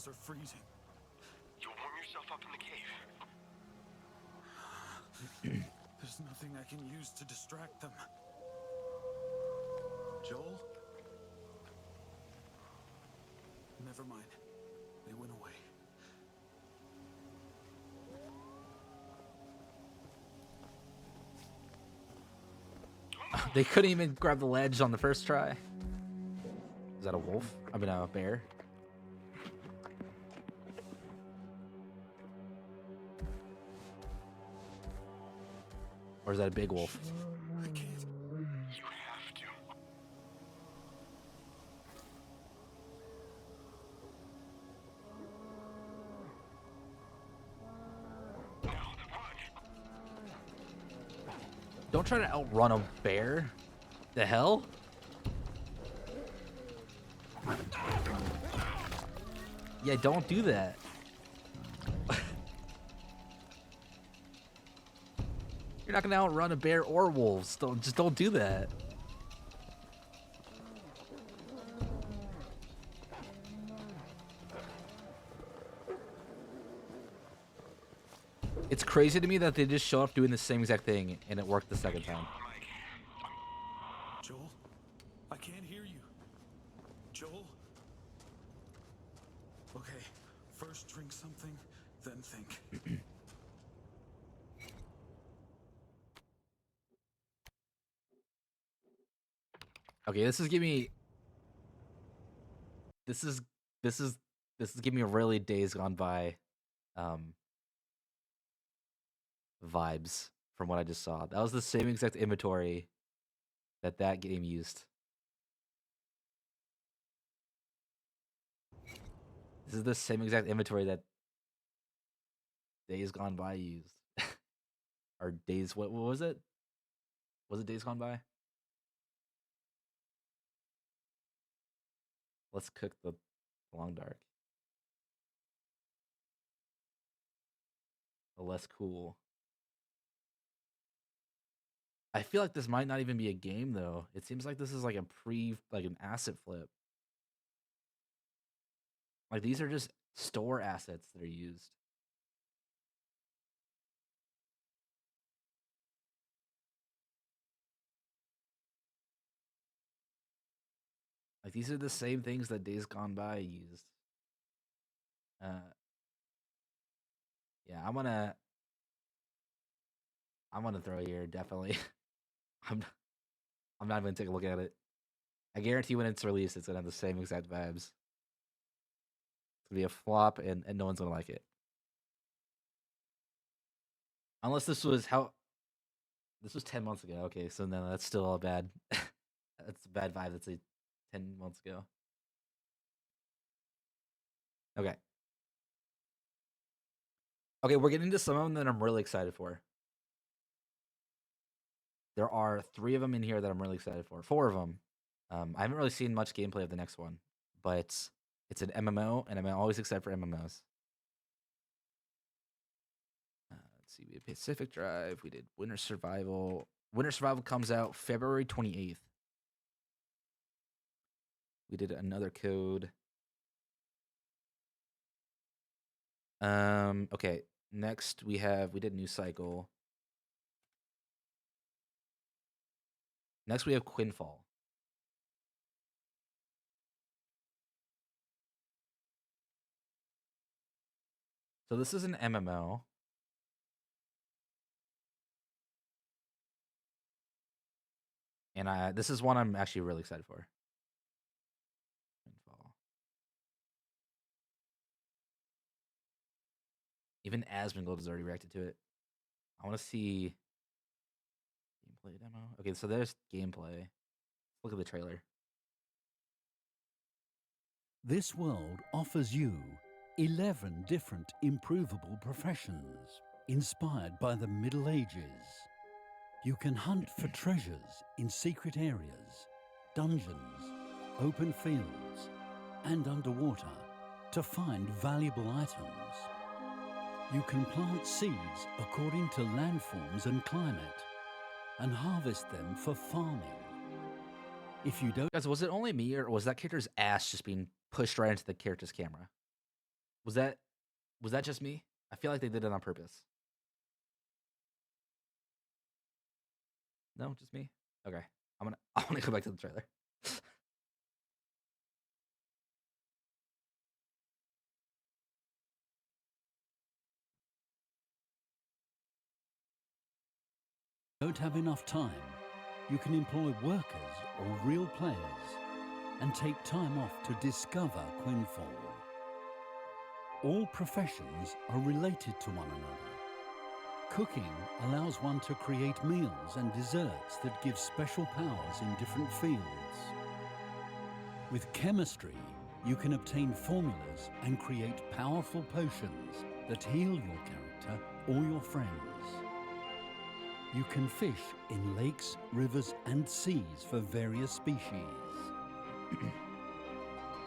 Are freezing. You'll warm yourself up in the cave. There's nothing I can use to distract them. Joel? Never mind. They went away. They couldn't even grab the ledge on the first try. Is that a wolf? I mean, a bear. Or is that a big wolf? I can't. You have to. Don't try to outrun a bear. The hell? Yeah, don't do that. You're not gonna outrun a bear or wolves. Don't do that. It's crazy to me that they just show up doing the same exact thing and it worked the second time. Joel? I can't hear you. Joel? Okay, first drink something, then think. Okay, this is giving me. This is giving me really Days Gone By, vibes from what I just saw. That was the same exact inventory that game used. This is the same exact inventory that Days Gone By used. Or Days, what was it? Was it Days Gone By? Let's cook the Long Dark. The less cool. I feel like this might not even be a game though. It seems like this is like like an asset flip. Like these are just store assets that are used. Like these are the same things that Days Gone By used. Yeah, I'm gonna throw it here, definitely. I'm not even take a look at it. I guarantee when it's released, it's gonna have the same exact vibes. It's gonna be a flop, and no one's gonna like it. Unless this was 10 months ago. Okay, so no, that's still a bad. That's a bad vibe. That's 10 months ago. Okay. Okay, we're getting to some of them that I'm really excited for. There are 3 of them in here that I'm really excited for. 4 of them. I haven't really seen much gameplay of the next one, but it's an MMO, and I'm always excited for MMOs. Let's see, we did Pacific Drive, we did Winter Survival. Winter Survival comes out February 28th. We did another code. Okay. Next we did New Cycle. Next we have Quinfall. So this is an MMO. And this is one I'm actually really excited for. Even Asmongold has already reacted to it. I want to see gameplay demo. Okay, so there's gameplay. Look at the trailer. This world offers you 11 different improvable professions inspired by the Middle Ages. You can hunt for treasures in secret areas, dungeons, open fields, and underwater to find valuable items. You can plant seeds according to landforms and climate and harvest them for farming. If you don't... Guys, was it only me or was that character's ass just being pushed right into the character's camera? Was that just me? I feel like they did it on purpose. No, just me? Okay. I want to go back to the trailer. Don't have enough time, you can employ workers or real players and take time off to discover Quinfall. All professions are related to one another. Cooking allows one to create meals and desserts that give special powers in different fields. With chemistry, you can obtain formulas and create powerful potions that heal your character or your friends. You can fish in lakes, rivers, and seas for various species.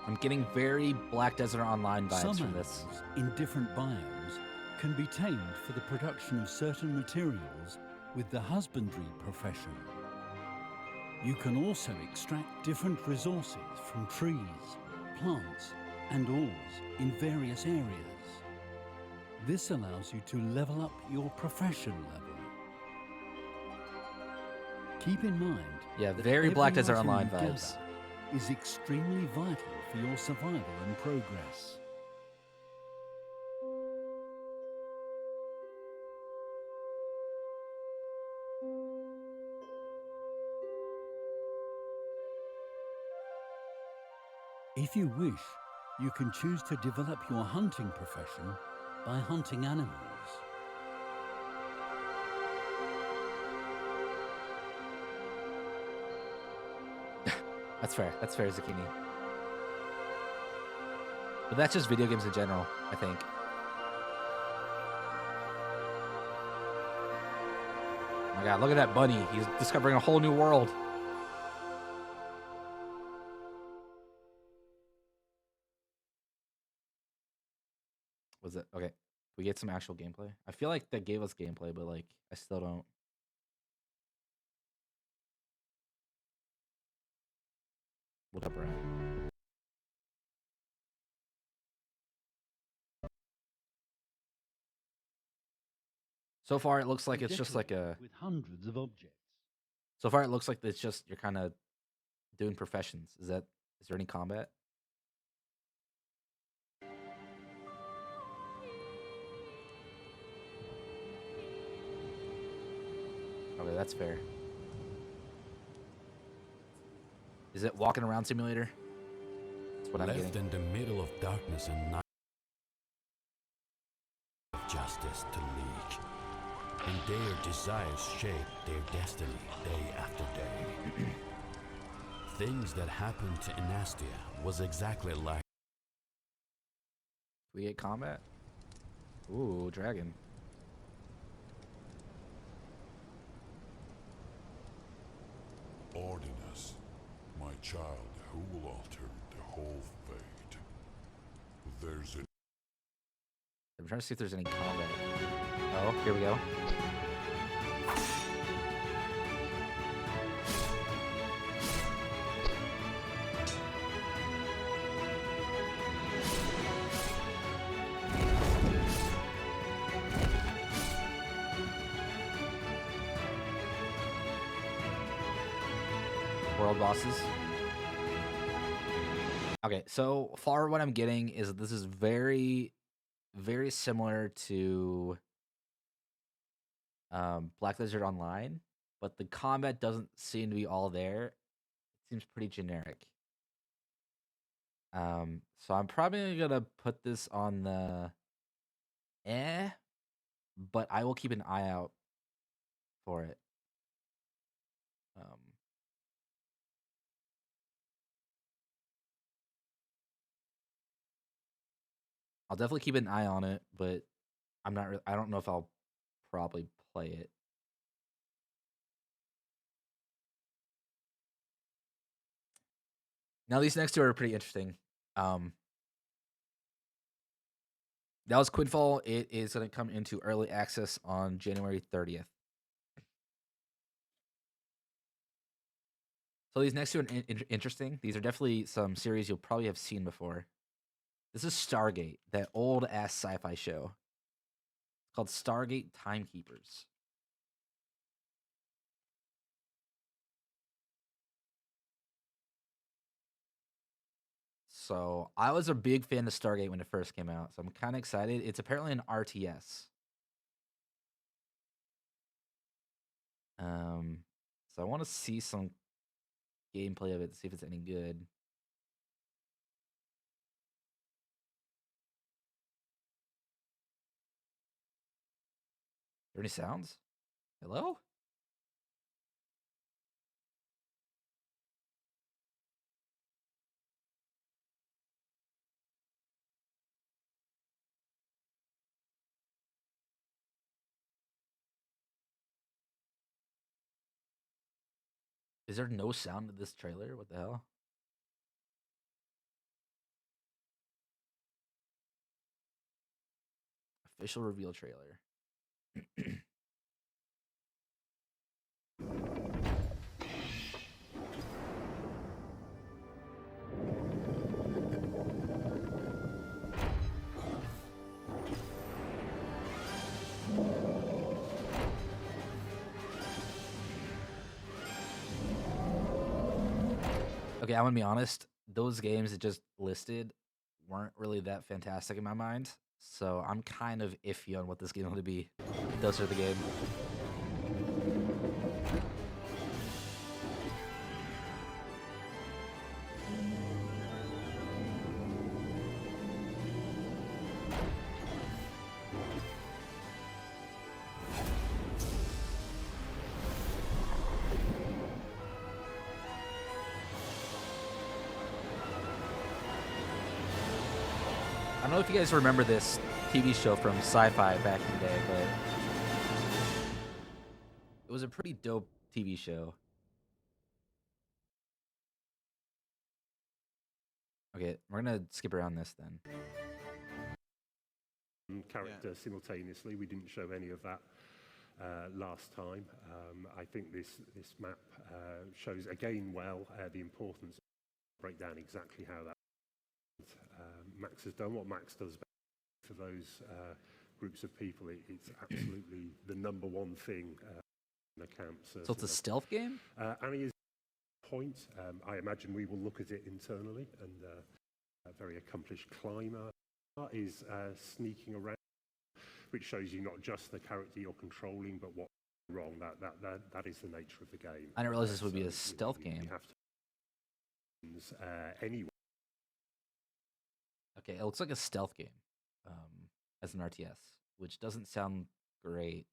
I'm getting very Black Desert Online vibes Some from this. animals in different biomes can be tamed for the production of certain materials with the husbandry profession. You can also extract different resources from trees, plants, and ores in various areas. This allows you to level up your profession level. Keep in mind, Yeah, that very Black every Desert item Online you vibes. gather is extremely vital for your survival and progress. If you wish, you can choose to develop your hunting profession by hunting animals. That's fair. That's fair, Zucchini. But that's just video games in general, I think. Oh my god, look at that bunny. He's discovering a whole new world. Was it? Okay. We get some actual gameplay. I feel like that gave us gameplay, but like, I still don't. What up, Brad? So far, it looks like it's just like a. With hundreds of objects. So far, it looks like it's just you're kind of doing professions. Is there any combat? Okay, that's fair. Is it walking around simulator? That's what I'm Left getting. in the middle of darkness and night, of justice to leak, and their desires shape their destiny day after day. Things that happened to Inastia was exactly like. We get combat? Ooh, dragon. Ordinus, my child, who will alter the whole fate? There's an I'm trying to see if there's any combat. Oh, here we go. World bosses. Okay, so far what I'm getting is this is very, very similar to Black Desert Online, but the combat doesn't seem to be all there. It seems pretty generic. So I'm probably gonna put this on the but I will keep an eye out for it. I'll definitely keep an eye on it, but I'm not. I don't know if I'll probably play it. Now these next two are pretty interesting. That was Quinfall. It is going to come into early access on January 30th. So these next two are interesting. These are definitely some series you'll probably have seen before. This is Stargate, that old-ass sci-fi show. It's called Stargate Timekeepers. So I was a big fan of Stargate when it first came out, so I'm kind of excited. It's apparently an RTS. So I want to see some gameplay of it, see if it's any good. Are there any sounds? Hello? Is there no sound to this trailer? What the hell? Official reveal trailer. Okay, I'm gonna be honest. Those games that just listed weren't really that fantastic in my mind, so I'm kind of iffy on what this game is gonna be. Those are the game. I don't know if you guys remember this TV show from Sci-Fi back in the day, but it was a pretty dope TV show. Okay, we're gonna skip around this then. Character simultaneously. We didn't show any of that last time. I think this map shows again well the importance of break down exactly how that Max has done what Max does for those groups of people. It's absolutely the number one thing in a camp. So it's a stealth game? Annie is point. I imagine we will look at it internally, and a very accomplished climber is sneaking around, which shows you not just the character you're controlling, but what's wrong. That is the nature of the game. I didn't realize this would be a stealth game. You have to anyway. Okay, it looks like a stealth game as an RTS, which doesn't sound great.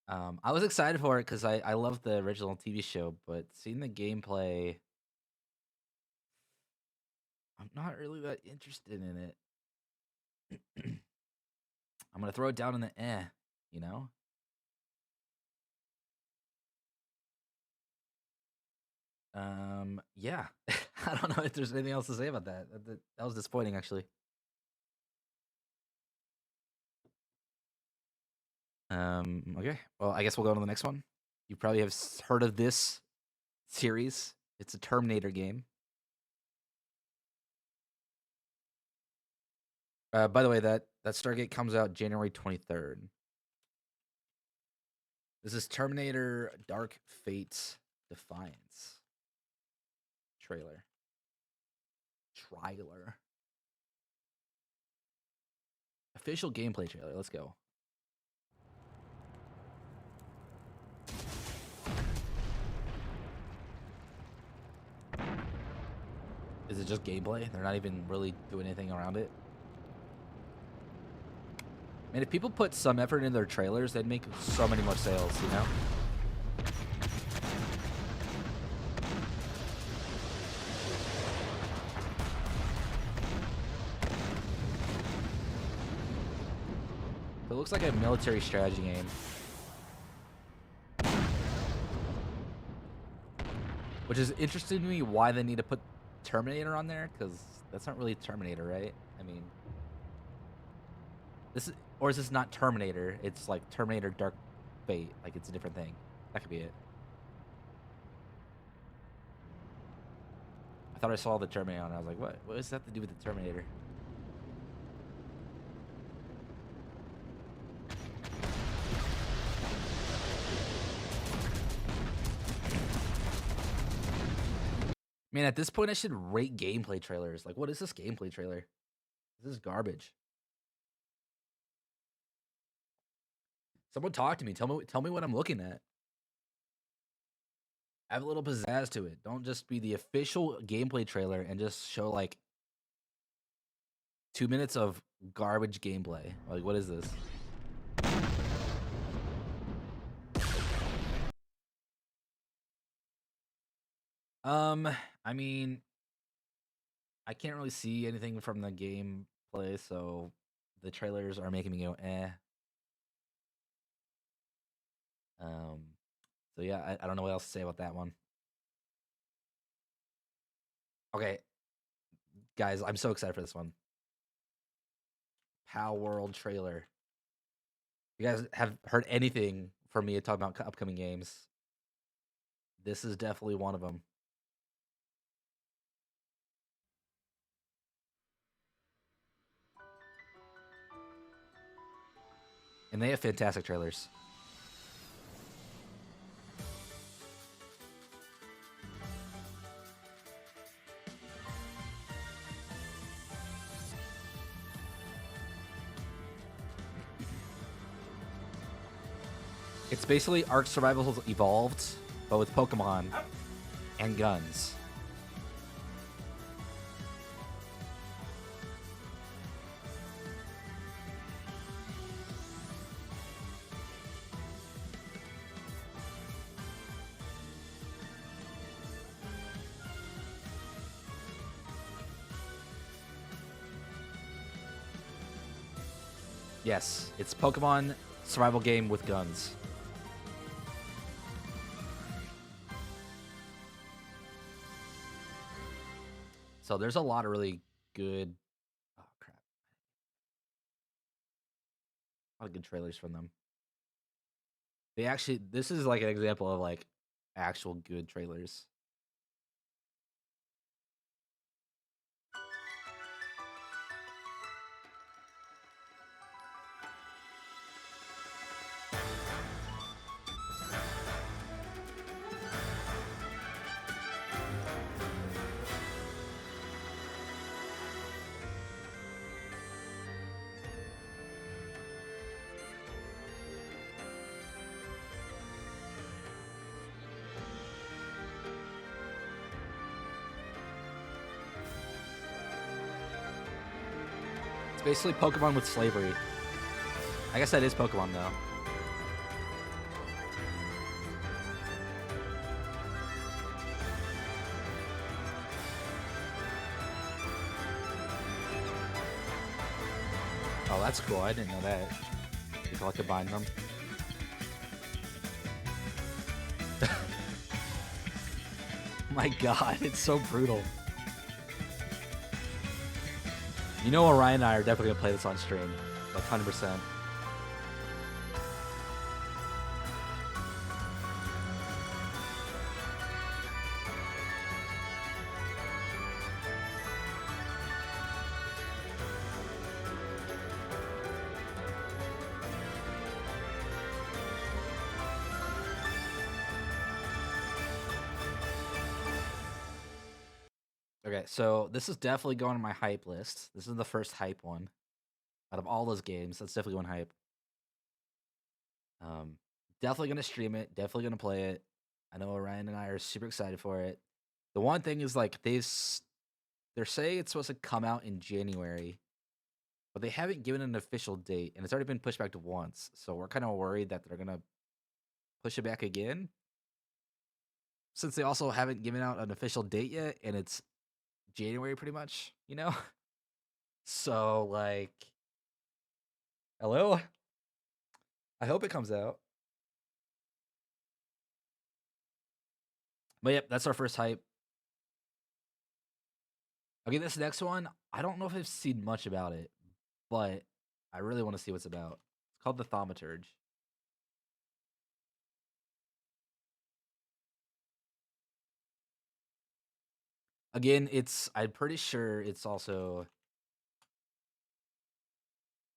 I was excited for it because I love the original TV show, but seeing the gameplay, I'm not really that interested in it. I'm going to throw it down in the you know? Yeah. I don't know if there's anything else to say about that. That was disappointing, actually. Okay. Well, I guess we'll go on to the next one. You probably have heard of this series. It's a Terminator game. By the way, that Stargate comes out January 23rd. This is Terminator Dark Fate Defiance. Trailer. Official gameplay trailer. Let's go. Is it just gameplay? They're not even really doing anything around it? Man, if people put some effort in their trailers, they'd make so many more sales, you know? It looks like a military strategy game. Which is interesting to me why they need to put Terminator on there, because that's not really Terminator, right? I mean, this is, or is this not Terminator? It's like Terminator Dark Fate, like it's a different thing. That could be it. I thought I saw the Terminator and I was like, what does that have to do with the Terminator? Man, at this point, I should rate gameplay trailers. Like, what is this gameplay trailer? This is garbage. Someone talk to me. Tell me what I'm looking at. Have a little pizzazz to it. Don't just be the official gameplay trailer and just show like 2 minutes of garbage gameplay. Like, what is this? I mean, I can't really see anything from the gameplay, so the trailers are making me go, eh. So yeah, I don't know what else to say about that one. Okay, guys, I'm so excited for this one. Pal World trailer. You guys have heard anything from me talking about upcoming games? This is definitely one of them. And they have fantastic trailers. It's basically Ark Survival Evolved, but with Pokemon and guns. Yes, it's Pokemon survival game with guns. So there's a lot of really good, oh crap, a lot of good trailers from them. They actually, this is like an example of like actual good trailers. It's basically Pokemon with slavery. I guess that is Pokemon though. Oh, that's cool. I didn't know that. You can like combine them. My God, it's so brutal. You know, Orion and I are definitely gonna play this on stream, like 100%. Okay, so this is definitely going on my hype list. This is the first hype one out of all those games. That's definitely going hype. Definitely gonna stream it. Definitely gonna play it. I know Orion and I are super excited for it. The one thing is like they're saying it's supposed to come out in January, but they haven't given an official date, and it's already been pushed back to once. So we're kind of worried that they're gonna push it back again, since they also haven't given out an official date yet, and it's January pretty much, you know? So, like, hello? I hope it comes out. But yep, that's our first hype. Okay, this next one, I don't know if I've seen much about it, but I really want to see what's about. It's called The Thaumaturge. Again, I'm pretty sure it's also,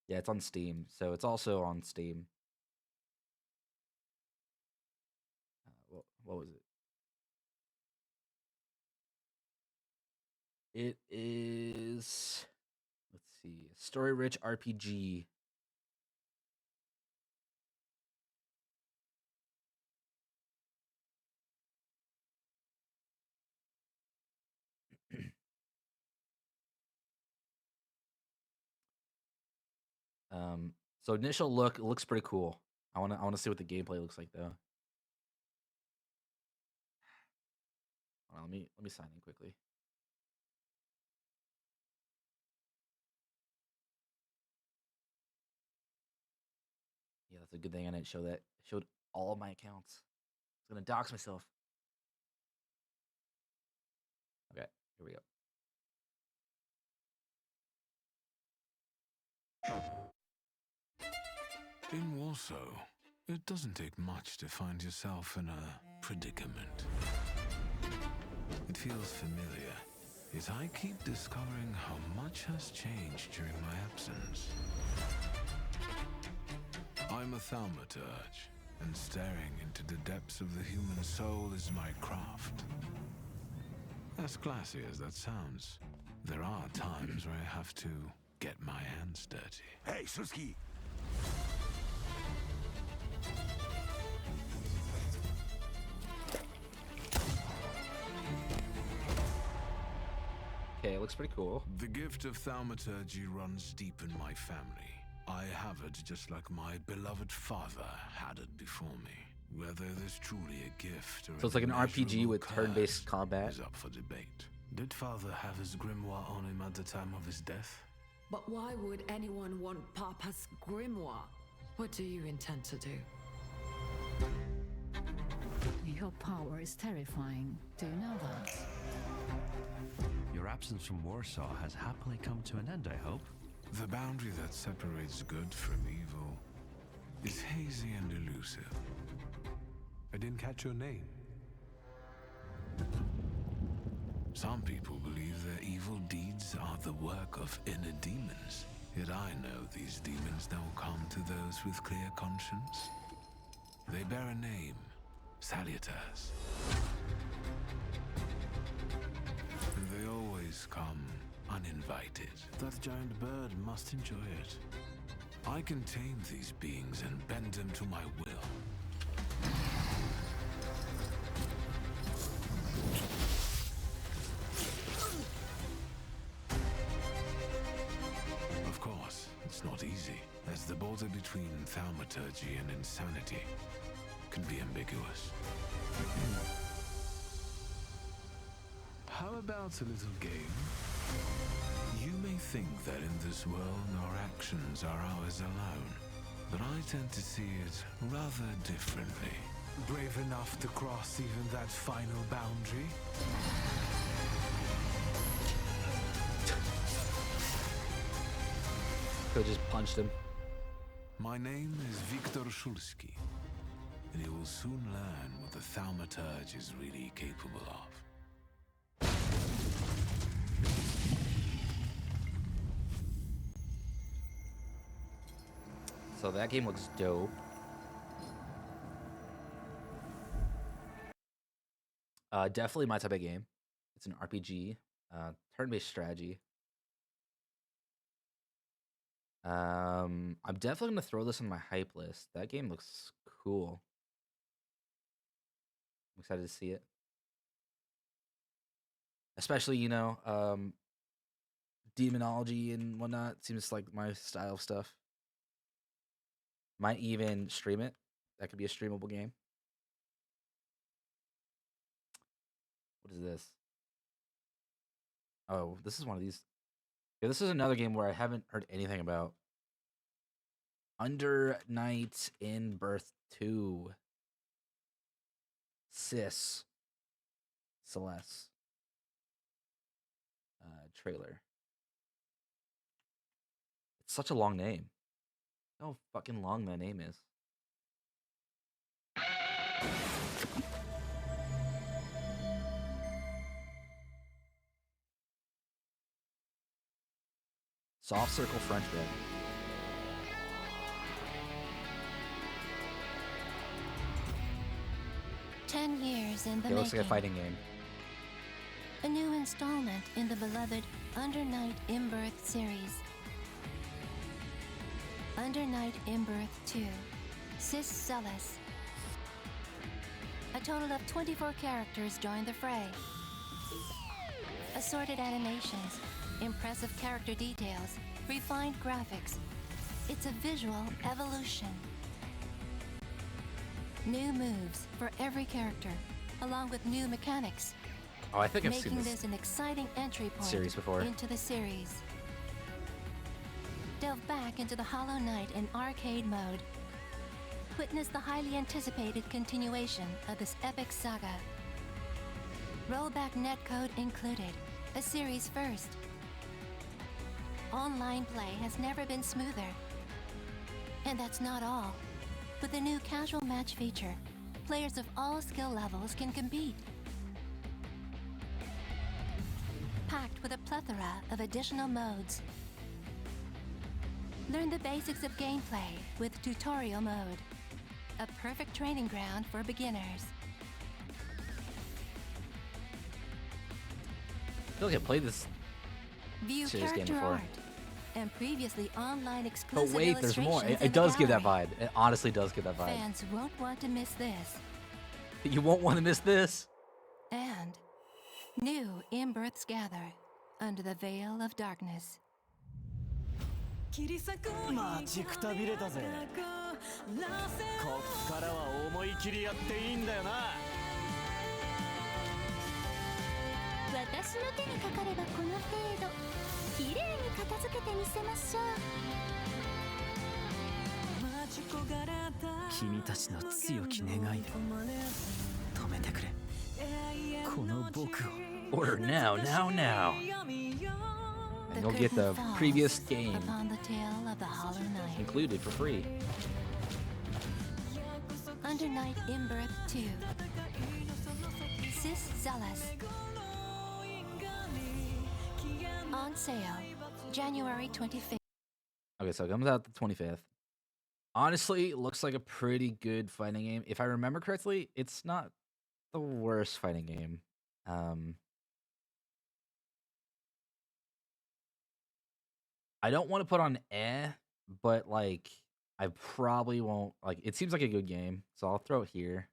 yeah, it's on Steam. So it's also on Steam. What was it? It is, let's see, story-rich RPG. So initial look, it looks pretty cool. I wanna see what the gameplay looks like though. Hold on, let me sign in quickly. Yeah, that's a good thing I didn't show that. I showed all of my accounts. I was gonna dox myself. Okay, here we go. In Warsaw, it doesn't take much to find yourself in a predicament. It feels familiar, yet I keep discovering how much has changed during my absence. I'm a thaumaturge, and staring into the depths of the human soul is my craft. As classy as that sounds, there are times where I have to get my hands dirty. Hey, Suski! Okay, it looks pretty cool. The gift of thaumaturgy runs deep in my family. I have it just like my beloved father had it before me. Whether there's truly a gift or So it's like an RPG immeasurable with turn-based curse combat. is up for debate. Did father have his grimoire on him at the time of his death? But why would anyone want Papa's grimoire? What do you intend to do? Your power is terrifying. Do you know that? Your absence from Warsaw has happily come to an end, I hope. The boundary that separates good from evil is hazy and elusive. I didn't catch your name. Some people believe their evil deeds are the work of inner demons. Yet I know these demons don't come to those with clear conscience. They bear a name, Salutars. And they always come uninvited. That giant bird must enjoy it. I can tame these beings and bend them to my will. Of course, it's not easy, as the border between thaumaturgy and insanity can be ambiguous. How about a little game? You may think that in this world our actions are ours alone, but I tend to see it rather differently. Brave enough to cross even that final boundary? Could just punched him. My name is Viktor Shulsky, and you will soon learn what the thaumaturge is really capable of. So that game looks dope. Definitely my type of game. It's an RPG, turn-based strategy. I'm definitely gonna throw this on my hype list. That game looks cool. I'm excited to see it. Especially, you know, demonology and whatnot seems like my style of stuff. Might even stream it. That could be a streamable game. What is this? Oh, this is one of these. Yeah, this is another game where I haven't heard anything about. Under Night in Birth 2. Celeste. Trailer. It's such a long name. How fucking long that name is. Soft Circle French bread. 10 years in the It making. looks like a fighting game. A new installment in the beloved Under Night in Birth series. Under Night in Birth 2. Sis Celeste. A total of 24 characters join the fray. Assorted animations, impressive character details, refined graphics. It's a visual evolution. New moves for every character, along with new mechanics. Oh, I think I've seen making this this an exciting entry point series before. into the series. Delve back into the Hollow Knight in arcade mode. Witness the highly anticipated continuation of this epic saga. Rollback netcode included, a series first. Online play has never been smoother. And that's not all. With the new casual match feature, players of all skill levels can compete. Packed with a plethora of additional modes. Learn the basics of gameplay with tutorial mode. A perfect training ground for beginners. I feel like I played this View series game character before. art and previously online But exclusive wait, there's more. illustrations in It the does give that gallery. vibe. It honestly does give that vibe. Fans won't want to miss this. You won't want to miss this. And new In Births Gather. under the veil of darkness. 待ちくたびれたぜ。こっからは思い切りやっていいんだよな。私の手にかかればこの程度綺麗に片付けてみせましょう。君たちの強き願いで止めてくれ。この僕を。 Order now, now, now. And you'll get the previous game upon the tale of the Hollow Knight. included for free. Under Night in Birth 2. Sis Zealous. On sale, January 25th. Okay, so it comes out the 25th. Honestly, it looks like a pretty good fighting game. If I remember correctly, it's not the worst fighting game. I don't want to put on but like I probably won't. Like, it seems like a good game, so I'll throw it here.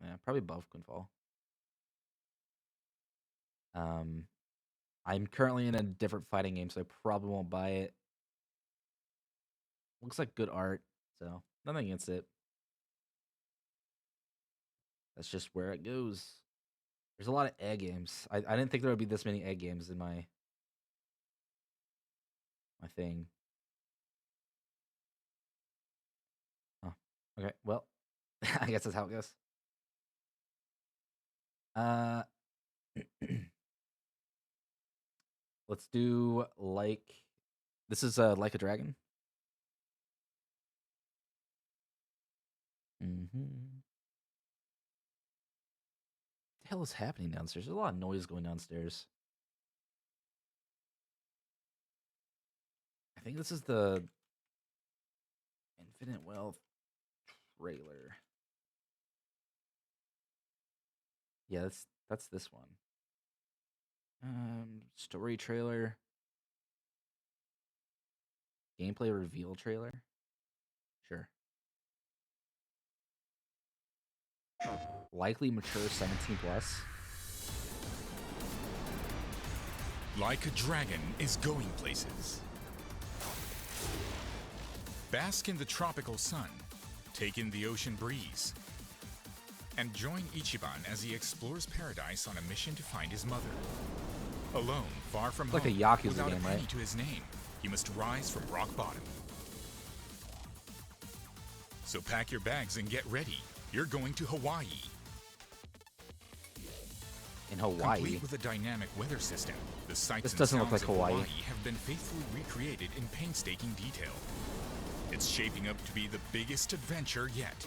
Yeah, probably above Quinfall. I'm currently in a different fighting game, so I probably won't buy it. Looks like good art, so nothing against it. That's just where it goes. There's a lot of egg games. I didn't think there would be this many egg games in my thing. Oh, okay. Well, I guess that's how it goes. Let's do like this is Like a Dragon. What the hell is happening downstairs? There's a lot of noise going downstairs. I think this is the Infinite Wealth trailer. Yeah, that's this one. Story trailer. Gameplay reveal trailer. Sure. Likely mature 17 plus. Like a Dragon is going places. Bask in the tropical sun, take in the ocean breeze, and join Ichiban as he explores paradise on a mission to find his mother. Alone, far from It's like a home, Yakuza without game, a penny right? to his name, he must rise from rock bottom. So pack your bags and get ready. You're going to Hawaii. In Hawaii? Complete with a dynamic weather system, the sights This and doesn't look sounds like of Hawaii. have been faithfully recreated in painstaking detail. It's shaping up to be the biggest adventure yet.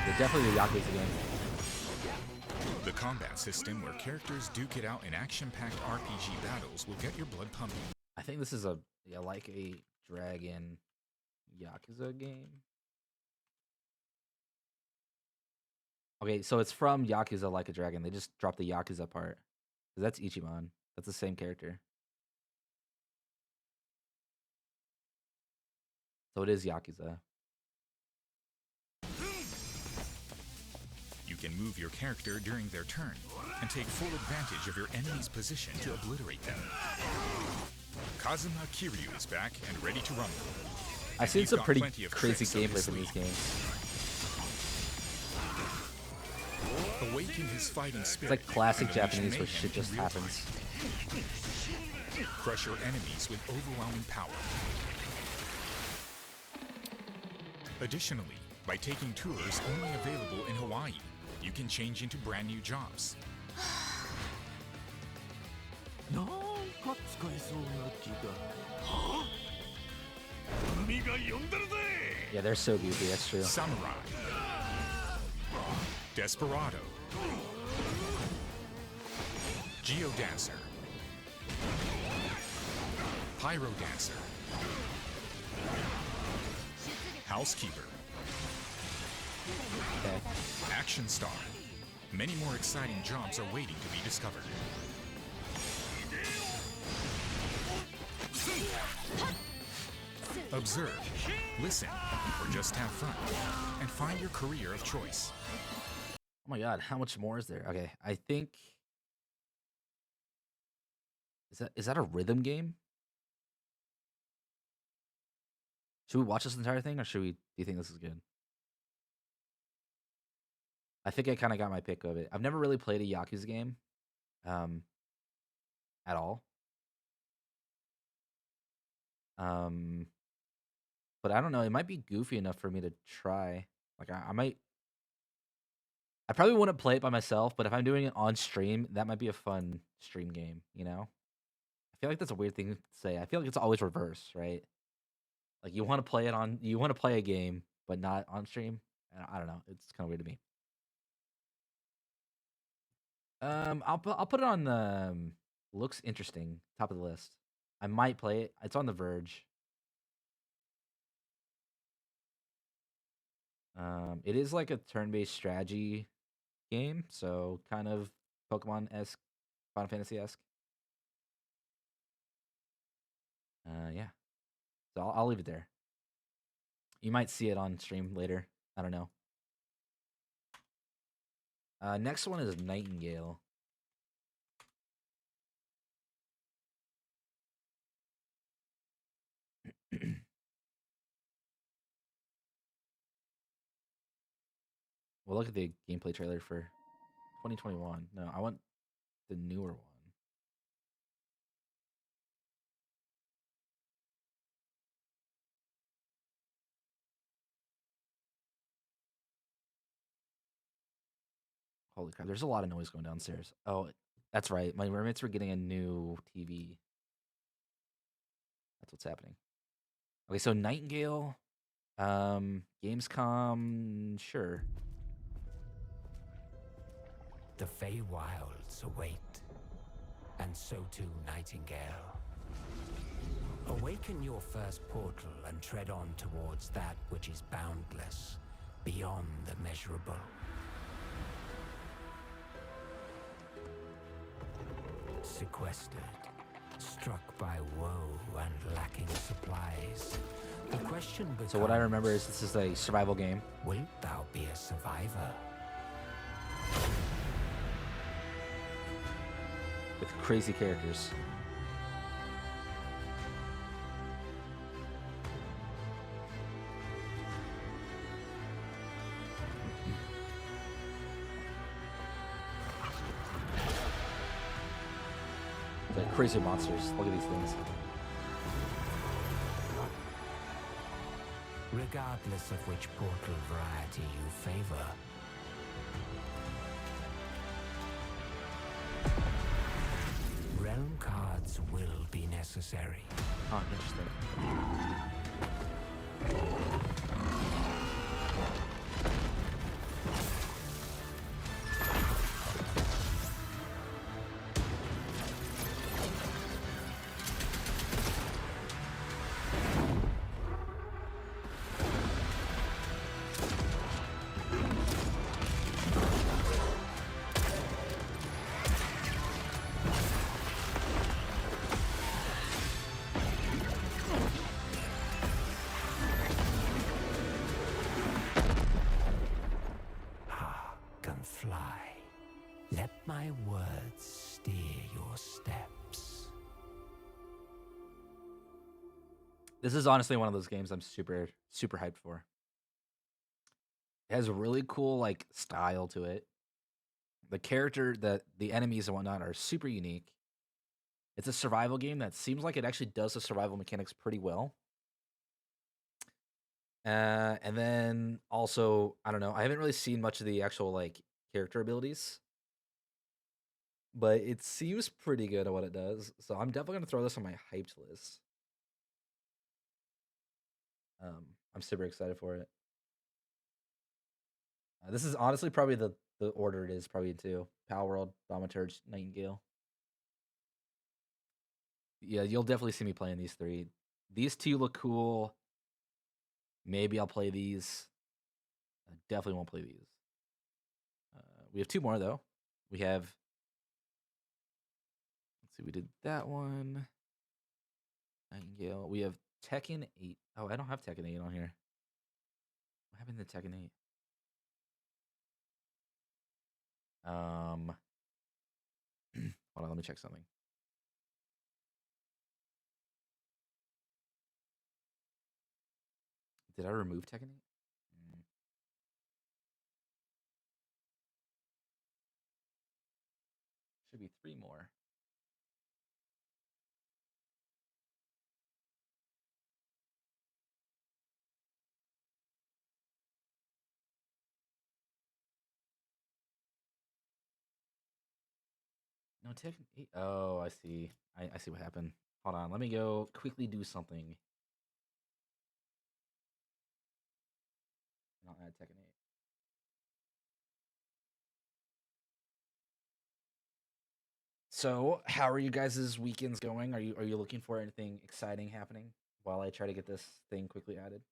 They're definitely the Yakuza game. The combat system where characters duke it out in action-packed RPG battles will get your blood pumping. I think this is Like a Dragon Yakuza game. Okay, so it's from Yakuza Like a Dragon. They just dropped the Yakuza part. 'Cause that's Ichiban. That's the same character. So it is Yakuza. You can move your character during their turn and take full advantage of your enemy's position to obliterate them. Kazuma Kiryu is back and ready to rumble. I've seen He's some got pretty plenty of crazy tricks up gameplay his from these sleeve. games. Awaken his fighting spirit. It's like classic and unleash Japanese where mayhem shit just in real time. happens. Crush your enemies with overwhelming power. Additionally, by taking tours only available in Hawaii, you can change into brand new jobs. Yeah, they're so goofy, that's true. Samurai. Desperado. Geodancer. Pyro Dancer. Housekeeper. Okay. Action Star. Many more exciting jobs are waiting to be discovered. Observe, listen, or just have fun, and find your career of choice. Oh my god, how much more is there? Okay, I think is that a rhythm game? Should we watch this entire thing, or should we? Do you think this is good? I think I kind of got my pick of it. I've never really played a Yakuza game, um, at all. Um, but I don't know. It might be goofy enough for me to try. Like I might. I probably wouldn't play it by myself, but if I'm doing it on stream, that might be a fun stream game. You know, I feel like that's a weird thing to say. I feel like it's always reverse, right? Like you want to play it on, you want to play a game, but not on stream. And I don't know. It's kind of weird to me. I'll put it on the looks interesting top of the list. I might play it. It's on the verge. It is like a turn-based strategy game, so kind of Pokemon-esque, Final Fantasy-esque. Yeah. So I'll leave it there. You might see it on stream later. I don't know. Next one is Nightingale. We'll look at the gameplay trailer for 2021. No, I want the newer one. Holy crap, there's a lot of noise going downstairs. Oh, that's right. My roommates were getting a new TV. That's what's happening. Okay, so Nightingale, Gamescom, sure. The Feywilds await, and so too Nightingale. Awaken your first portal and tread on towards that which is boundless, beyond the measurable. Sequestered, struck by woe and lacking supplies, the question becomes... So what I remember is this is a survival game. Wilt thou be a survivor? With crazy characters. Like crazy monsters. Look at these things. Regardless of which portal variety you favor, realm cards will be necessary. Oh, interesting. This is honestly one of those games I'm super hyped for. It has a really cool like style to it. The character, the enemies and whatnot are super unique. It's a survival game that seems like it actually does the survival mechanics pretty well. And then also, I don't know, I haven't really seen much of the actual like character abilities, but it seems pretty good at what it does. So I'm definitely gonna throw this on my hyped list. I'm super excited for it. This is honestly probably the order it is probably too. Palworld, Thaumaturge, Nightingale. Yeah, you'll definitely see me playing these three. These two look cool. Maybe I'll play these. I definitely won't play these. We have two more though. We have. Let's see. We did that one. Nightingale. We have Tekken 8. Oh, I don't have Tekken 8 on here. What happened to Tekken 8? Hold on, let me check something. Did I remove Tekken 8? Should be 3 more. No, Tekken 8. Oh, I see. I see what happened. Hold on. Let me go quickly do something. And I'll add Tekken 8. So, how are you guys' weekends going? Are you looking for anything exciting happening while I try to get this thing quickly added?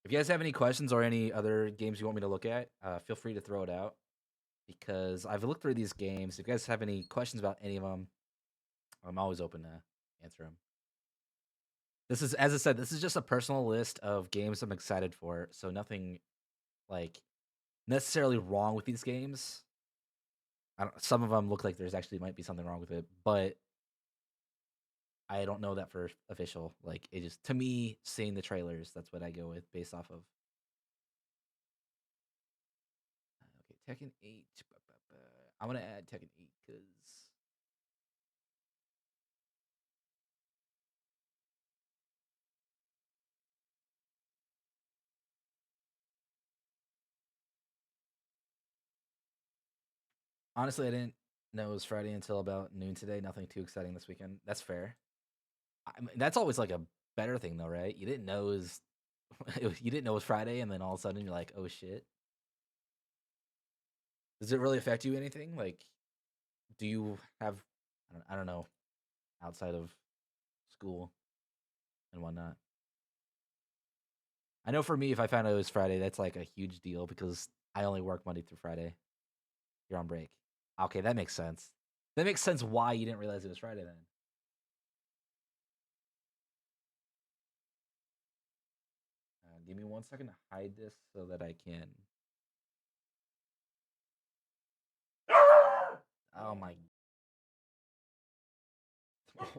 If you guys have any questions or any other games you want me to look at, feel free to throw it out because I've looked through these games. If you guys have any questions about any of them, I'm always open to answer them. This is, as I said, this is just a personal list of games I'm excited for. So nothing like necessarily wrong with these games. Some of them look like there's actually might be something wrong with it, but I don't know that for official. Like it just to me, seeing the trailers, that's what I go with based off of. Okay, Tekken 8. I'm gonna add Tekken 8 because honestly, I didn't know it was Friday until about noon today. Nothing too exciting this weekend. That's fair. I mean, that's always like a better thing, though, right? You didn't know it was, you didn't know it was Friday, and then all of a sudden you're like, oh shit. Does it really affect you anything? Like, do you have, I don't know, outside of school and whatnot? I know for me, if I found out it was Friday, that's like a huge deal because I only work Monday through Friday. You're on break. Okay, that makes sense. That makes sense why you didn't realize it was Friday then. Give me 1 second to hide this so that I can. Oh my.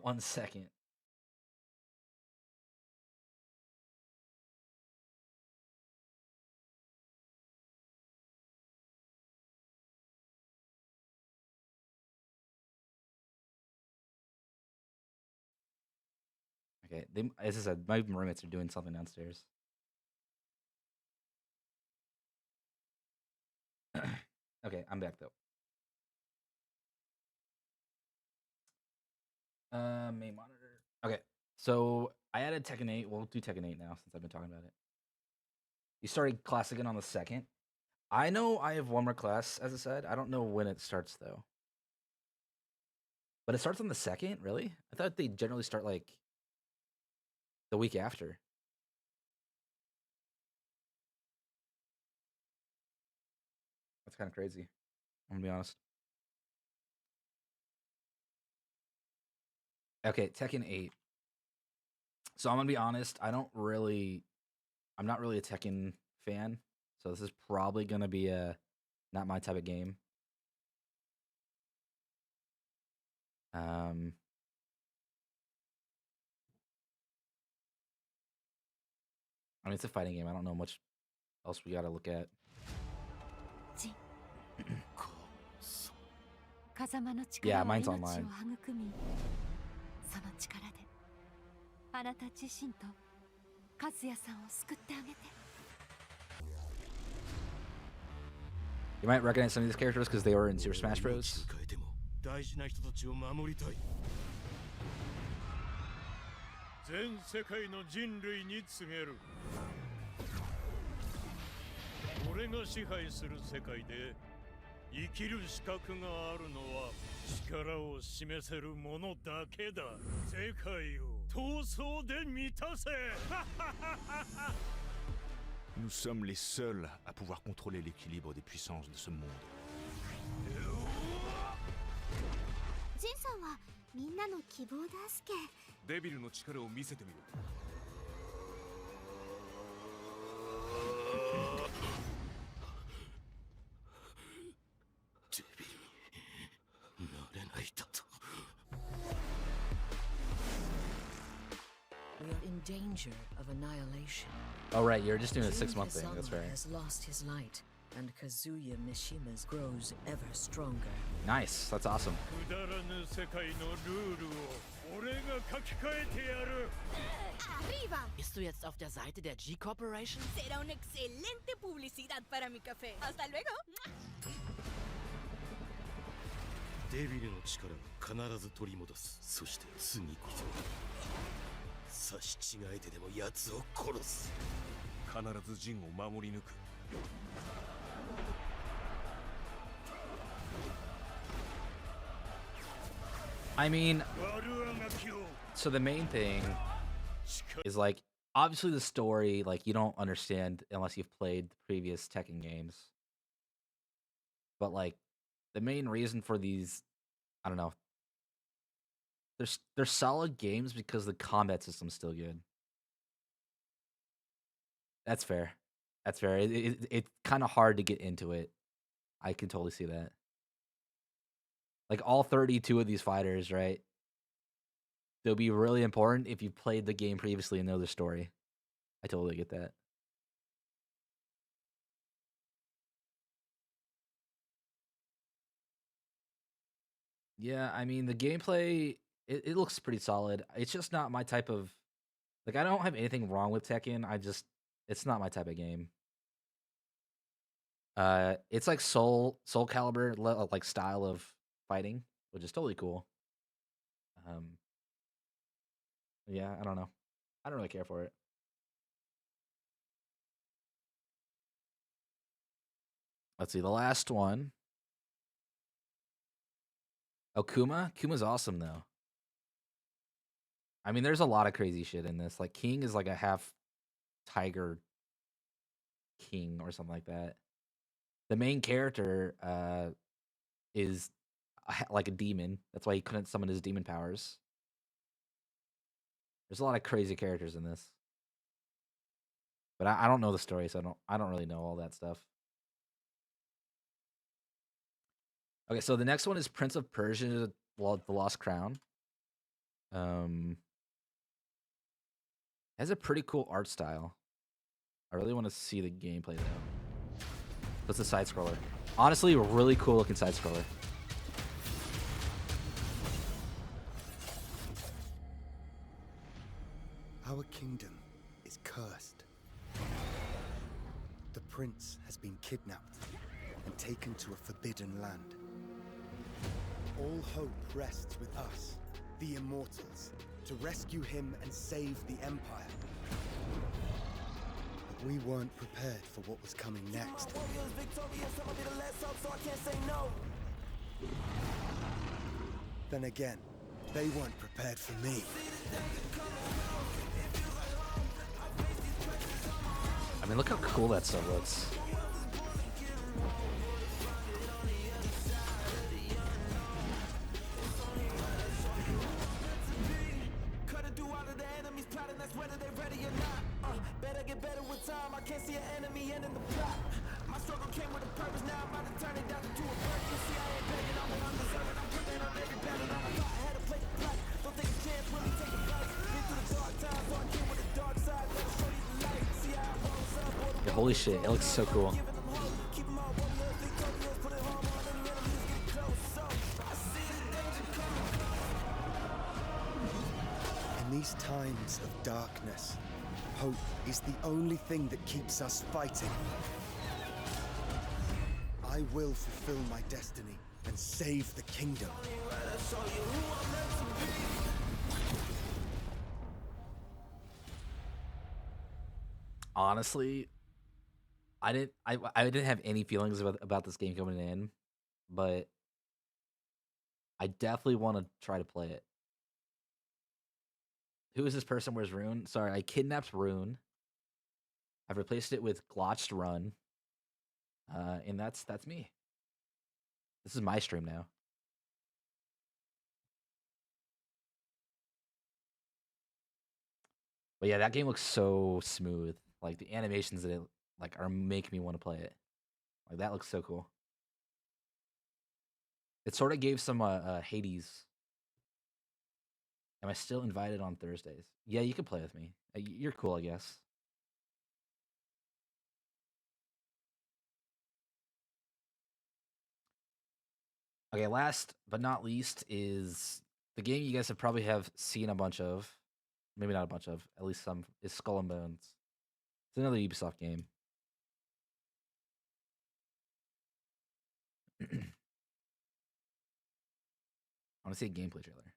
1 second. Okay, as I said, my roommates are doing something downstairs. Okay, I'm back though. Main monitor. Okay, so I added Tekken 8. We'll do Tekken 8 now since I've been talking about it. You started class again on the 2nd. I know I have one more class, as I said. I don't know when it starts though. But it starts on the 2nd, really? I thought they generally start like the week after. That's kind of crazy. I'm gonna be honest. Okay, Tekken 8. So I'm gonna be honest, I'm not really a Tekken fan. So this is probably gonna be not my type of game. I mean, it's a fighting game. I don't know much else we gotta look at. Yeah, mine's online. You might recognize some of these characters because they were in Super Smash Bros. Nous sommes les seuls à pouvoir contrôler l'équilibre des puissances de ce monde. Jin-san wa minna no kibou dasuke. デビルの力を見せてみる。danger of annihilation. Oh right, you're just doing a King 6-month thing. That's Kazama right. has lost his light, and Kazuya Mishima's grows ever stronger. Nice. That's awesome. Arriba. Bist du jetzt auf der Seite der G Corporation? Será una excelente publicidad para mi café. Hasta luego. デビルの力を必ず取り戻す。そして次こそ差し違えてでも奴を殺す。必ずジンを守り抜く。 I mean, so the main thing is like, obviously the story, like you don't understand unless you've played the previous Tekken games. But like, the main reason for these, I don't know, they're solid games because the combat system's still good. That's fair. That's fair. It's kind of hard to get into it. I can totally see that. Like all 32 of these fighters, right? They'll be really important if you've played the game previously and know the story. I totally get that. Yeah, I mean the gameplay, it looks pretty solid. It's just not my type of, like, I don't have anything wrong with Tekken. It's not my type of game. It's like Soul Calibur like style of fighting, which is totally cool. Yeah, I don't know. I don't really care for it. Let's see, the last one. Oh, Kuma? Kuma's awesome, though. I mean, there's a lot of crazy shit in this. Like, King is like a half tiger king or something like that. The main character is like a demon. That's why he couldn't summon his demon powers. There's a lot of crazy characters in this. But I don't know the story, so I don't really know all that stuff. Okay, so the next one is Prince of Persia: The Lost Crown. Has a pretty cool art style. I really want to see the gameplay though. That's a side scroller. Honestly, a really cool looking side scroller. Our kingdom is cursed. The prince has been kidnapped and taken to a forbidden land. All hope rests with us, the Immortals, to rescue him and save the Empire. But we weren't prepared for what was coming next. Then again, they weren't prepared for me. I mean, look how cool that stuff looks. Yeah, holy shit, it looks so cool. In these times of darkness, hope is the only thing that keeps us fighting. I will fulfill my destiny and save the kingdom. Honestly, I didn't have any feelings about this game coming in, but I definitely want to try to play it. Who is this person? Where's Rune? Sorry, I kidnapped Rune. I've replaced it with Glotched Run. And that's me. This is my stream now. But yeah, that game looks so smooth. Like the animations in it like are making me want to play it. Like that looks so cool. It sort of gave some Hades Am I still invited on Thursdays? Yeah, you can play with me. You're cool, I guess. Okay, last but not least is the game you guys have probably have seen a bunch of. Maybe not a bunch of, at least some, is Skull and Bones. It's another Ubisoft game. I want to see a gameplay trailer.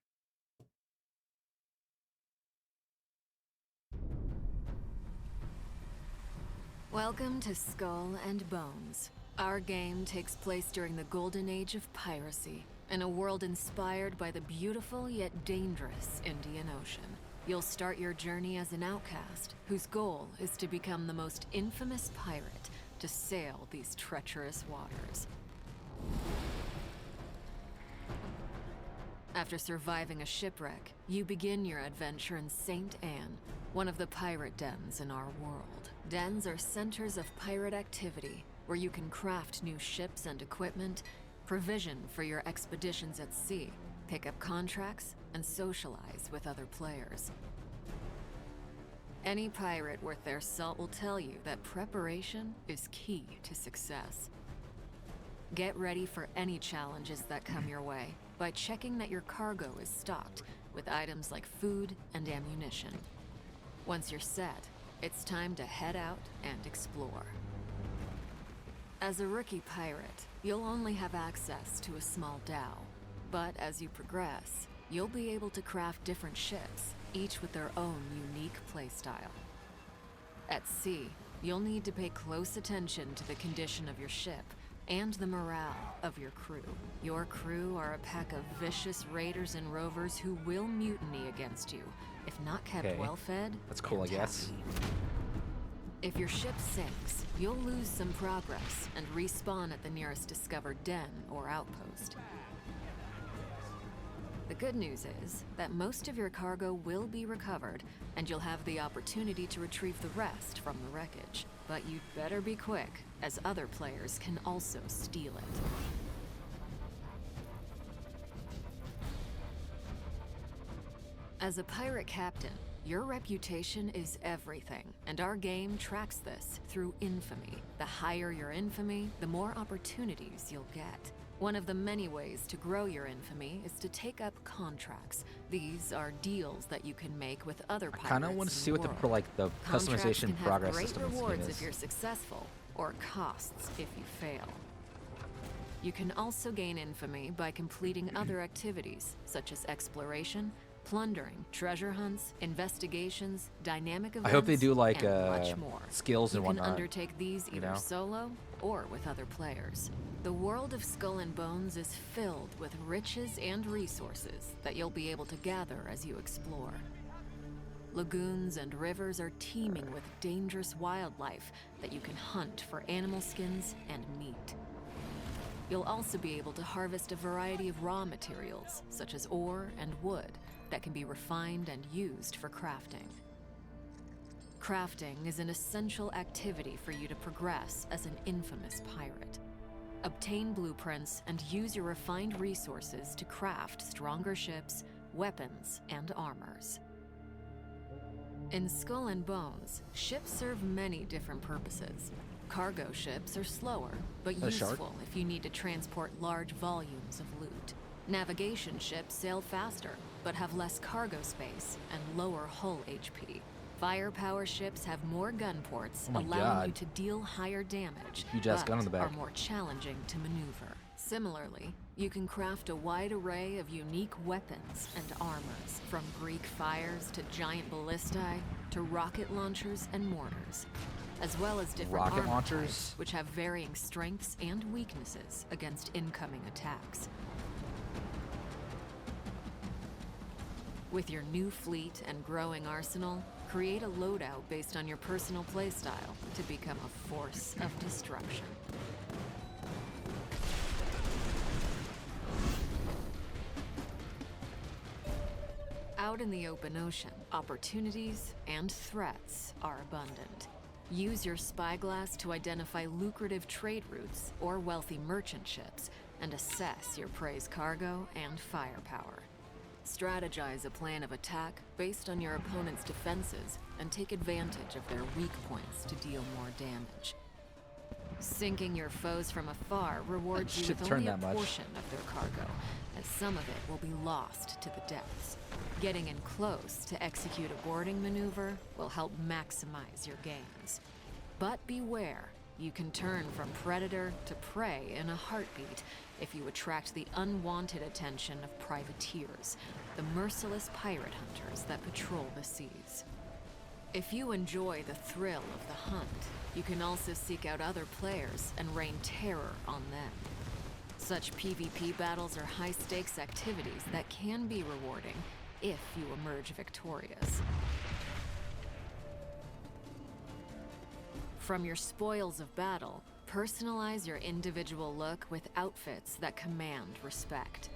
Welcome to Skull and Bones. Our game takes place during the golden age of piracy, in a world inspired by the beautiful yet dangerous Indian Ocean. You'll start your journey as an outcast, whose goal is to become the most infamous pirate to sail these treacherous waters. After surviving a shipwreck, you begin your adventure in St. Anne, one of the pirate dens in our world. Dens are centers of pirate activity, where you can craft new ships and equipment, provision for your expeditions at sea, pick up contracts, and socialize with other players. Any pirate worth their salt will tell you that preparation is key to success. Get ready for any challenges that come your way by checking that your cargo is stocked with items like food and ammunition. Once you're set, it's time to head out and explore. As a rookie pirate, you'll only have access to a small dhow, but as you progress, you'll be able to craft different ships, each with their own unique playstyle. At sea, you'll need to pay close attention to the condition of your ship and the morale of your crew. Your crew are a pack of vicious raiders and rovers who will mutiny against you, if not kept well fed. That's cool, I guess. If your ship sinks, you'll lose some progress and respawn at the nearest discovered den or outpost. The good news is that most of your cargo will be recovered, and you'll have the opportunity to retrieve the rest from the wreckage. But you'd better be quick, as other players can also steal it. As a pirate captain, your reputation is everything, and our game tracks this through infamy. The higher your infamy, the more opportunities you'll get. One of the many ways to grow your infamy is to take up contracts. These are deals that you can make with other pirates. I kind of want to see what the customization progress system of this game is. Contracts can have great rewards is. if you're successful, or costs if you fail. You can also gain infamy by completing other activities, such as exploration, plundering, treasure hunts, investigations, dynamic events, I hope they do like and much more. skills and whatnot. You can undertake these either you know? solo or with other players. The world of Skull and Bones is filled with riches and resources that you'll be able to gather as you explore. Lagoons and rivers are teeming with dangerous wildlife that you can hunt for animal skins and meat. You'll also be able to harvest a variety of raw materials, such as ore and wood, that can be refined and used for crafting. Crafting is an essential activity for you to progress as an infamous pirate. Obtain blueprints and use your refined resources to craft stronger ships, weapons, and armors. In Skull and Bones, ships serve many different purposes. Cargo ships are slower, but useful if you need to transport large volumes of loot. Navigation ships sail faster, but have less cargo space and lower hull HP. Firepower ships have more gun ports, allowing you to deal higher damage, but are more challenging to maneuver. Similarly, you can craft a wide array of unique weapons and armors, from Greek fires to giant ballistae to rocket launchers and mortars, as well as different armor types, which have varying strengths and weaknesses against incoming attacks. With your new fleet and growing arsenal, create a loadout based on your personal playstyle to become a force of destruction. Out in the open ocean, opportunities and threats are abundant. Use your spyglass to identify lucrative trade routes or wealthy merchant ships and assess your prey's cargo and firepower. Strategize a plan of attack based on your opponent's defenses and take advantage of their weak points to deal more damage. Sinking your foes from afar rewards you with only a portion of their cargo, as some of it will be lost to the depths. Getting in close to execute a boarding maneuver will help maximize your gains. But beware, you can turn from predator to prey in a heartbeat if you attract the unwanted attention of privateers, the merciless pirate hunters that patrol the seas. If you enjoy the thrill of the hunt, you can also seek out other players and rain terror on them. Such PvP battles are high-stakes activities that can be rewarding if you emerge victorious. From your spoils of battle, personalize your individual look with outfits that command respect.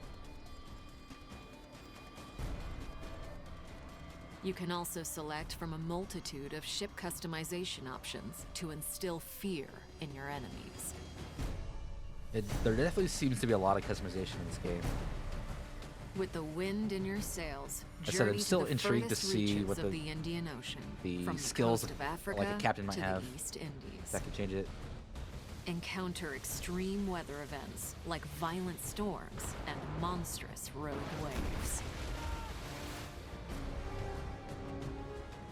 You can also select from a multitude of ship customization options to instill fear in your enemies. There definitely seems to be a lot of customization in this game. With the wind in your sails, I said I'm journey still to the intrigued to furthest see reaches what of the Indian Ocean, the from skills the coast of Africa like a captain might to have the East Indies. that could change it. Encounter extreme weather events like violent storms and monstrous rogue waves.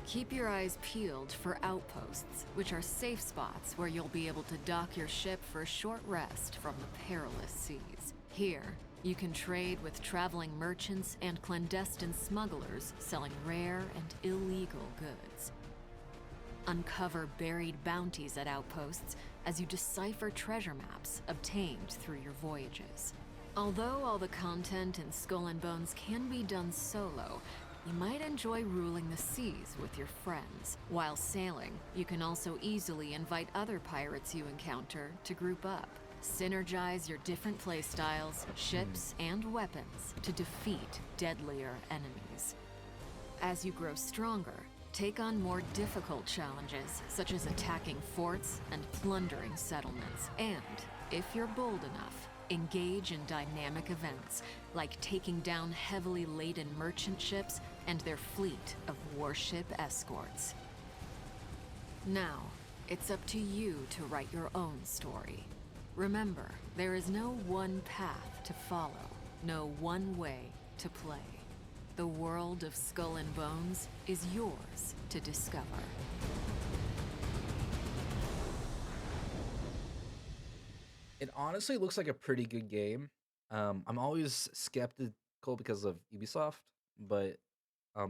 Keep your eyes peeled for outposts, which are safe spots where you'll be able to dock your ship for a short rest from the perilous seas. Here, you can trade with traveling merchants and clandestine smugglers selling rare and illegal goods. Uncover buried bounties at outposts as you decipher treasure maps obtained through your voyages. Although all the content in Skull and Bones can be done solo, you might enjoy ruling the seas with your friends. While sailing, you can also easily invite other pirates you encounter to group up. Synergize your different playstyles, ships, and weapons to defeat deadlier enemies. As you grow stronger, take on more difficult challenges, such as attacking forts and plundering settlements. And, if you're bold enough, engage in dynamic events, like taking down heavily laden merchant ships and their fleet of warship escorts. Now, it's up to you to write your own story. Remember, there is no one path to follow, no one way to play. The world of Skull and Bones is yours to discover. It honestly looks like a pretty good game. I'm always skeptical because of Ubisoft, but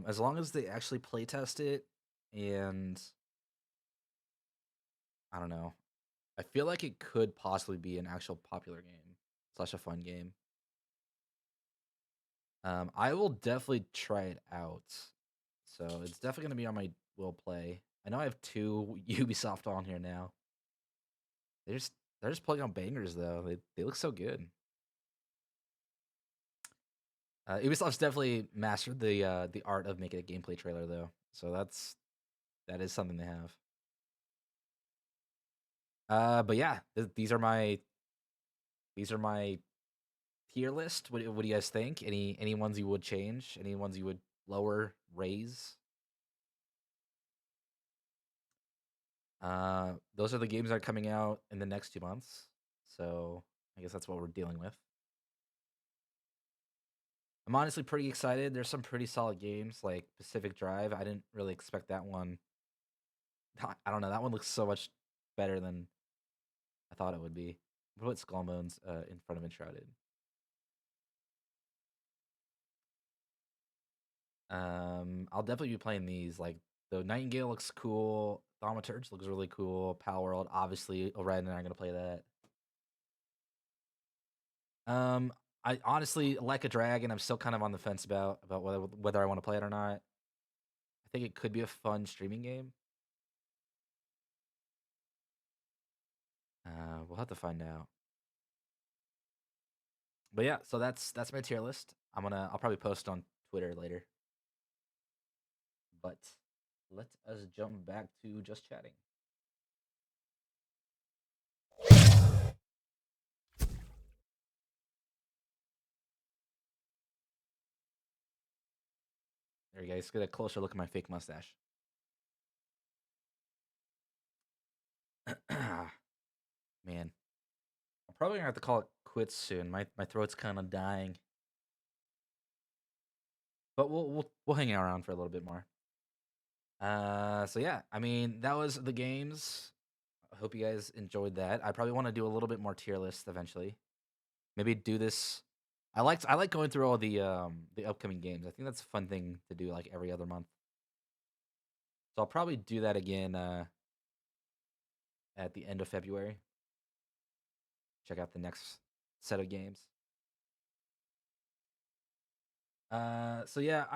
as long as they actually playtest it, and I don't know, I feel like it could possibly be an actual popular game slash a fun game. I will definitely try it out. So it's definitely gonna be on my will play. I know I have 2 Ubisoft on here now. They're just pulling out bangers though. They look so good. Ubisoft's definitely mastered the art of making a gameplay trailer though. So that is something they have. But yeah, these are my tier list. What do you guys think? Any ones you would change? Any ones you would lower, raise? Those are the games that are coming out in the next 2 months. So I guess that's what we're dealing with. I'm honestly pretty excited. There's some pretty solid games like Pacific Drive. I didn't really expect that one. I don't know. That one looks so much better than I thought it would be. I'll put Skull and Bones in front of Enshrouded. I'll definitely be playing these. Like the Nightingale looks cool. Thaumaturge looks really cool. Power World, obviously, Orion and I are gonna play that. I honestly like a Dragon. I'm still kind of on the fence about whether I want to play it or not. I think it could be a fun streaming game. We'll have to find out. But yeah, so that's my tier list. I'll probably post on Twitter later. But let us jump back to just chatting. There you guys get a closer look at my fake mustache. Man, I'm probably gonna have to call it quits soon. My throat's kind of dying, but we'll hang around for a little bit more. So yeah, I mean that was the games. I hope you guys enjoyed that. I probably want to do a little bit more tier list eventually. Maybe do this. I like going through all the upcoming games. I think that's a fun thing to do like every other month. So I'll probably do that again at the end of February. Check out the next set of games. So yeah,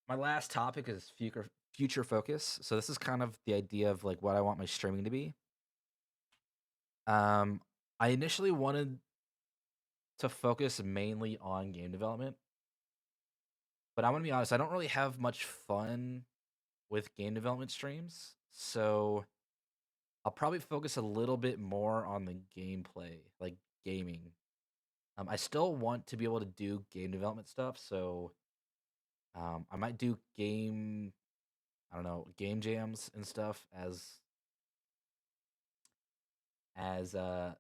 my last topic is future focus. So this is kind of the idea of like what I want my streaming to be. I initially wanted to focus mainly on game development, but I'm gonna be honest, I don't really have much fun with game development streams. So I'll probably focus a little bit more on the gameplay, like gaming. I still want to be able to do game development stuff, so I might do game game jams and stuff as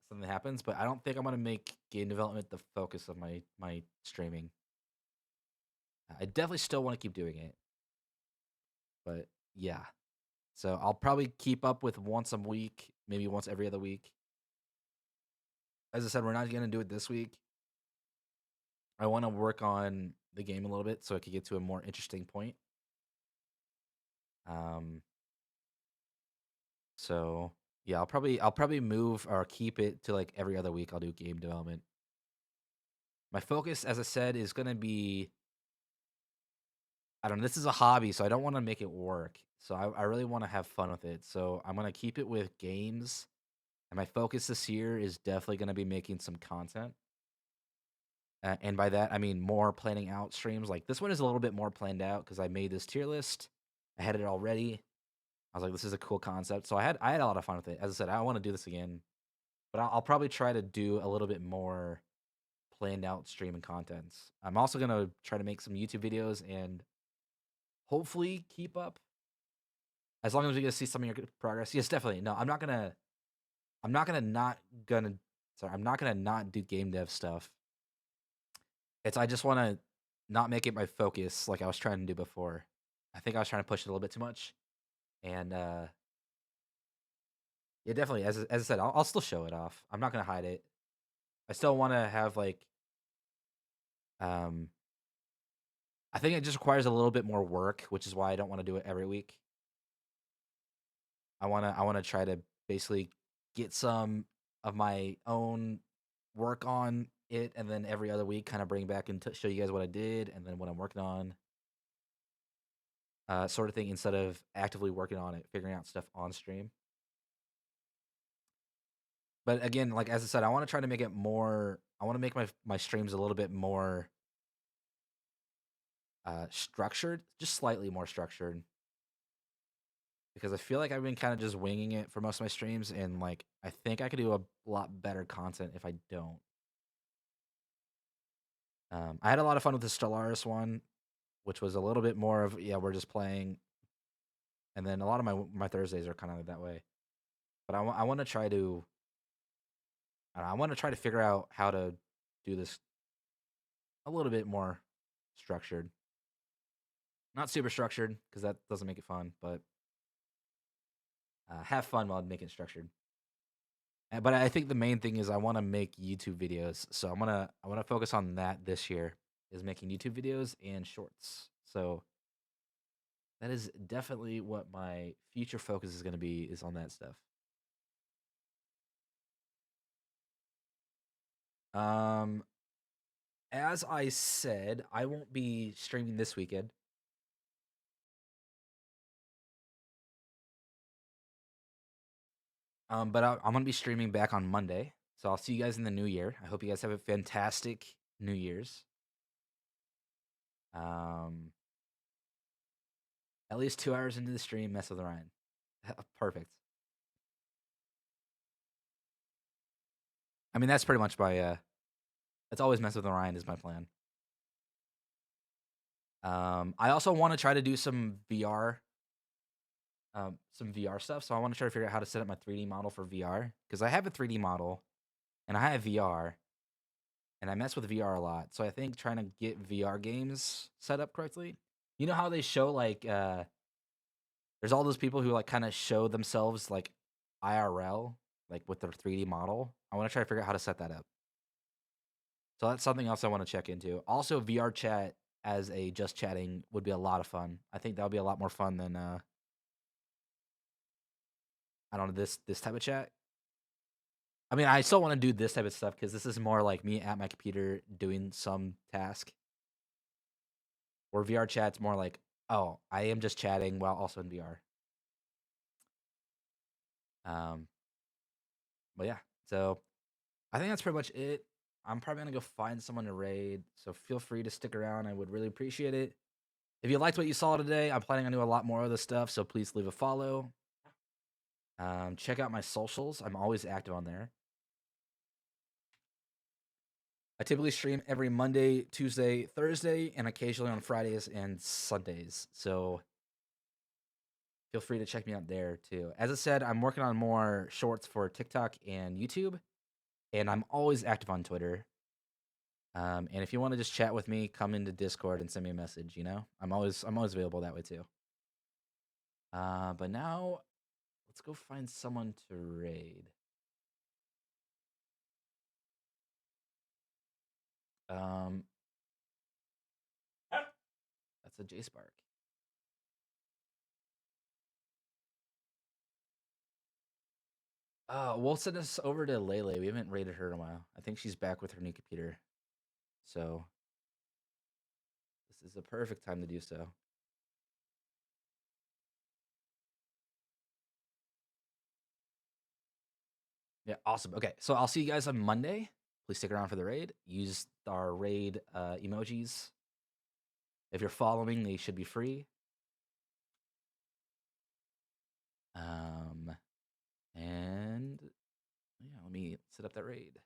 something happens, but I don't think I'm gonna make game development the focus of my streaming. I definitely still want to keep doing it, but yeah. So I'll probably keep up with once a week, maybe once every other week. As I said, we're not gonna do it this week. I want to work on the game a little bit so I could get to a more interesting point. So yeah, I'll probably move or keep it to like every other week. I'll do game development. My focus, as I said, is gonna be. I don't know. This is a hobby, so I don't want to make it work. So I really want to have fun with it. So I'm gonna keep it with games, and my focus this year is definitely gonna be making some content. And by that, I mean more planning out streams. Like this one is a little bit more planned out because I made this tier list. I had it already. I was like, this is a cool concept. So I had a lot of fun with it. As I said, I want to do this again, but I'll probably try to do a little bit more planned out streaming contents. I'm also gonna try to make some YouTube videos and hopefully keep up. As long as we get to see some of your progress. Yes, definitely. No, I'm not gonna not do game dev stuff. I just want to not make it my focus like I was trying to do before. I think I was trying to push it a little bit too much, and yeah, definitely. As I said, I'll still show it off. I'm not gonna hide it. I still want to have like, I think it just requires a little bit more work, which is why I don't want to do it every week. I wanna try to basically get some of my own work on it, and then every other week kind of bring back and show you guys what I did and then what I'm working on, sort of thing, instead of actively working on it, figuring out stuff on stream. But again, like as I said, I want to try to make it more. I want to make my streams a little bit more structured, just slightly more structured, because I feel like I've been kind of just winging it for most of my streams, and like I think I could do a lot better content if I don't. I had a lot of fun with the Stellaris one, which was a little bit more of we're just playing, and then a lot of my Thursdays are kind of that way. But I want to try to. I want to try to figure out how to do this a little bit more structured. Not super structured because that doesn't make it fun, but have fun while making it structured. But I think the main thing is I want to make YouTube videos, so I want to focus on that this year, is making YouTube videos and shorts. So that is definitely what my future focus is going to be, is on that stuff. As I said, I won't be streaming this weekend. But I'm gonna be streaming back on Monday, so I'll see you guys in the new year. I hope you guys have a fantastic New Year's. At least 2 hours into the stream, mess with Ryan. Perfect. I mean, that's pretty much my. It's always mess with Ryan is my plan. I also want to try to do some VR stuff. So I want to try to figure out how to set up my 3D model for VR, because I have a 3D model and I have VR and I mess with VR a lot. So I think trying to get VR games set up correctly. You know how they show like there's all those people who like kind of show themselves like IRL, like with their 3D model. I want to try to figure out how to set that up. So that's something else I want to check into. Also, VR chat as a just chatting would be a lot of fun. I think that would be a lot more fun than I don't know, this type of chat. I mean, I still want to do this type of stuff because this is more like me at my computer doing some task. Or VR chat's more like, oh, I am just chatting while also in VR. But yeah, so I think that's pretty much it. I'm probably gonna go find someone to raid, so feel free to stick around. I would really appreciate it. If you liked what you saw today, I'm planning on doing a lot more of this stuff, so please leave a follow. Check out my socials. I'm always active on there. I typically stream every Monday, Tuesday, Thursday, and occasionally on Fridays and Sundays. So feel free to check me out there too. As I said, I'm working on more shorts for TikTok and YouTube, and I'm always active on Twitter. And if you want to just chat with me, come into Discord and send me a message. You know, I'm always available that way too. But now let's go find someone to raid. That's a J-Spark. We'll send this over to Lele. We haven't raided her in a while. I think she's back with her new computer. So this is a perfect time to do so. Yeah, awesome. Okay, so I'll see you guys on Monday. Please stick around for the raid. Use our raid emojis. If you're following, they should be free. And yeah, let me set up that raid.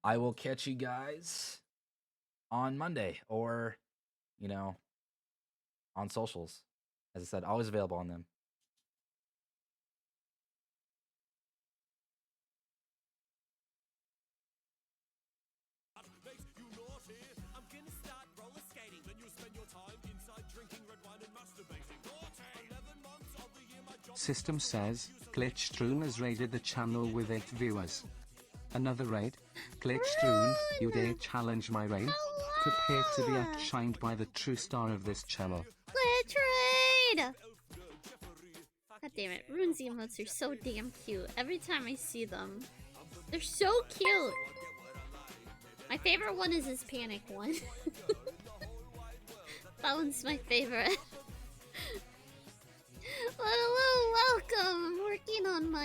I will catch you guys on Monday, or, you know, on socials. As I said, always available on them. System says, Glitchstroon has raided the channel with 8 viewers. Another raid. Glitchstroon, you dare challenge my reign? Prepare to be outshined by the true star of this channel. Glitch raid! God damn it, Rune's emotes are so damn cute. Every time I see them, they're so cute. My favorite one is his panic one. That one's my favorite. Hello, welcome. I'm working on my